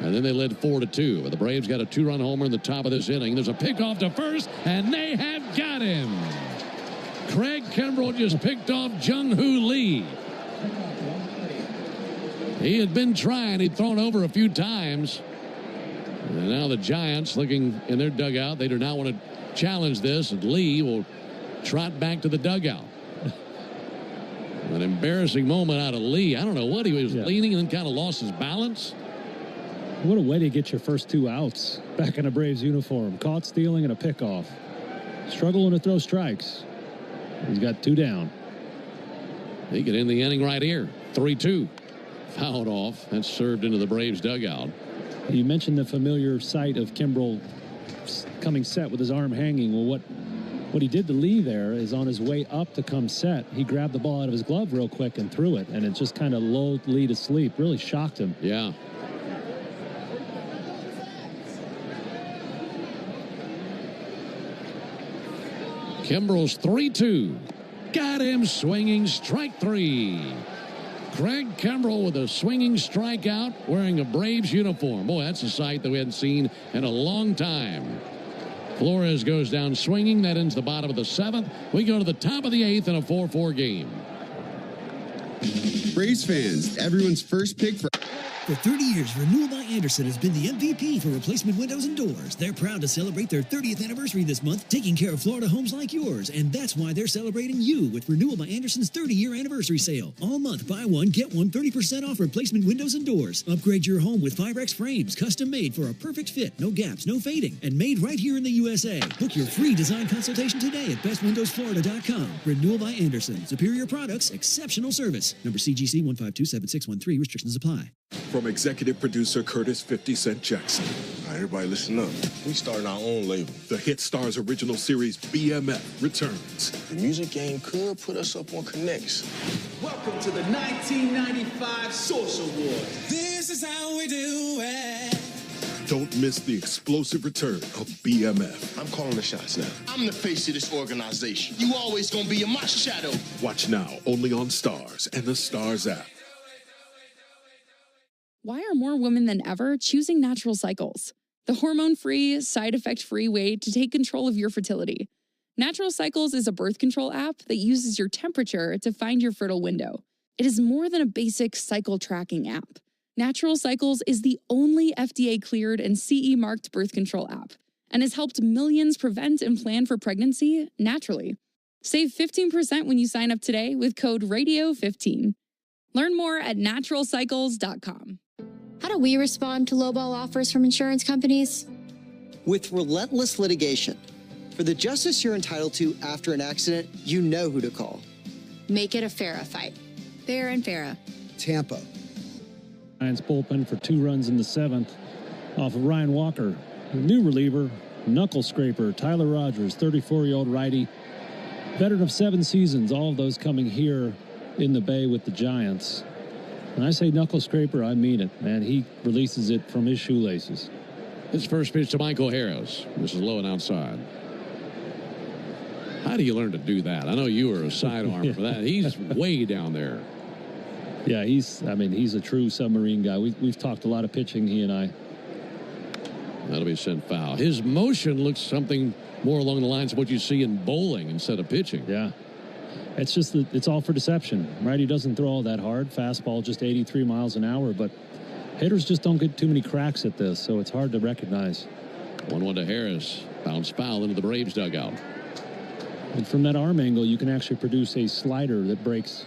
And then they led 4-2. But the Braves got a 2-run homer in the top of this inning. There's a pickoff to first, and they have got him. Craig Kimbrell just picked off Jung-Hoo Lee. He had been trying. He'd thrown over a few times. And now the Giants looking in their dugout. They do not want to challenge this. And Lee will trot back to the dugout. An embarrassing moment out of Lee. I don't know what he was leaning and then kind of lost his balance. What a way to get your first 2 outs back in a Braves uniform. Caught stealing and a pickoff. Struggling to throw strikes. He's got 2 down. He could end the inning right here. 3-2. Fouled off. That's served into the Braves dugout. You mentioned the familiar sight of Kimbrell coming set with his arm hanging. Well, what he did to Lee there is on his way up to come set, he grabbed the ball out of his glove real quick and threw it, and it just kind of lulled Lee to sleep. Really shocked him. Yeah. Kimbrell's 3-2. Got him swinging, strike 3. Craig Kimbrell with a swinging strikeout wearing a Braves uniform. Boy, that's a sight that we hadn't seen in a long time. Flores goes down swinging. That ends the bottom of the 7th. We go to the top of the 8th in a 4-4 game. Braves fans, everyone's first pick for... For 30 years, Renewal by Andersen has been the MVP for replacement windows and doors. They're proud to celebrate their 30th anniversary this month, taking care of Florida homes like yours. And that's why they're celebrating you with Renewal by Andersen's 30-year anniversary sale. All month, buy one, get one 30% off replacement windows and doors. Upgrade your home with Firex frames, custom made for a perfect fit, no gaps, no fading, and made right here in the USA. Book your free design consultation today at bestwindowsflorida.com. Renewal by Andersen. Superior products, exceptional service. Number CGC 1527613. Restrictions apply. From executive producer Curtis 50 Cent Jackson. All right, everybody listen up. We starting our own label. The Hit Stars original series BMF returns. The music game could put us up on Connects. Welcome to the 1995 Source Awards. This is how we do it. Don't miss the explosive return of BMF. I'm calling the shots now. I'm the face of this organization. You always gonna be in my shadow. Watch now only on Stars and the Stars app. Why are more women than ever choosing Natural Cycles? The hormone-free, side-effect-free way to take control of your fertility. Natural Cycles is a birth control app that uses your temperature to find your fertile window. It is more than a basic cycle tracking app. Natural Cycles is the only FDA-cleared and CE-marked birth control app and has helped millions prevent and plan for pregnancy naturally. Save 15% when you sign up today with code RADIO15. Learn more at naturalcycles.com. How do we respond to lowball offers from insurance companies? With relentless litigation. For the justice you're entitled to after an accident, you know who to call. Make it a FARA fight. Fair and FARA. Tampa. Giants bullpen for 2 runs in the 7th off of Ryan Walker. The new reliever, knuckle scraper, Tyler Rogers, 34-year-old righty. Veteran of 7 seasons, all of those coming here in the Bay with the Giants. When I say knuckle scraper, I mean it, man. He releases it from his shoelaces. His first pitch to Michael Harris. This is low and outside. How do you learn to do that? I know you were a sidearm for that. He's way down there. Yeah, he's a true submarine guy. We've talked a lot of pitching, he and I. That'll be sent foul. His motion looks something more along the lines of what you see in bowling instead of pitching. Yeah. It's just that it's all for deception, right? He doesn't throw all that hard. Fastball just 83 miles an hour, but hitters just don't get too many cracks at this, so it's hard to recognize. 1-1 to Harris. Bounce foul into the Braves dugout. And from that arm angle, you can actually produce a slider that breaks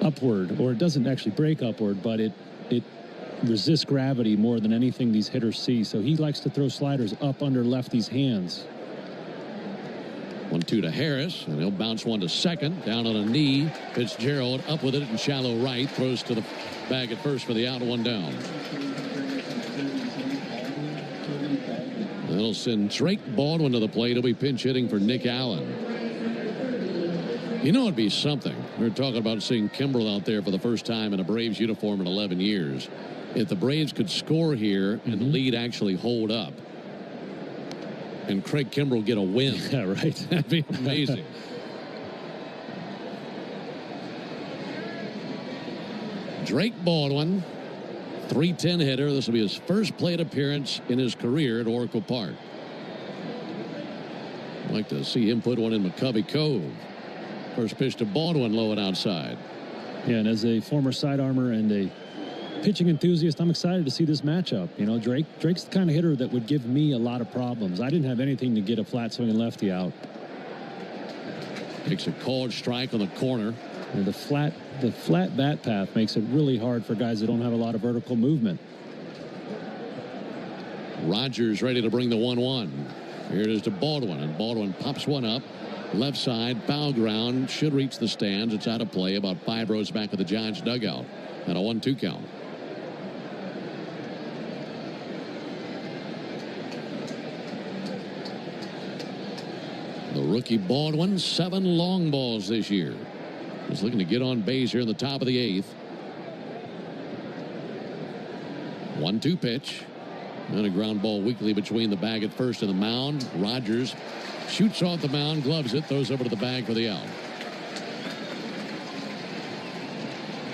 upward, or it doesn't actually break upward, but it resists gravity more than anything these hitters see. So he likes to throw sliders up under lefties' hands. 1-2 to Harris, and he'll bounce one to second, down on a knee. Fitzgerald up with it in shallow right, throws to the bag at first for the out, 1 down. That'll send Drake Baldwin to the plate. He'll be pinch hitting for Nick Allen. You know, it'd be something We were talking about seeing Kimbrel out there for the first time in a Braves uniform in 11 years. If the Braves could score here and the lead actually hold up, and Craig Kimbrel get a win. Yeah, right. That'd be amazing. Drake Baldwin, 310 hitter. This will be his first plate appearance in his career at Oracle Park. I'd like to see him put one in McCovey Cove. First pitch to Baldwin, low and outside. Yeah, and as a former sidearmer and a pitching enthusiast, I'm excited to see this matchup. You know, Drake's the kind of hitter that would give me a lot of problems. I didn't have anything to get a flat swinging lefty out. Takes a called strike on the corner. And the flat bat path makes it really hard for guys that don't have a lot of vertical movement. Rogers ready to bring the 1-1. Here it is to Baldwin, and Baldwin pops one up. Left side, foul ground, should reach the stands. It's out of play, about 5 rows back of the Giants dugout. And a 1-2 count. The rookie Baldwin, 7 long balls this year. He's looking to get on base here in the top of the 8th. 1-2 pitch. And a ground ball weakly between the bag at first and the mound. Rogers shoots off the mound, gloves it, throws over to the bag for the out.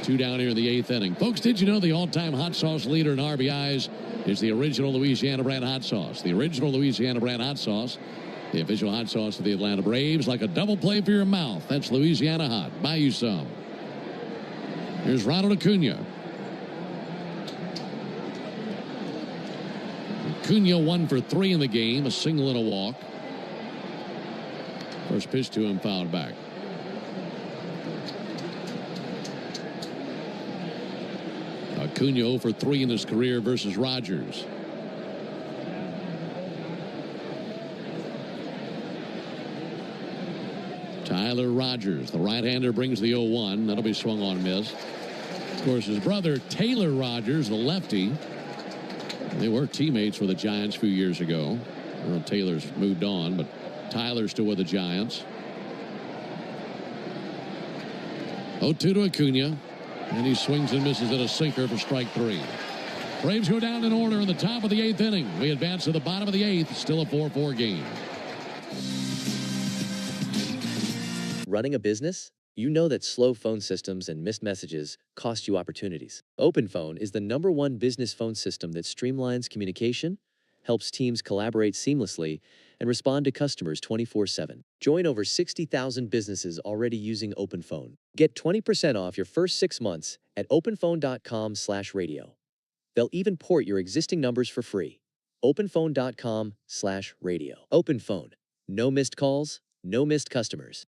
2 down here in the 8th inning. Folks, did you know the all-time hot sauce leader in RBIs is the original Louisiana brand hot sauce? The original Louisiana brand hot sauce, the official hot sauce of the Atlanta Braves, like a double play for your mouth. That's Louisiana Hot. Buy you some. Here's Ronald Acuna. Acuna 1 for 3 in the game, a single and a walk. First pitch to him, fouled back. Acuna 0 for 3 in his career versus Rogers. Tyler Rogers, the right-hander, brings the 0-1. That'll be swung on, miss. Of course, his brother Taylor Rogers, the lefty, they were teammates with the Giants a few years ago. Well, Taylor's moved on, but Tyler's still with the Giants. 0-2 to Acuna, and he swings and misses at a sinker for strike 3. Braves go down in order in the top of the 8th inning. We advance to the bottom of the 8th. Still a 4-4 game. Running a business? You know that slow phone systems and missed messages cost you opportunities. OpenPhone is the #1 business phone system that streamlines communication, helps teams collaborate seamlessly, and respond to customers 24/7. Join over 60,000 businesses already using OpenPhone. Get 20% off your first 6 months at openphone.com/radio. They'll even port your existing numbers for free. openphone.com/radio. OpenPhone. No missed calls, no missed customers.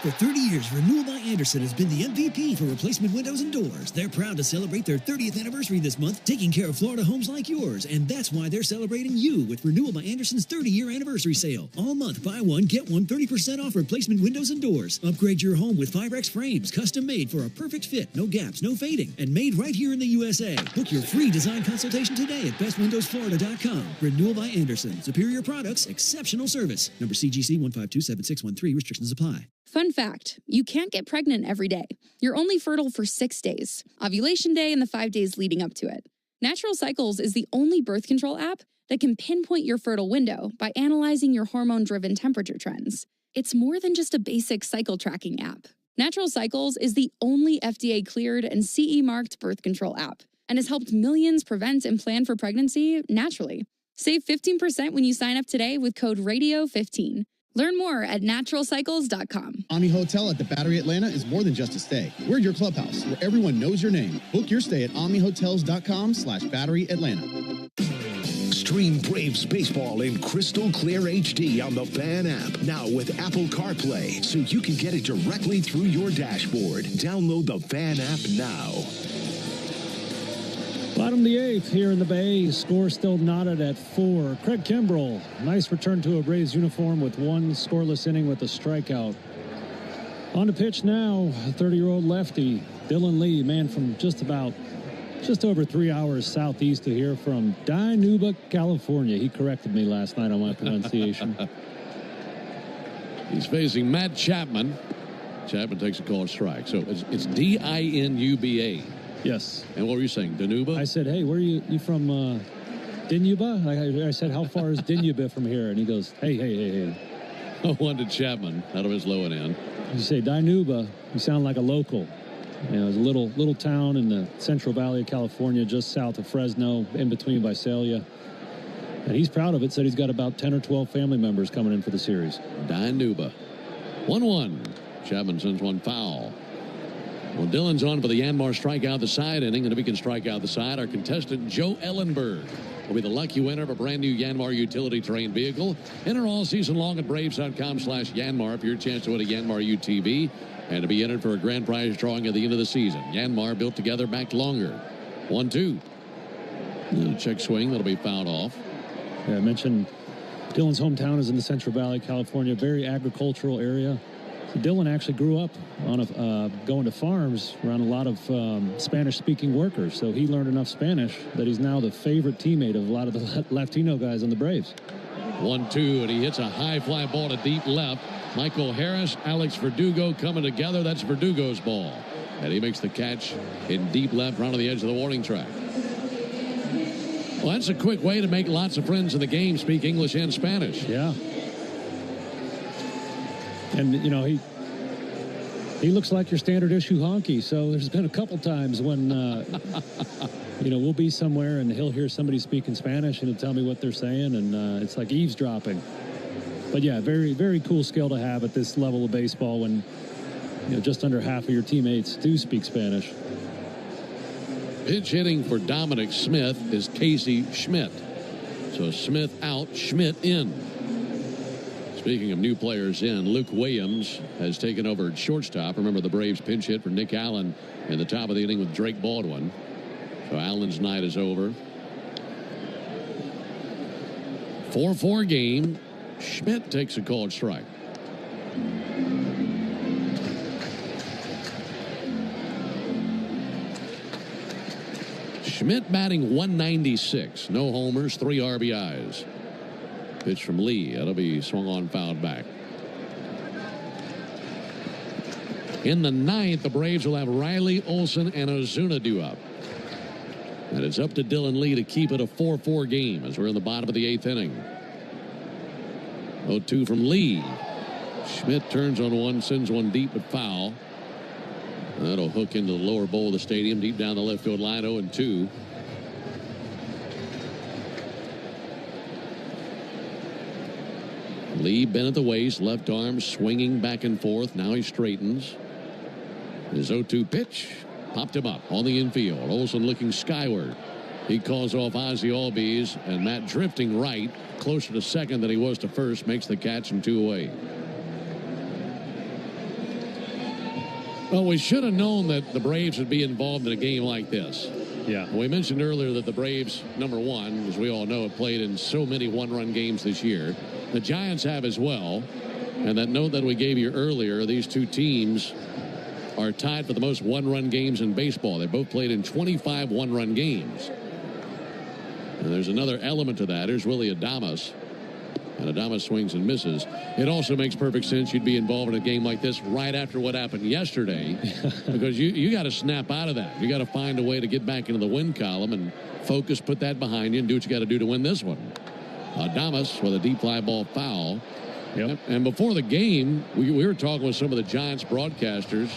For 30 years, Renewal by Andersen has been the MVP for replacement windows and doors. They're proud to celebrate their 30th anniversary this month, taking care of Florida homes like yours. And that's why they're celebrating you with Renewal by Andersen's 30-year anniversary sale. All month, buy one, get one 30% off replacement windows and doors. Upgrade your home with Firex frames, custom made for a perfect fit, no gaps, no fading, and made right here in the USA. Book your free design consultation today at bestwindowsflorida.com. Renewal by Andersen. Superior products, exceptional service. Number CGC 1527613. Restrictions apply. Fun fact, you can't get pregnant every day. You're only fertile for 6 days, ovulation day and the 5 days leading up to it. Natural Cycles is the only birth control app that can pinpoint your fertile window by analyzing your hormone-driven temperature trends. It's more than just a basic cycle tracking app. Natural Cycles is the only FDA-cleared and CE-marked birth control app and has helped millions prevent and plan for pregnancy naturally. Save 15% when you sign up today with code RADIO15. Learn more at naturalcycles.com. Omni Hotel at the Battery Atlanta is more than just a stay. We're your clubhouse where everyone knows your name. Book your stay at omnihotels.com/Battery Atlanta. Stream Braves baseball in crystal clear HD on the Fan app. Now with Apple CarPlay, so you can get it directly through your dashboard. Download the Fan app now. Bottom of the 8th here in the Bay. Score still knotted at 4. Craig Kimbrel, nice return to a Braves uniform with one scoreless inning with a strikeout. On the pitch now, a 30-year-old lefty, Dylan Lee, man from just over 3 hours southeast of here from Dinuba, California. He corrected me last night on my pronunciation. He's facing Matt Chapman. Chapman takes a called strike. So it's D-I-N-U-B-A. Yes. And what were you saying, Danuba? I said, hey, where are you from Dinuba? I said, how far is Dinuba from here? And he goes, hey. One to Chapman out of his low and end. You say Dinuba, you sound like a local. You know, it's a little town in the Central Valley of California, just south of Fresno, in between Visalia. And he's proud of it, said he's got about 10 or 12 family members coming in for the series. Dinuba. 1-1. Chapman sends one foul. Well, Dillon's on for the Yanmar strikeout the side inning, and if he can strike out the side, our contestant, Joe Ellenberg, will be the lucky winner of a brand new Yanmar utility terrain vehicle. Enter all season long at Braves.com/Yanmar for your chance to win a Yanmar UTV and to be entered for a grand prize drawing at the end of the season. Yanmar, built together, backed longer. 1-2. Check swing, that'll be fouled off. Yeah, I mentioned Dillon's hometown is in the Central Valley, California, very agricultural area. So Dillon actually grew up on going to farms around a lot of Spanish-speaking workers. So he learned enough Spanish that he's now the favorite teammate of a lot of the Latino guys on the Braves. 1-2, and he hits a high fly ball to deep left. Michael Harris, Alex Verdugo coming together. That's Verdugo's ball. And he makes the catch in deep left, round to the edge of the warning track. Well, that's a quick way to make lots of friends in the game, speak English and Spanish. Yeah. And, you know, he looks like your standard issue honky. So there's been a couple times when, you know, we'll be somewhere and he'll hear somebody speaking Spanish and he'll tell me what they're saying. And it's like eavesdropping. But, yeah, very, very cool skill to have at this level of baseball when, you know, just under half of your teammates do speak Spanish. Pitch hitting for Dominic Smith is Casey Schmidt. So Smith out, Schmidt in. Speaking of new players in, Luke Williams has taken over at shortstop. Remember the Braves pinch hit for Nick Allen in the top of the inning with Drake Baldwin. So Allen's night is over. 4-4 game. Schmidt takes a called strike. Schmidt batting 196. No homers, 3 RBIs. Pitch from Lee. That'll be swung on, fouled back. In the ninth, the Braves will have Riley, Olson, and Ozuna due up. And it's up to Dylan Lee to keep it a 4-4 game as we're in the bottom of the 8th inning. 0-2 from Lee. Schmidt turns on one, sends one deep but foul. That'll hook into the lower bowl of the stadium, deep down the left field line. 0-2. Lee bent at the waist, left arm swinging back and forth. Now he straightens. His 0-2 pitch popped him up on the infield. Olson looking skyward. He calls off Ozzie Albies, and Matt drifting right, closer to second than he was to first, makes the catch and 2 away. Well, we should have known that the Braves would be involved in a game like this. Yeah. We mentioned earlier that the Braves, number one, as we all know, have played in so many one-run games this year. The Giants have as well. And that note that we gave you earlier, these two teams are tied for the most one-run games in baseball. They both played in 25 one-run games. And there's another element to that. Here's Willie Adames. And Adames swings and misses. It also makes perfect sense you'd be involved in a game like this right after what happened yesterday. Because you got to snap out of that. You got to find a way to get back into the win column and focus, put that behind you, and do what you got to do to win this one. Adames with a deep fly ball foul. Yep. And before the game, we were talking with some of the Giants broadcasters.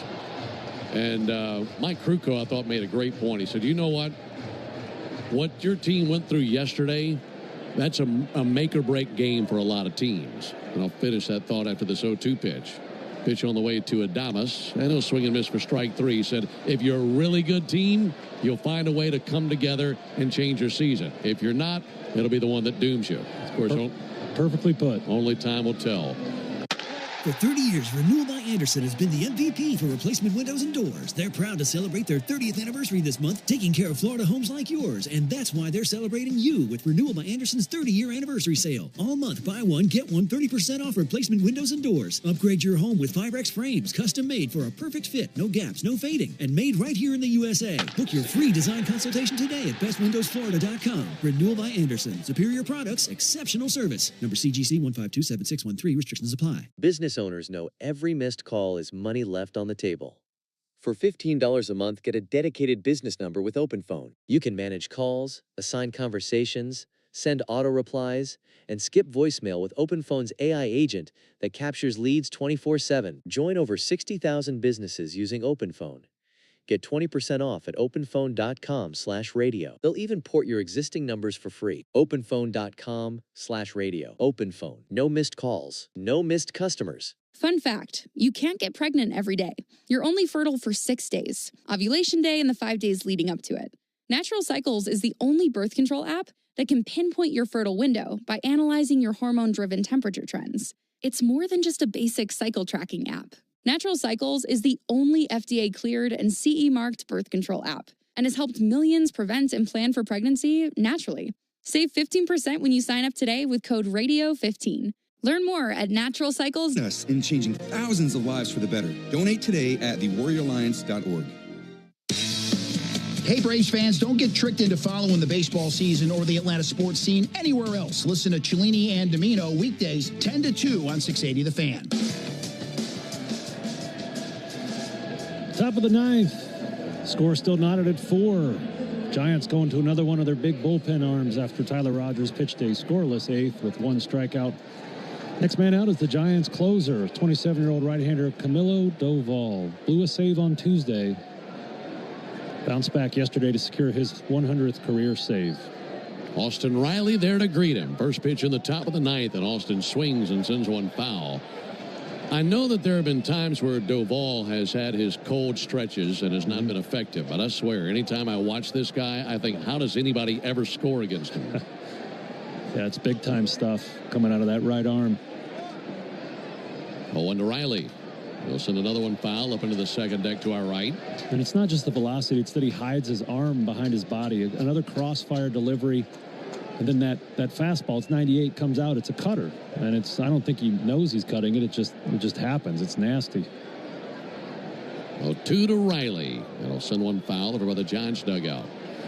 And Mike Krukow, I thought, made a great point. He said, you know what? What your team went through yesterday, that's a make-or-break game for a lot of teams. And I'll finish that thought after this 0-2 pitch. Pitch on the way to Adames. And he'll swing and miss for strike 3. He said, if you're a really good team, you'll find a way to come together and change your season. If you're not, it'll be the one that dooms you. Of course, perfectly put. Only time will tell. For 30 years, Renewal by Andersen has been the MVP for replacement windows and doors. They're proud to celebrate their 30th anniversary this month, taking care of Florida homes like yours. And that's why they're celebrating you with Renewal by Andersen's 30-year anniversary sale. All month, buy one, get one 30% off replacement windows and doors. Upgrade your home with Firex frames, custom made for a perfect fit, no gaps, no fading, and made right here in the USA. Book your free design consultation today at bestwindowsflorida.com. Renewal by Andersen. Superior products, exceptional service. Number CGC 1527613. Restrictions apply. Business business owners know every missed call is money left on the table. For $15 a month, get a dedicated business number with OpenPhone. You can manage calls, assign conversations, send auto replies, and skip voicemail with OpenPhone's AI agent that captures leads 24/7. Join over 60,000 businesses using OpenPhone. Get 20% off at openphone.com/radio. They'll even port your existing numbers for free. openphone.com/radio. OpenPhone. No missed calls. No missed customers. Fun fact, you can't get pregnant every day. You're only fertile for 6 days, ovulation day and the 5 days leading up to it. Natural Cycles is the only birth control app that can pinpoint your fertile window by analyzing your hormone-driven temperature trends. It's more than just a basic cycle tracking app. Natural Cycles is the only FDA-cleared and CE-marked birth control app and has helped millions prevent and plan for pregnancy naturally. Save 15% when you sign up today with code RADIO15. Learn more at Naturalcycles. Us in changing thousands of lives for the better. Donate today at thewarrioralliance.org. Hey, Braves fans, don't get tricked into following the baseball season or the Atlanta sports scene anywhere else. Listen to Cellini and Domino weekdays 10 to 2 on 680 The Fan. Top of the ninth. Score still knotted at 4. Giants going to another one of their big bullpen arms after Tyler Rogers pitched a scoreless eighth with 1 strikeout. Next man out is the Giants' closer, 27-year-old right-hander Camilo Doval. Blew a save on Tuesday. Bounced back yesterday to secure his 100th career save. Austin Riley there to greet him. First pitch in the top of the ninth, and Austin swings and sends one foul. I know that there have been times where Doval has had his cold stretches and has not been effective, but I swear, anytime I watch this guy, I think, how does anybody ever score against him? Yeah, it's big-time stuff coming out of that right arm. 0-1 to Riley. He'll send another one foul up into the second deck to our right. And it's not just the velocity, it's that he hides his arm behind his body. Another crossfire delivery. And then that fastball, it's 98, comes out. It's a cutter. And I don't think he knows he's cutting it. It just happens. It's nasty. 0-2 to Riley. That'll send one foul over by the Giants dugout.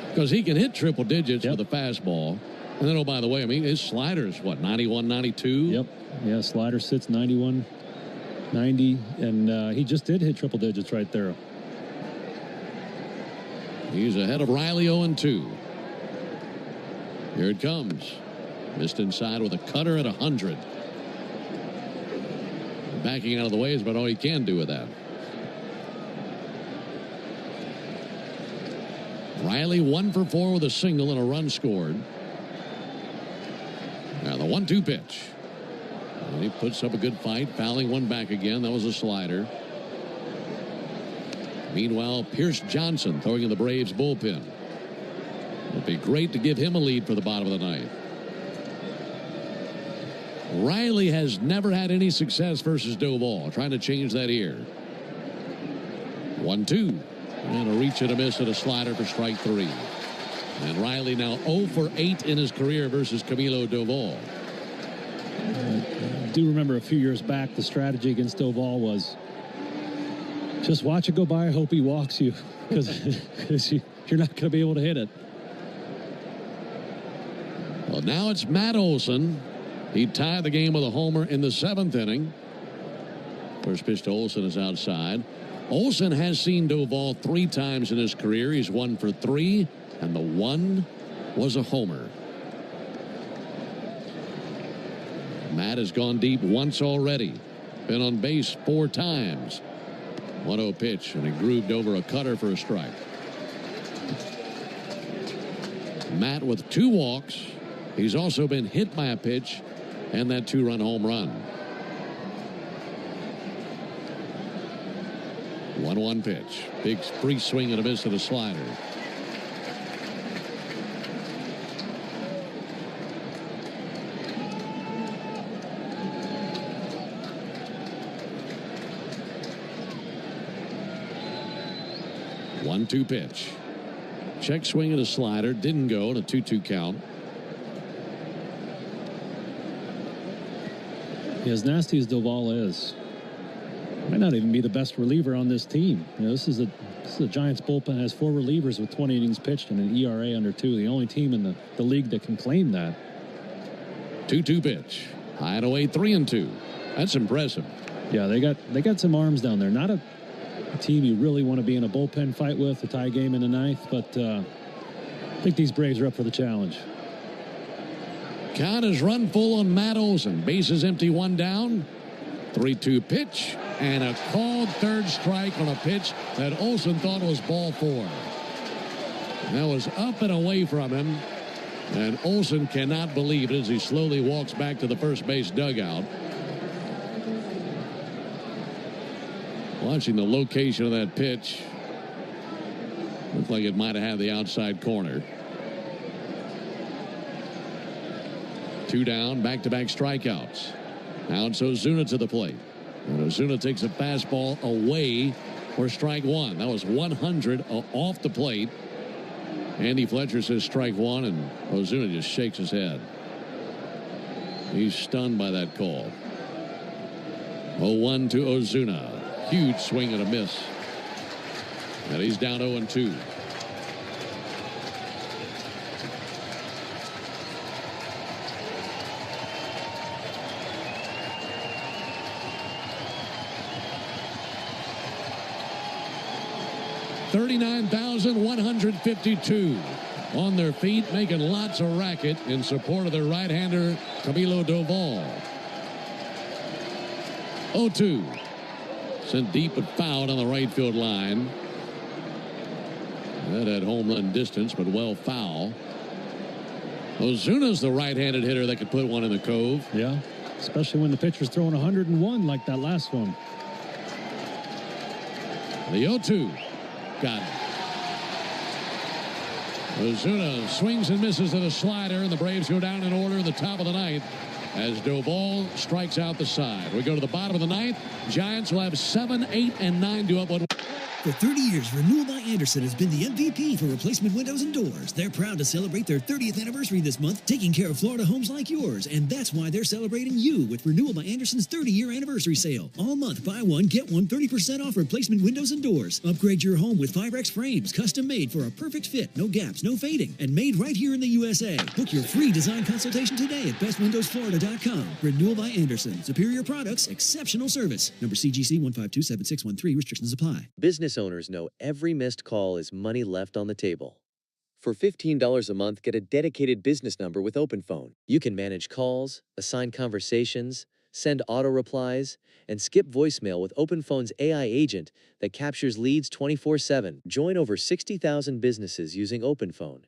Because he can hit triple digits with a fastball. And then, oh, by the way, I mean, his slider is what, 91, 92? Yep. Yeah, slider sits 91, 90. And he just did hit triple digits right there. He's ahead of Riley 0-2. Here it comes. Missed inside with a cutter at 100. Backing out of the way is about all he can do with that. Riley 1 for 4 with a single and a run scored. Now the 1-2 pitch. And he puts up a good fight, fouling one back again. That was a slider. Meanwhile, Pierce Johnson throwing in the Braves bullpen. It'd be great to give him a lead for the bottom of the ninth. Riley has never had any success versus Doval. Trying to change that here. 1-2. And a reach and a miss and a slider for strike 3. And Riley now 0 for 8 in his career versus Camilo Doval. I do remember a few years back, the strategy against Doval was just watch it go by, hope he walks you, because you're not going to be able to hit it. Well, now it's Matt Olson. He tied the game with a homer in the 7th inning. First pitch to Olson is outside. Olson has seen Doval 3 times in his career. He's 1 for 3, and the 1 was a homer. Matt has gone deep once already. Been on base 4 times. 1-0 pitch, and he grooved over a cutter for a strike. Matt with 2 walks. He's also been hit by a pitch and that 2-run home run. 1-1 pitch. Big free swing and a miss and a slider. One-two pitch. Check swing and a slider. Didn't go in a 2-2 count. As nasty as Doval is, might not even be the best reliever on this team. You know, this is a Giants bullpen has 4 relievers with 20 innings pitched and an ERA under 2. The only team in the league that can claim that. 2-2 pitch. High and away, 3-2. That's impressive. Yeah, they got some arms down there. Not a team you really want to be in a bullpen fight with, a tie game in the ninth, but I think these Braves are up for the challenge. Count is run full on Matt Olson. Bases empty, one down. 3-2 pitch, and a called third strike on a pitch that Olson thought was ball four. That was up and away from him, and Olson cannot believe it as he slowly walks back to the first base dugout. Watching the location of that pitch, looked like it might have had the outside corner. 2 down, back-to-back strikeouts. Now it's Ozuna to the plate. And Ozuna takes a fastball away for strike one. That was 100 off the plate. Andy Fletcher says strike one, and Ozuna just shakes his head. He's stunned by that call. 0-1 to Ozuna. Huge swing and a miss. And he's down 0-2. $39,152 on their feet, making lots of racket in support of their right-hander, Camilo Doval. 0-2. Sent deep but fouled on the right field line. That had home run distance, but well foul. Ozuna's the right-handed hitter that could put one in the cove. Yeah, especially when the pitcher's throwing 101 like that last one. The 0-2. Got it. Ozuna swings and misses at a slider, and the Braves go down in order in the top of the ninth as Doval strikes out the side. We go to the bottom of the ninth. Giants will have 7, 8, and 9 to up one. For 30 years, Renewal by Andersen has been the MVP for replacement windows and doors. They're proud to celebrate their 30th anniversary this month, taking care of Florida homes like yours. And that's why they're celebrating you with Renewal by Andersen's 30-year anniversary sale. All month, buy one, get one 30% off replacement windows and doors. Upgrade your home with 5X frames, custom made for a perfect fit, no gaps, no fading, and made right here in the USA. Book your free design consultation today at bestwindowsflorida.com. Renewal by Andersen. Superior products, exceptional service. Number CGC 1527613. Restrictions apply. Business owners know every missed call is money left on the table. For $15 a month, get a dedicated business number with OpenPhone. You can manage calls, assign conversations, send auto replies, and skip voicemail with OpenPhone's AI agent that captures leads 24/7. Join over 60,000 businesses using OpenPhone.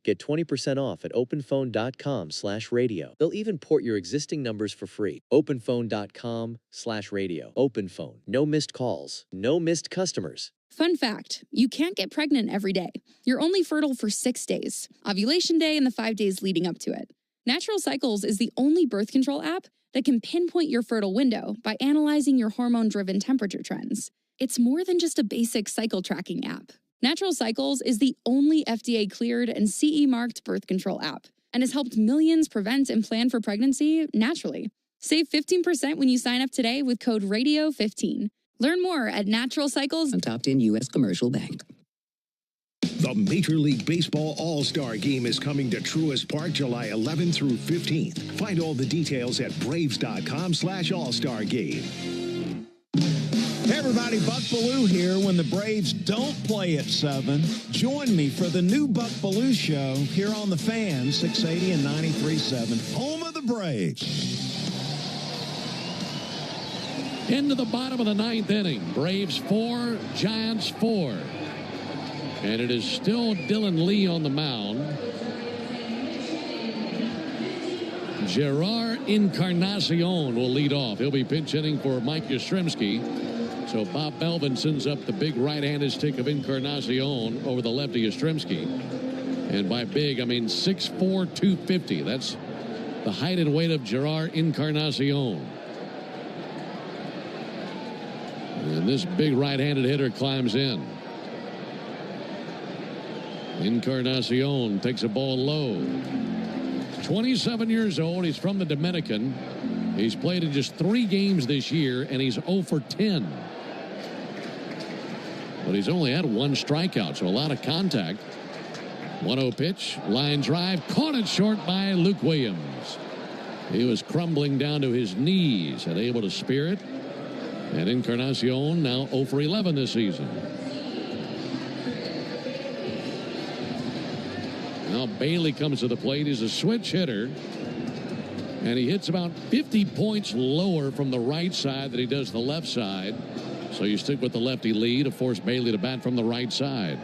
Get 20% off at openphone.com/radio. They'll even port your existing numbers for free. openphone.com/radio. OpenPhone. No missed calls. No missed customers. Fun fact, you can't get pregnant every day. You're only fertile for 6 days, ovulation day and the 5 days leading up to it. Natural Cycles is the only birth control app that can pinpoint your fertile window by analyzing your hormone-driven temperature trends. It's more than just a basic cycle tracking app. Natural Cycles is the only FDA-cleared and CE-marked birth control app and has helped millions prevent and plan for pregnancy naturally. Save 15% when you sign up today with code RADIO15. Learn more at Natural Cycles. A top 10 U.S. commercial bank. The Major League Baseball All-Star Game is coming to Truist Park July 11th through 15th. Find all the details at Braves.com/All-Star Game. Hey everybody, Buck Belue here. When the Braves don't play at 7, join me for the new Buck Belue Show here on the Fan, 680 and 93.7, home of the Braves. Into the bottom of the ninth inning. Braves 4, Giants 4. And it is still Dylan Lee on the mound. Gerard Encarnacion will lead off. He'll be pinch hitting for Mike Yastrzemski. So Bob Melvin sends up the big right-handed stick of Encarnacion over the left of Yastrzemski. And by big, I mean 6'4", 250. That's the height and weight of Gerard Encarnacion. And this big right-handed hitter climbs in. Encarnacion takes a ball low. He's 27 years old. He's from the Dominican. He's played in just 3 games this year, and he's 0 for 10. But he's only had 1 strikeout, so a lot of contact. 1-0 pitch, line drive, caught it short by Luke Williams. He was crumbling down to his knees and able to spear it. And Encarnacion now 0 for 11 this season. Now Bailey comes to the plate. He's a switch hitter. And he hits about 50 points lower from the right side than he does the left side. So you stick with the lefty lead to force Bailey to bat from the right side.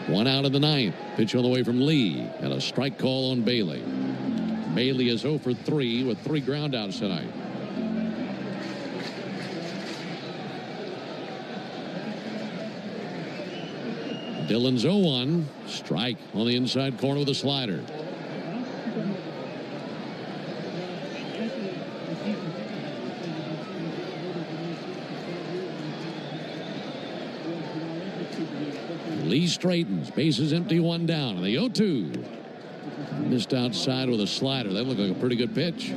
1 out in the ninth. Pitch on the way from Lee. And a strike call on Bailey. Bailey is 0 for 3 with 3 groundouts tonight. Dillon's 0-1. Strike on the inside corner with a slider. Lee straightens. Bases empty, 1 down. And the 0-2. Missed outside with a slider. That looked like a pretty good pitch.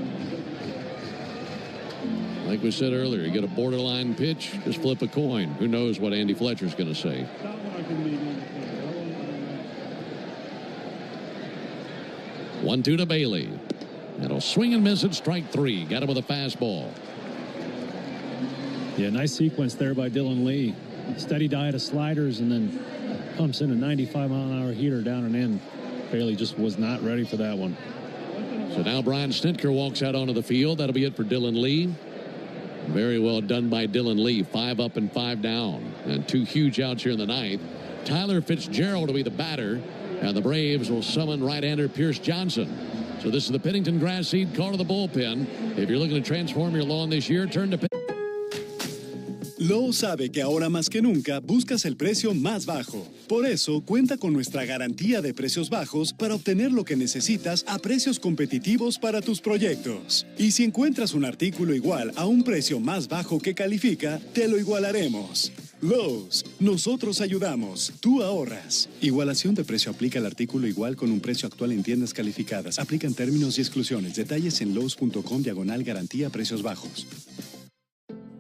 Like we said earlier, you get a borderline pitch, just flip a coin. Who knows what Andy Fletcher's going to say. 1-2 to Bailey. That'll swing and miss at strike 3. Got him with a fastball. Yeah, nice sequence there by Dylan Lee. Steady diet of sliders and then pumps in a 95-mile-an-hour heater down and in. Bailey just was not ready for that one. So now Brian Snitker walks out onto the field. That'll be it for Dylan Lee. Very well done by Dylan Lee. 5 up and 5 down. And 2 huge outs here in the ninth. Tyler Fitzgerald will be the batter. And the Braves will summon right-hander Pierce Johnson. So this is the Pennington Grass Seed call to the bullpen. If you're looking to transform your lawn this year, turn to Lowe's sabe que ahora más que nunca buscas el precio más bajo. Por eso, cuenta con nuestra garantía de precios bajos para obtener lo que necesitas a precios competitivos para tus proyectos. Y si encuentras un artículo igual a un precio más bajo que califica, te lo igualaremos. Lowe's, nosotros ayudamos, tú ahorras. Igualación de precio aplica al artículo igual con un precio actual en tiendas calificadas. Aplican términos y exclusiones. Detalles en lowes.com/garantía precios bajos.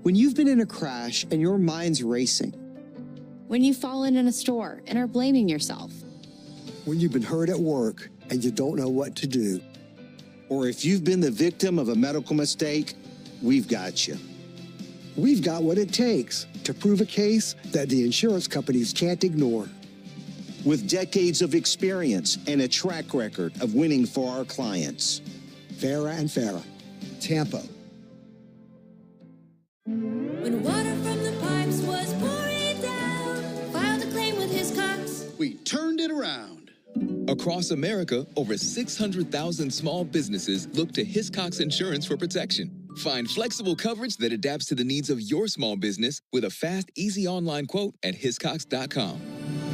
When you've been in a crash and your mind's racing. When you've fallen in a store and are blaming yourself. When you've been hurt at work and you don't know what to do. Or if you've been the victim of a medical mistake, we've got you. We've got what it takes to prove a case that the insurance companies can't ignore. With decades of experience and a track record of winning for our clients. Farah and Farah, Tampa. When water from the pipes was pouring down, filed a claim with Hiscox. We turned it around. Across America, over 600,000 small businesses look to Hiscox Insurance for protection. Find flexible coverage that adapts to the needs of your small business with a fast, easy online quote at hiscox.com.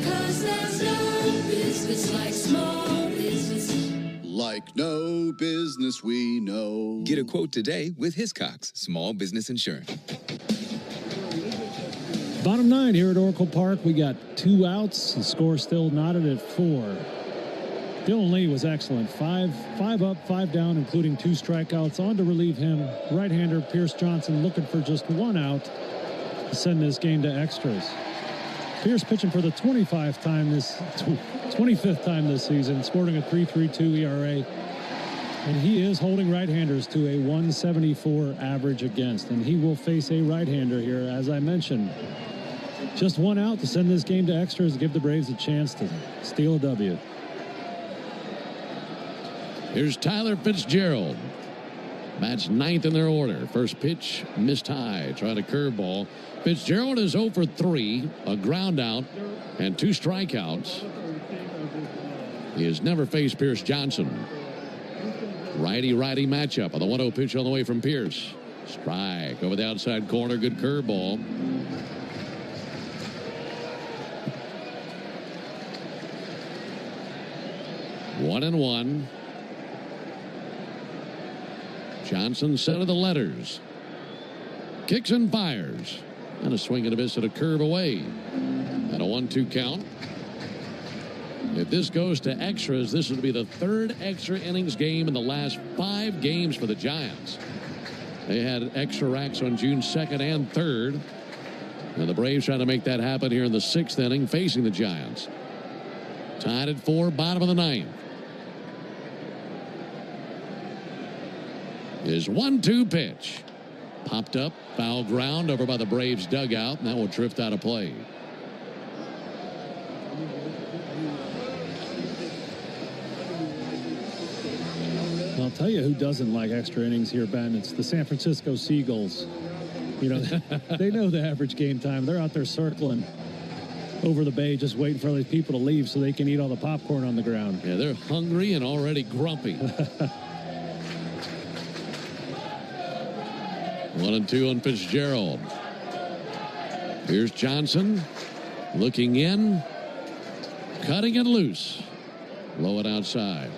'Cause there's no business like small business. Like no business we know. Get a quote today with Hiscox Small Business Insurance. Bottom 9 here at Oracle Park. We got 2 outs. The score still knotted at 4. Dylan Lee was excellent. 5 up, 5 down, including 2 strikeouts. On to relieve him, right-hander Pierce Johnson looking for just 1 out to send this game to extras. Pierce pitching for the 25th time this season, sporting a 3.32 ERA. And he is holding right-handers to a 174 average against. And he will face a right-hander here, as I mentioned. Just 1 out to send this game to extras, give the Braves a chance to steal a W. Here's Tyler Fitzgerald. Bats 9th in their order. First pitch, missed high. Tried a curveball. Fitzgerald is 0 for 3, a ground out, and 2 strikeouts. He has never faced Pierce Johnson. Righty-righty matchup on the 1-0 pitch on the way from Pierce. Strike over the outside corner. Good curveball. One and one. Johnson set of the letters. Kicks and fires. And a swing and a miss at a curve away. And a 1-2 count. If this goes to extras, this will be the 3rd extra innings game in the last 5 games for the Giants. They had extra racks on June 2nd and 3rd. And the Braves trying to make that happen here in the 6th inning, facing the Giants. Tied at 4, bottom of the 9th. His 1-2 pitch. Popped up, foul ground over by the Braves dugout, and that will drift out of play. I'll tell you who doesn't like extra innings here, Ben. It's the San Francisco Seagulls. You know, they know the average game time. They're out there circling over the bay, just waiting for all these people to leave so they can eat all the popcorn on the ground. Yeah, they're hungry and already grumpy. 1-2 on Fitzgerald. Here's Johnson looking in, cutting it loose, low and outside.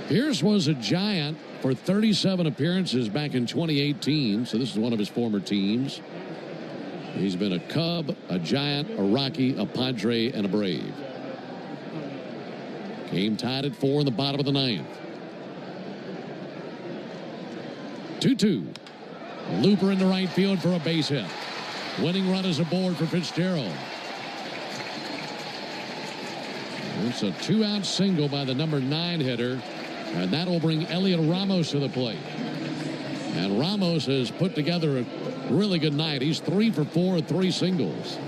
Pierce was a Giant for 37 appearances back in 2018, so this is one of his former teams. He's been a Cub, a Giant, a Rocky, a Padre, and a Brave. Game tied at 4 in the bottom of the 9th. 2-2. Looper in the right field for a base hit. Winning run is aboard for Fitzgerald. It's a 2-out single by the number 9 hitter, and that will bring Elliot Ramos to the plate. And Ramos has put together a really good night. He's 3 for 4 with 3 singles.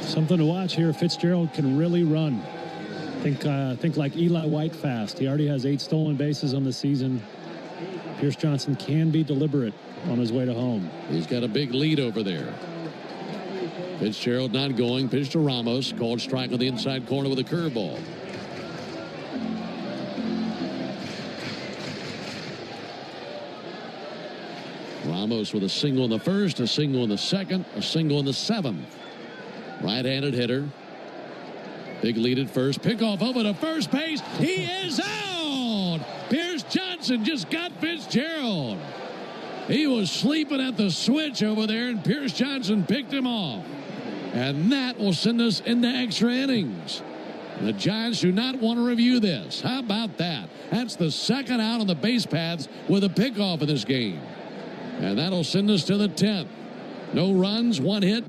Something to watch here. Fitzgerald can really run. Think like Eli White fast. He already has 8 stolen bases on the season. Pierce Johnson can be deliberate on his way to home. He's got a big lead over there. Fitzgerald not going. Pitch to Ramos. Called strike on the inside corner with a curveball. Ramos with a single in the first, a single in the second, a single in the 7th. Right-handed hitter. Big lead at first. Pickoff over to first base. He is out! Pierce Johnson just got Fitzgerald. He was sleeping at the switch over there, and Pierce Johnson picked him off. And that will send us into extra innings. The Giants do not want to review this. How about that? That's the second out on the base paths with a pickoff in this game. And that'll send us to the 10th. No runs, 1 hit.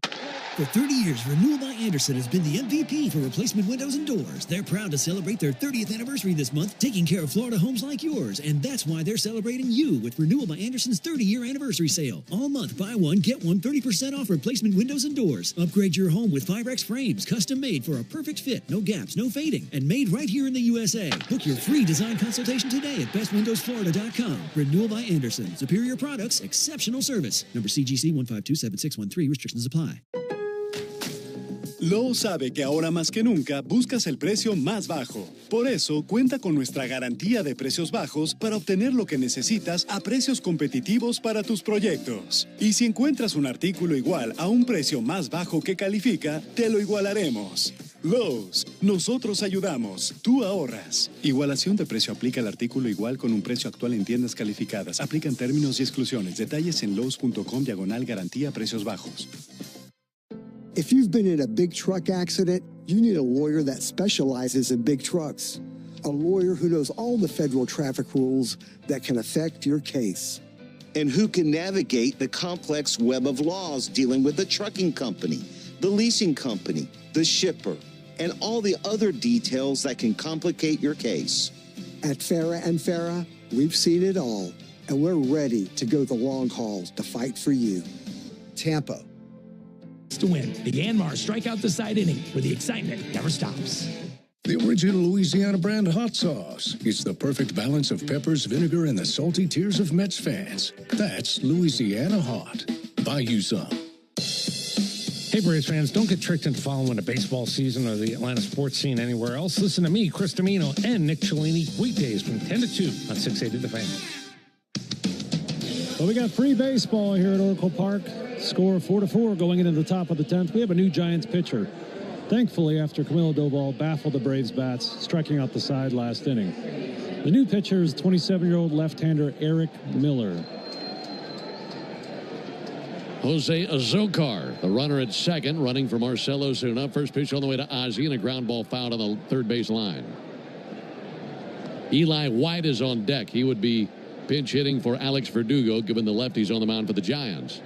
For 30 years, Renewal by Andersen has been the MVP for replacement windows and doors. They're proud to celebrate their 30th anniversary this month, taking care of Florida homes like yours. And that's why they're celebrating you with Renewal by Andersen's 30-year anniversary sale. All month, buy one, get one 30% off replacement windows and doors. Upgrade your home with Firex frames, custom made for a perfect fit, no gaps, no fading, and made right here in the USA. Book your free design consultation today at bestwindowsflorida.com. Renewal by Andersen. Superior products, exceptional service. Number CGC 1527613. Restrictions apply. Lowe's sabe que ahora más que nunca buscas el precio más bajo. Por eso, cuenta con nuestra garantía de precios bajos para obtener lo que necesitas a precios competitivos para tus proyectos. Y si encuentras un artículo igual a un precio más bajo que califica, te lo igualaremos. Lowe's, nosotros ayudamos, tú ahorras. Igualación de precio aplica al artículo igual con un precio actual en tiendas calificadas. Aplican términos y exclusiones. Detalles en lowes.com/garantía precios bajos. If you've been in a big truck accident, you need a lawyer that specializes in big trucks. A lawyer who knows all the federal traffic rules that can affect your case. And who can navigate the complex web of laws dealing with the trucking company, the leasing company, the shipper, and all the other details that can complicate your case. At Farah & Farah, we've seen it all, and we're ready to go the long haul to fight for you. Tampa. To win the Yanmar strikeout the side inning where the excitement never stops. The original Louisiana brand hot sauce. It's the perfect balance of peppers, vinegar, and the salty tears of Mets fans. That's Louisiana hot. Buy you some. Hey, Braves fans, don't get tricked into following the baseball season or the Atlanta sports scene anywhere else. Listen to me, Chris Domino, and Nick Cellini weekdays from 10 to 2 on 680 The Fan. Well, we got free baseball here at Oracle Park. Score 4-4 going into the top of the 10th. We have a new Giants pitcher. Thankfully, after Camilo Doval baffled the Braves bats, striking out the side last inning. The new pitcher is 27-year-old left-hander Eric Miller. Jose Azocar, the runner at second, running for Marcelo Zuna. First pitch on the way to Ozzie, and a ground ball fouled on the third base line. Eli White is on deck. He would be pinch hitting for Alex Verdugo, given the lefties on the mound for the Giants.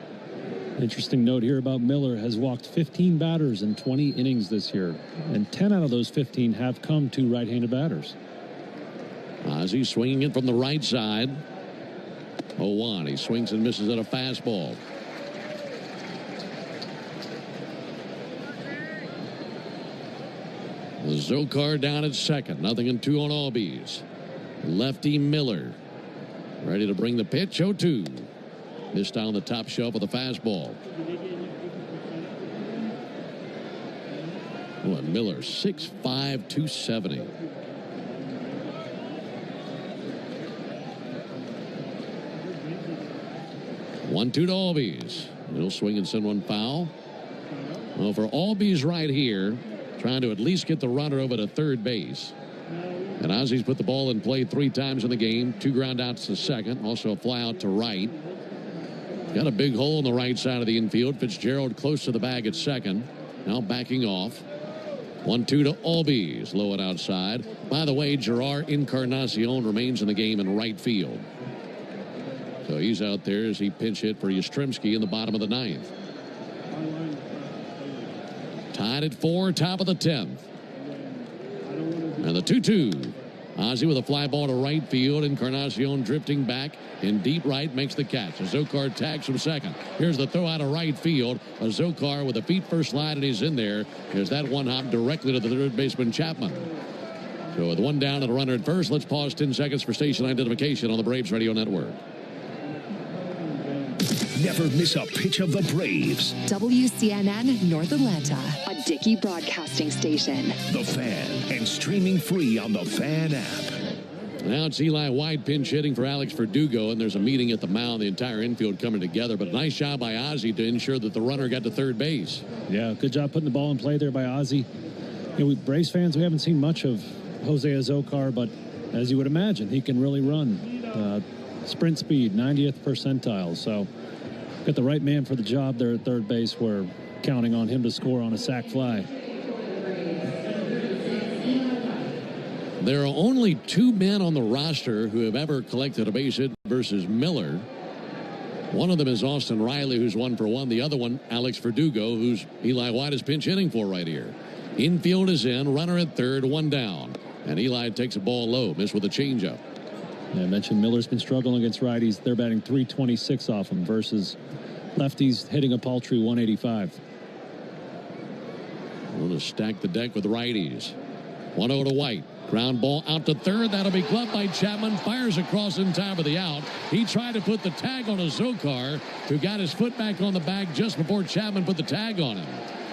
Interesting note here about Miller. Has walked 15 batters in 20 innings this year, and 10 out of those 15 have come to right-handed batters. Ozzie swinging it from the right side. 0-1. He swings and misses at a fastball. Zokar down at second. 0-2 on Albies. Lefty Miller ready to bring the pitch. 0-2. This down the top shelf of the fastball. Oh, and Miller 6'5", 270. One-two to Albies. He'll swing and send one foul. Well, for Albies right here, trying to at least get the runner over to third base. And Ozzie's put the ball in play 3 times in the game. 2 ground outs to second. Also a fly out to right. Got a big hole in the right side of the infield. Fitzgerald close to the bag at second. Now backing off. 1-2 to Albies. Low and outside. By the way, Gerard Encarnacion remains in the game in right field. So he's out there as he pinch hit for Yastrzemski in the bottom of the 9th. Tied at 4, top of the 10th. And the 2-2. Ozzie with a fly ball to right field. Encarnacion drifting back in deep right makes the catch. Zokar tags from second. Here's the throw out of right field. Zokar with a feet first slide, and he's in there. Here's that one hop directly to the third baseman Chapman. So with one down and a runner at first, let's pause 10 seconds for station identification on the Braves Radio Network. Never miss a pitch of the Braves. WCNN North Atlanta, a Dickey broadcasting station. The Fan, and streaming free on the Fan app. Now it's Eli White pinch hitting for Alex Verdugo, and there's a meeting at the mound. The entire infield coming together, but a nice job by Ozzie to ensure that the runner got to third base. Yeah, good job putting the ball in play there by Ozzie. You know, Braves fans, we haven't seen much of Jose Zokar, but as you would imagine, he can really run. Sprint speed, 90th percentile, so got the right man for the job there at third base. We're counting on him to score on a sac fly. There are only 2 men on the roster who have ever collected a base hit versus Miller. One of them is Austin Riley, who's 1 for 1. The other one, Alex Verdugo, who's Eli White is pinch hitting for right here. Infield is in, runner at third, 1 down. And Eli takes a ball low, missed with a changeup. Yeah, I mentioned Miller's been struggling against righties. They're batting .326 off him versus lefties hitting a paltry .185. Want to stack the deck with righties. 1-0 to White. Ground ball out to third. That'll be gloved by Chapman. Fires across in time for the out. He tried to put the tag on a Zokar, who got his foot back on the bag just before Chapman put the tag on him.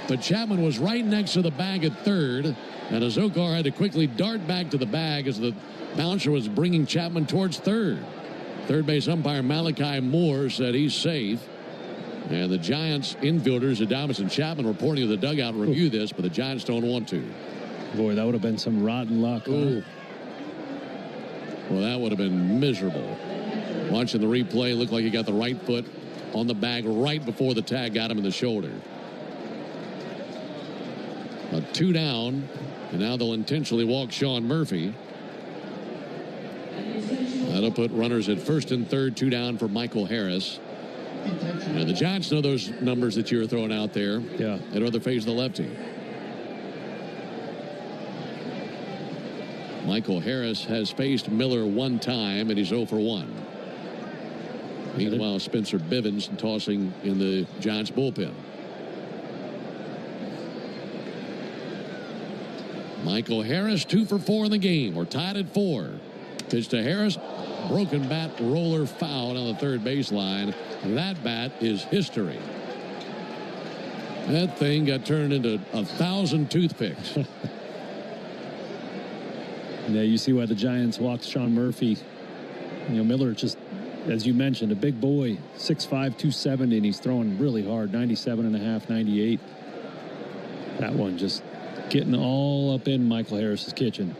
But Chapman was right next to the bag at third, and Zokar had to quickly dart back to the bag as the bouncer was bringing Chapman towards third. Third base umpire Malachi Moore said he's safe. And the Giants infielders, Adames and Chapman, reporting to the dugout and review this, but the Giants don't want to. Boy, that would have been some rotten luck. Ooh. Well, that would have been miserable. Watching the replay, looked like he got the right foot on the bag right before the tag got him in the shoulder. A 2 down, and now they'll intentionally walk Sean Murphy. That'll put runners at first and third, 2 down for Michael Harris. And the Giants know those numbers that you were throwing out there. Yeah. They'd rather face the lefty. Michael Harris has faced Miller 1 time, and he's 0 for 1. Meanwhile, Spencer Bivens tossing in the Giants bullpen. Michael Harris 2 for 4 in the game. We're tied at 4. Pitch to Harris. Broken bat, roller foul on the third baseline. That bat is history. That thing got turned into 1,000 toothpicks. Yeah, you see why the Giants walked Sean Murphy. You know, Miller just, as you mentioned, a big boy, 6'5", 270, and he's throwing really hard, 97.5, 98. That one just getting all up in Michael Harris's kitchen.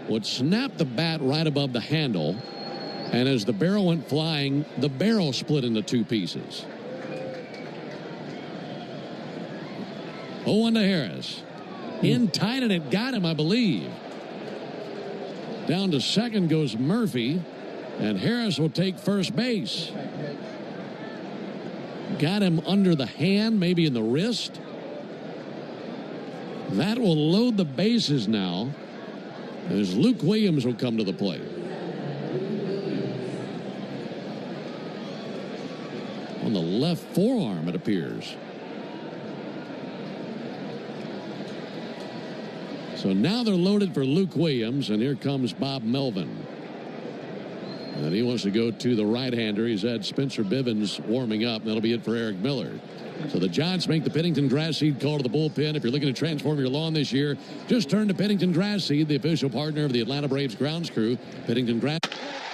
Would snap the bat right above the handle, and as the barrel went flying, the barrel split into 2 pieces. 0-1 to Harris. In tight, and it got him, I believe. Down to second goes Murphy, and Harris will take first base. Got him under the hand, maybe in the wrist. That will load the bases now, as Luke Williams will come to the plate. left forearm, it appears. So now they're loaded for Luke Williams, and here comes Bob Melvin. And he wants to go to the right-hander. He's had Spencer Bivens warming up, and that'll be it for Eric Miller. So the Giants make the Pennington Grass Seed call to the bullpen. If you're looking to transform your lawn this year, just turn to Pennington Grass Seed, the official partner of the Atlanta Braves grounds crew. Pennington Grass.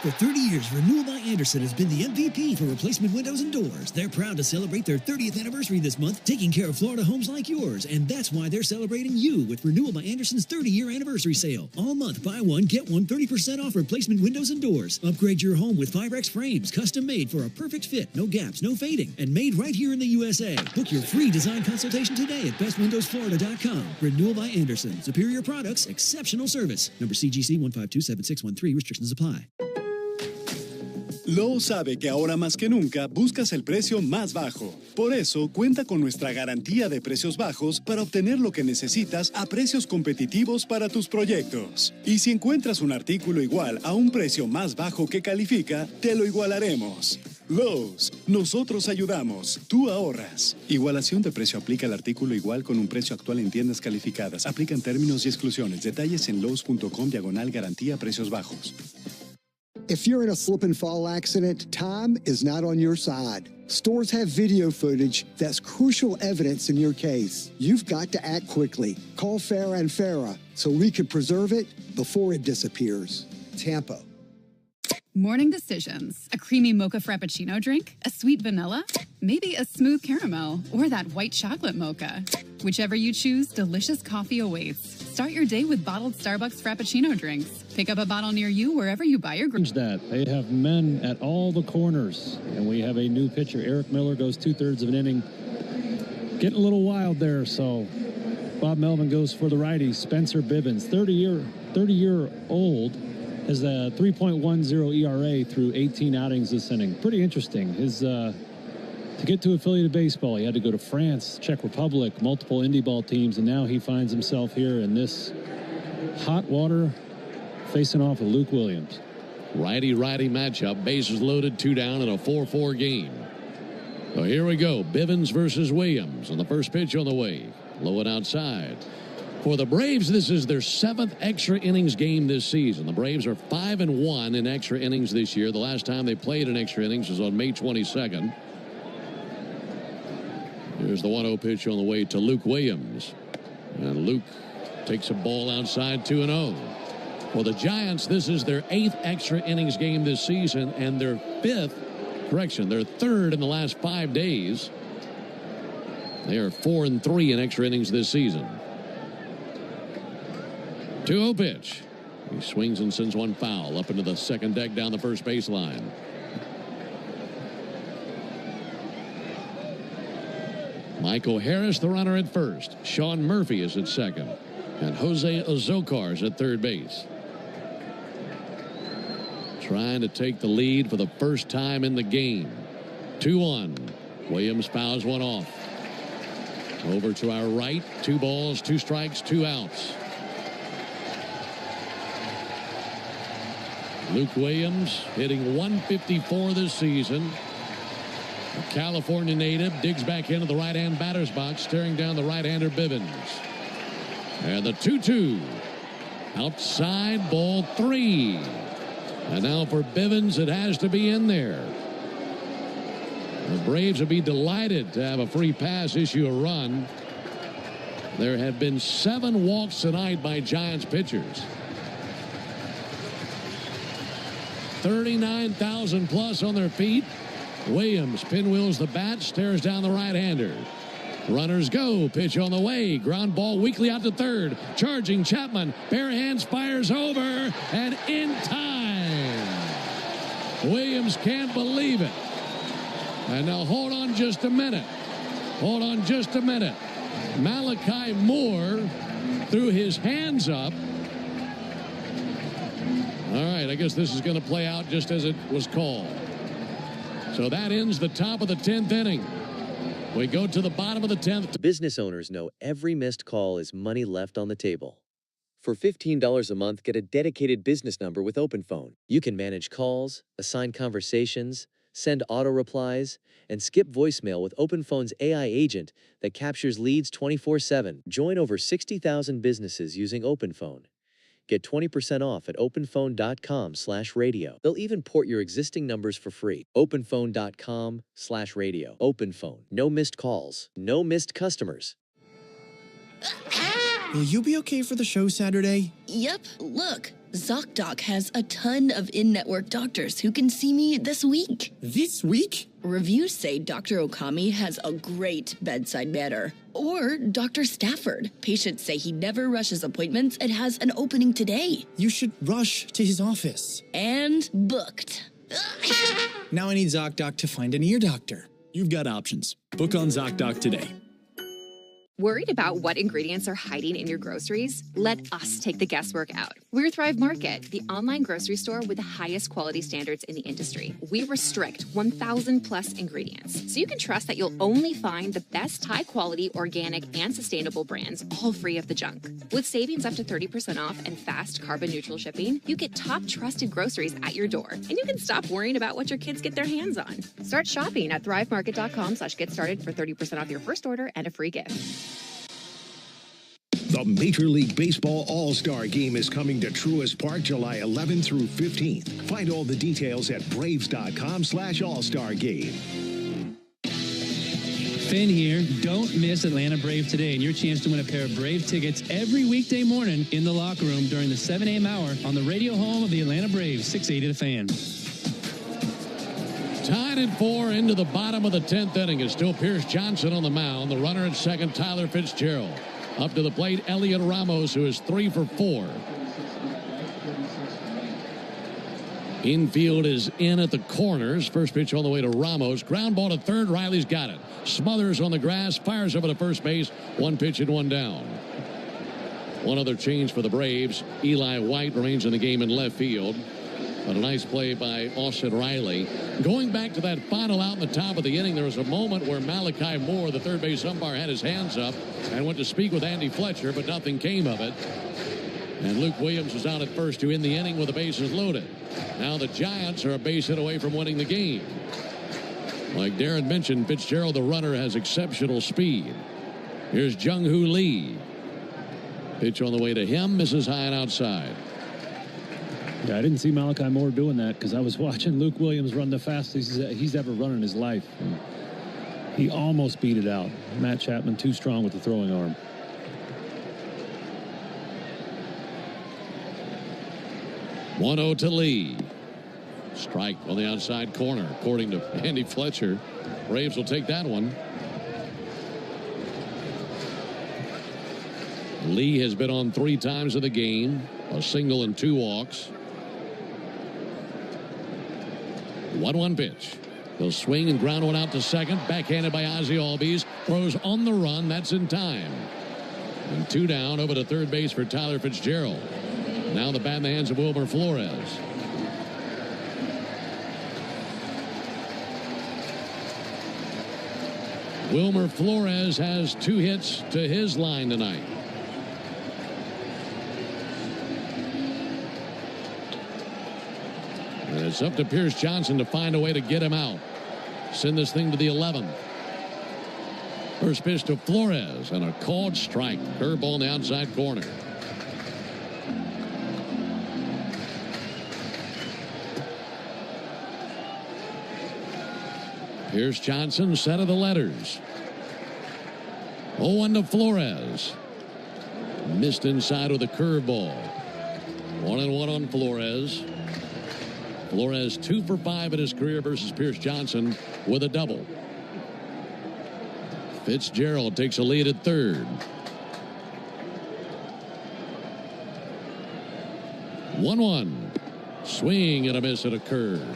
For 30 years, Renewal by Andersen has been the MVP for replacement windows and doors. They're proud to celebrate their 30th anniversary this month, taking care of Florida homes like yours. And that's why they're celebrating you with Renewal by Andersen's 30-year anniversary sale. All month, buy one, get one 30% off replacement windows and doors. Upgrade your home with Firex frames, custom made for a perfect fit, no gaps, no fading, and made right here in the USA. Book your free design consultation today at bestwindowsflorida.com. Renewal by Andersen. Superior products, exceptional service. Number CGC 1527613. Restrictions apply. Lowe's sabe que ahora más que nunca buscas el precio más bajo. Por eso, cuenta con nuestra garantía de precios bajos para obtener lo que necesitas a precios competitivos para tus proyectos. Y si encuentras un artículo igual a un precio más bajo que califica, te lo igualaremos. Lowe's, nosotros ayudamos, tú ahorras. Igualación de precio aplica al artículo igual con un precio actual en tiendas calificadas. Aplican términos y exclusiones. Detalles en lowes.com/garantía precios bajos. If you're in a slip and fall accident, time is not on your side. Stores have video footage that's crucial evidence in your case. You've got to act quickly. Call Farah and Farah so we can preserve it before it disappears. Tampa. Morning decisions. A creamy mocha frappuccino drink? A sweet vanilla? Maybe a smooth caramel? Or that white chocolate mocha? Whichever you choose, delicious coffee awaits. Start your day with bottled Starbucks Frappuccino drinks. Pick up a bottle near you wherever you buy your that. They have men at all the corners, and we have a new pitcher. Eric Miller goes 2/3 of an inning. Getting a little wild there, so Bob Melvin goes for the righty. Spencer Bivens, 30-year-old, has a 3.10 ERA through 18 outings this inning. Pretty interesting. His to get to affiliated baseball, he had to go to France, Czech Republic, multiple indie ball teams, and now he finds himself here in this hot water facing off with Luke Williams. Righty-righty matchup. Bases loaded, 2 down in a 4-4 game. So here we go. Bivens versus Williams on the first pitch on the way. Low and outside. For the Braves, this is their 7th extra innings game this season. The Braves are 5-1 in extra innings this year. The last time they played in extra innings was on May 22nd. Here's the 1-0 pitch on the way to Luke Williams. And Luke takes a ball outside, 2-0. For the Giants, this is their 8th extra innings game this season and their 3rd in the last 5 days. They are 4-3 in extra innings this season. 2-0 pitch. He swings and sends one foul up into the second deck down the first baseline. Michael Harris, the runner at first. Sean Murphy is at second. And Jose Azocar is at third base. Trying to take the lead for the first time in the game. 2-1. Williams fouls one off. Over to our right. 2 balls, 2 strikes, 2 outs. Luke Williams hitting .154 this season. A California native digs back into the right-hand batter's box, staring down the right-hander Bivens. And the 2-2. Outside, ball 3. And now for Bivens, it has to be in there. The Braves would be delighted to have a free pass issue a run. There have been 7 walks tonight by Giants pitchers. 39,000 plus on their feet. Williams pinwheels the bat, stares down the right-hander. Runners go. Pitch on the way. Ground ball weakly out to third. Charging Chapman. Bare hands, fires over. And in time. Williams can't believe it. And now hold on just a minute. Hold on just a minute. Malachi Moore threw his hands up. All right, I guess this is going to play out just as it was called. So that ends the top of the 10th inning. We go to the bottom of the 10th. Business owners know every missed call is money left on the table. For $15 a month, get a dedicated business number with OpenPhone. You can manage calls, assign conversations, send auto replies, and skip voicemail with OpenPhone's AI agent that captures leads 24/7. Join over 60,000 businesses using OpenPhone. Get 20% off at openphone.com/radio. They'll even port your existing numbers for free. openphone.com/radio. OpenPhone. No missed calls. No missed customers. Will you be okay for the show Saturday? Yep, look. ZocDoc has a ton of in-network doctors who can see me this week. This week? Reviews say Dr. Okami has a great bedside manner. Or Dr. Stafford. Patients say he never rushes appointments and has an opening today. You should rush to his office. And booked. Now I need ZocDoc to find an ear doctor. You've got options. Book on ZocDoc today. Worried about what ingredients are hiding in your groceries? Let us take the guesswork out. We're Thrive Market, the online grocery store with the highest quality standards in the industry. We restrict 1,000 plus ingredients, so you can trust that you'll only find the best high-quality, organic, and sustainable brands, all free of the junk. With savings up to 30% off and fast carbon-neutral shipping, you get top trusted groceries at your door, and you can stop worrying about what your kids get their hands on. Start shopping at thrivemarket.com/get started for 30% off your first order and a free gift. The Major League Baseball All-Star Game is coming to Truist Park July 11th through 15th. Find all the details at braves.com/all-star game. Finn here. Don't miss Atlanta Brave Today and your chance to win a pair of Brave tickets every weekday morning in the locker room during the 7 a.m. hour on the radio home of the Atlanta Braves, 680 The Fan. Tied at 4 into the bottom of the 10th inning is still Pierce Johnson on the mound. The runner at second, Tyler Fitzgerald. Up to the plate, Elliot Ramos, who is 3 for 4. Infield is in at the corners. First pitch on the way to Ramos. Ground ball to third. Riley's got it. Smothers on the grass. Fires over to first base. 1 pitch and 1 down. One other change for the Braves. Eli White remains in the game in left field. But a nice play by Austin Riley. Going back to that final out in the top of the inning, there was a moment where Malachi Moore, the third base umpire, had his hands up and went to speak with Andy Fletcher, but nothing came of it. And Luke Williams was out at first to end the inning with the bases loaded. Now the Giants are a base hit away from winning the game. Like Darren mentioned, Fitzgerald, the runner, has exceptional speed. Here's Jung-Hoo Lee. Pitch on the way to him, misses high and outside. Yeah, I didn't see Malachi Moore doing that because I was watching Luke Williams run the fastest he's ever run in his life. And he almost beat it out. Matt Chapman too strong with the throwing arm. One-0 to Lee. Strike on the outside corner, according to Andy Fletcher. Braves will take that one. Lee has been on 3 times in the game, a single and 2 walks. 1-1 pitch. He'll swing and ground one out to second. Backhanded by Ozzie Albies. Throws on the run. That's in time. And 2 down over to third base for Tyler Fitzgerald. Now the bat in the hands of Wilmer Flores. Wilmer Flores has 2 hits to his line tonight. And it's up to Pierce Johnson to find a way to get him out. Send this thing to the 11th. First pitch to Flores and a called strike. Curveball in the outside corner. Pierce Johnson, set of the letters. 0-1 to Flores. Missed inside with a curveball. 1-1 on Flores. Flores 2 for 5 in his career versus Pierce Johnson with a double. Fitzgerald takes a lead at third. 1-1. Swing and a miss at a curve.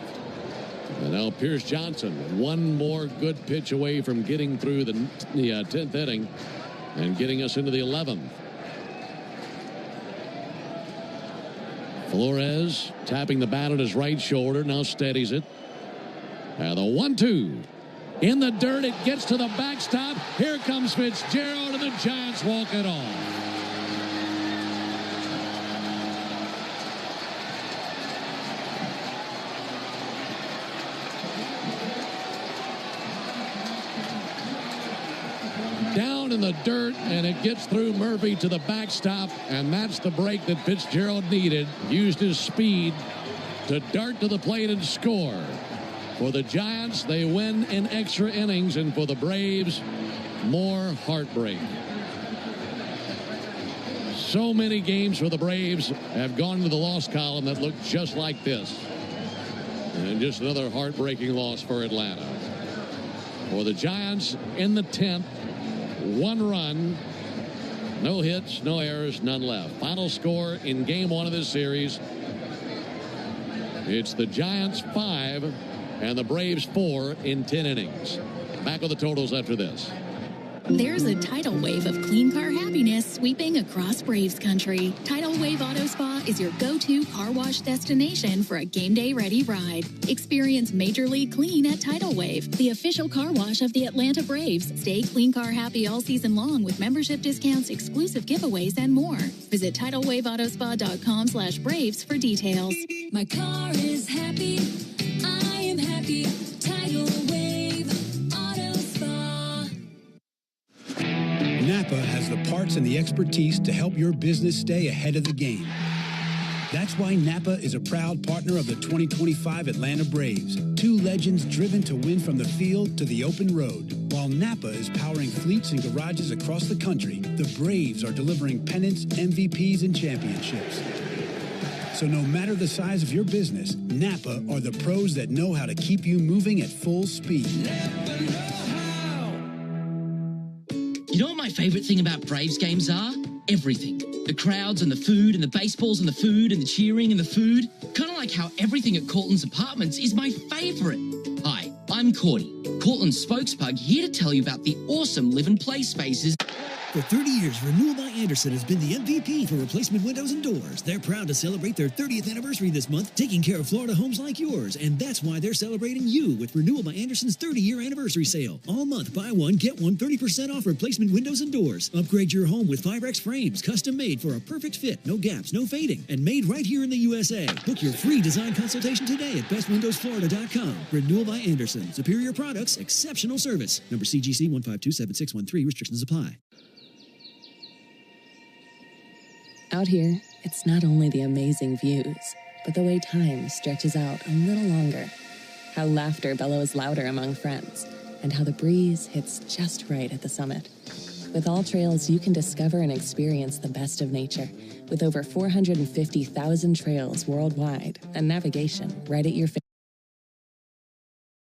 And now Pierce Johnson, one more good pitch away from getting through the 10th inning and getting us into the 11th. Flores tapping the bat on his right shoulder, now steadies it. And the 1-2. In the dirt, it gets to the backstop. Here comes Fitzgerald, and the Giants walk it off. down in the dirt, and it gets through Murphy to the backstop, and that's the break that Fitzgerald needed. Used his speed to dart to the plate and score. For the Giants, they win in extra innings, and for the Braves, more heartbreak. So many games for the Braves have gone to the loss column that look just like this. And just another heartbreaking loss for Atlanta. For the Giants, in the 10th, 1 run, no hits, no errors, none left. Final score in game 1 of this series, it's the Giants 5 and the Braves 4 in 10 innings. Back with the totals after this. There's a tidal wave of clean car happiness sweeping across Braves country. Tidal Wave Auto Spa is your go-to car wash destination for a game day ready ride. Experience Major League Clean at Tidal Wave, the official car wash of the Atlanta Braves. Stay clean car happy all season long with membership discounts, exclusive giveaways, and more. Visit TidalWaveAutospa.com/Braves for details. My car is happy. I am happy. Tidal Wave Auto Spa. Napa has the parts and the expertise to help your business stay ahead of the game. That's why Napa is a proud partner of the 2025 Atlanta Braves. 2 legends driven to win from the field to the open road. While Napa is powering fleets and garages across the country, the Braves are delivering pennants, MVPs, and championships. So no matter the size of your business, Napa are the pros that know how to keep you moving at full speed. You know what my favorite thing about Braves games are? Everything. The crowds and the food and the baseballs and the food and the cheering and the food. Kind of like how everything at Cortland's Apartments is my favorite. Hi, I'm Cordy, Cortland's spokespug, here to tell you about the awesome live and play spaces. For 30 years, Renewal by Anderson has been the MVP for replacement windows and doors. They're proud to celebrate their 30th anniversary this month, taking care of Florida homes like yours. And that's why they're celebrating you with Renewal by Anderson's 30-year anniversary sale. All month, buy one, get one 30% off replacement windows and doors. Upgrade your home with Firex frames, custom made for a perfect fit, no gaps, no fading, and made right here in the USA. Book your free design consultation today at bestwindowsflorida.com. Renewal by Anderson. Superior products, exceptional service. Number CGC 1527613. Restrictions apply. Out here, it's not only the amazing views, but the way time stretches out a little longer, how laughter bellows louder among friends, and how the breeze hits just right at the summit. With All Trails, you can discover and experience the best of nature, with over 450,000 trails worldwide and navigation right at your fingertips.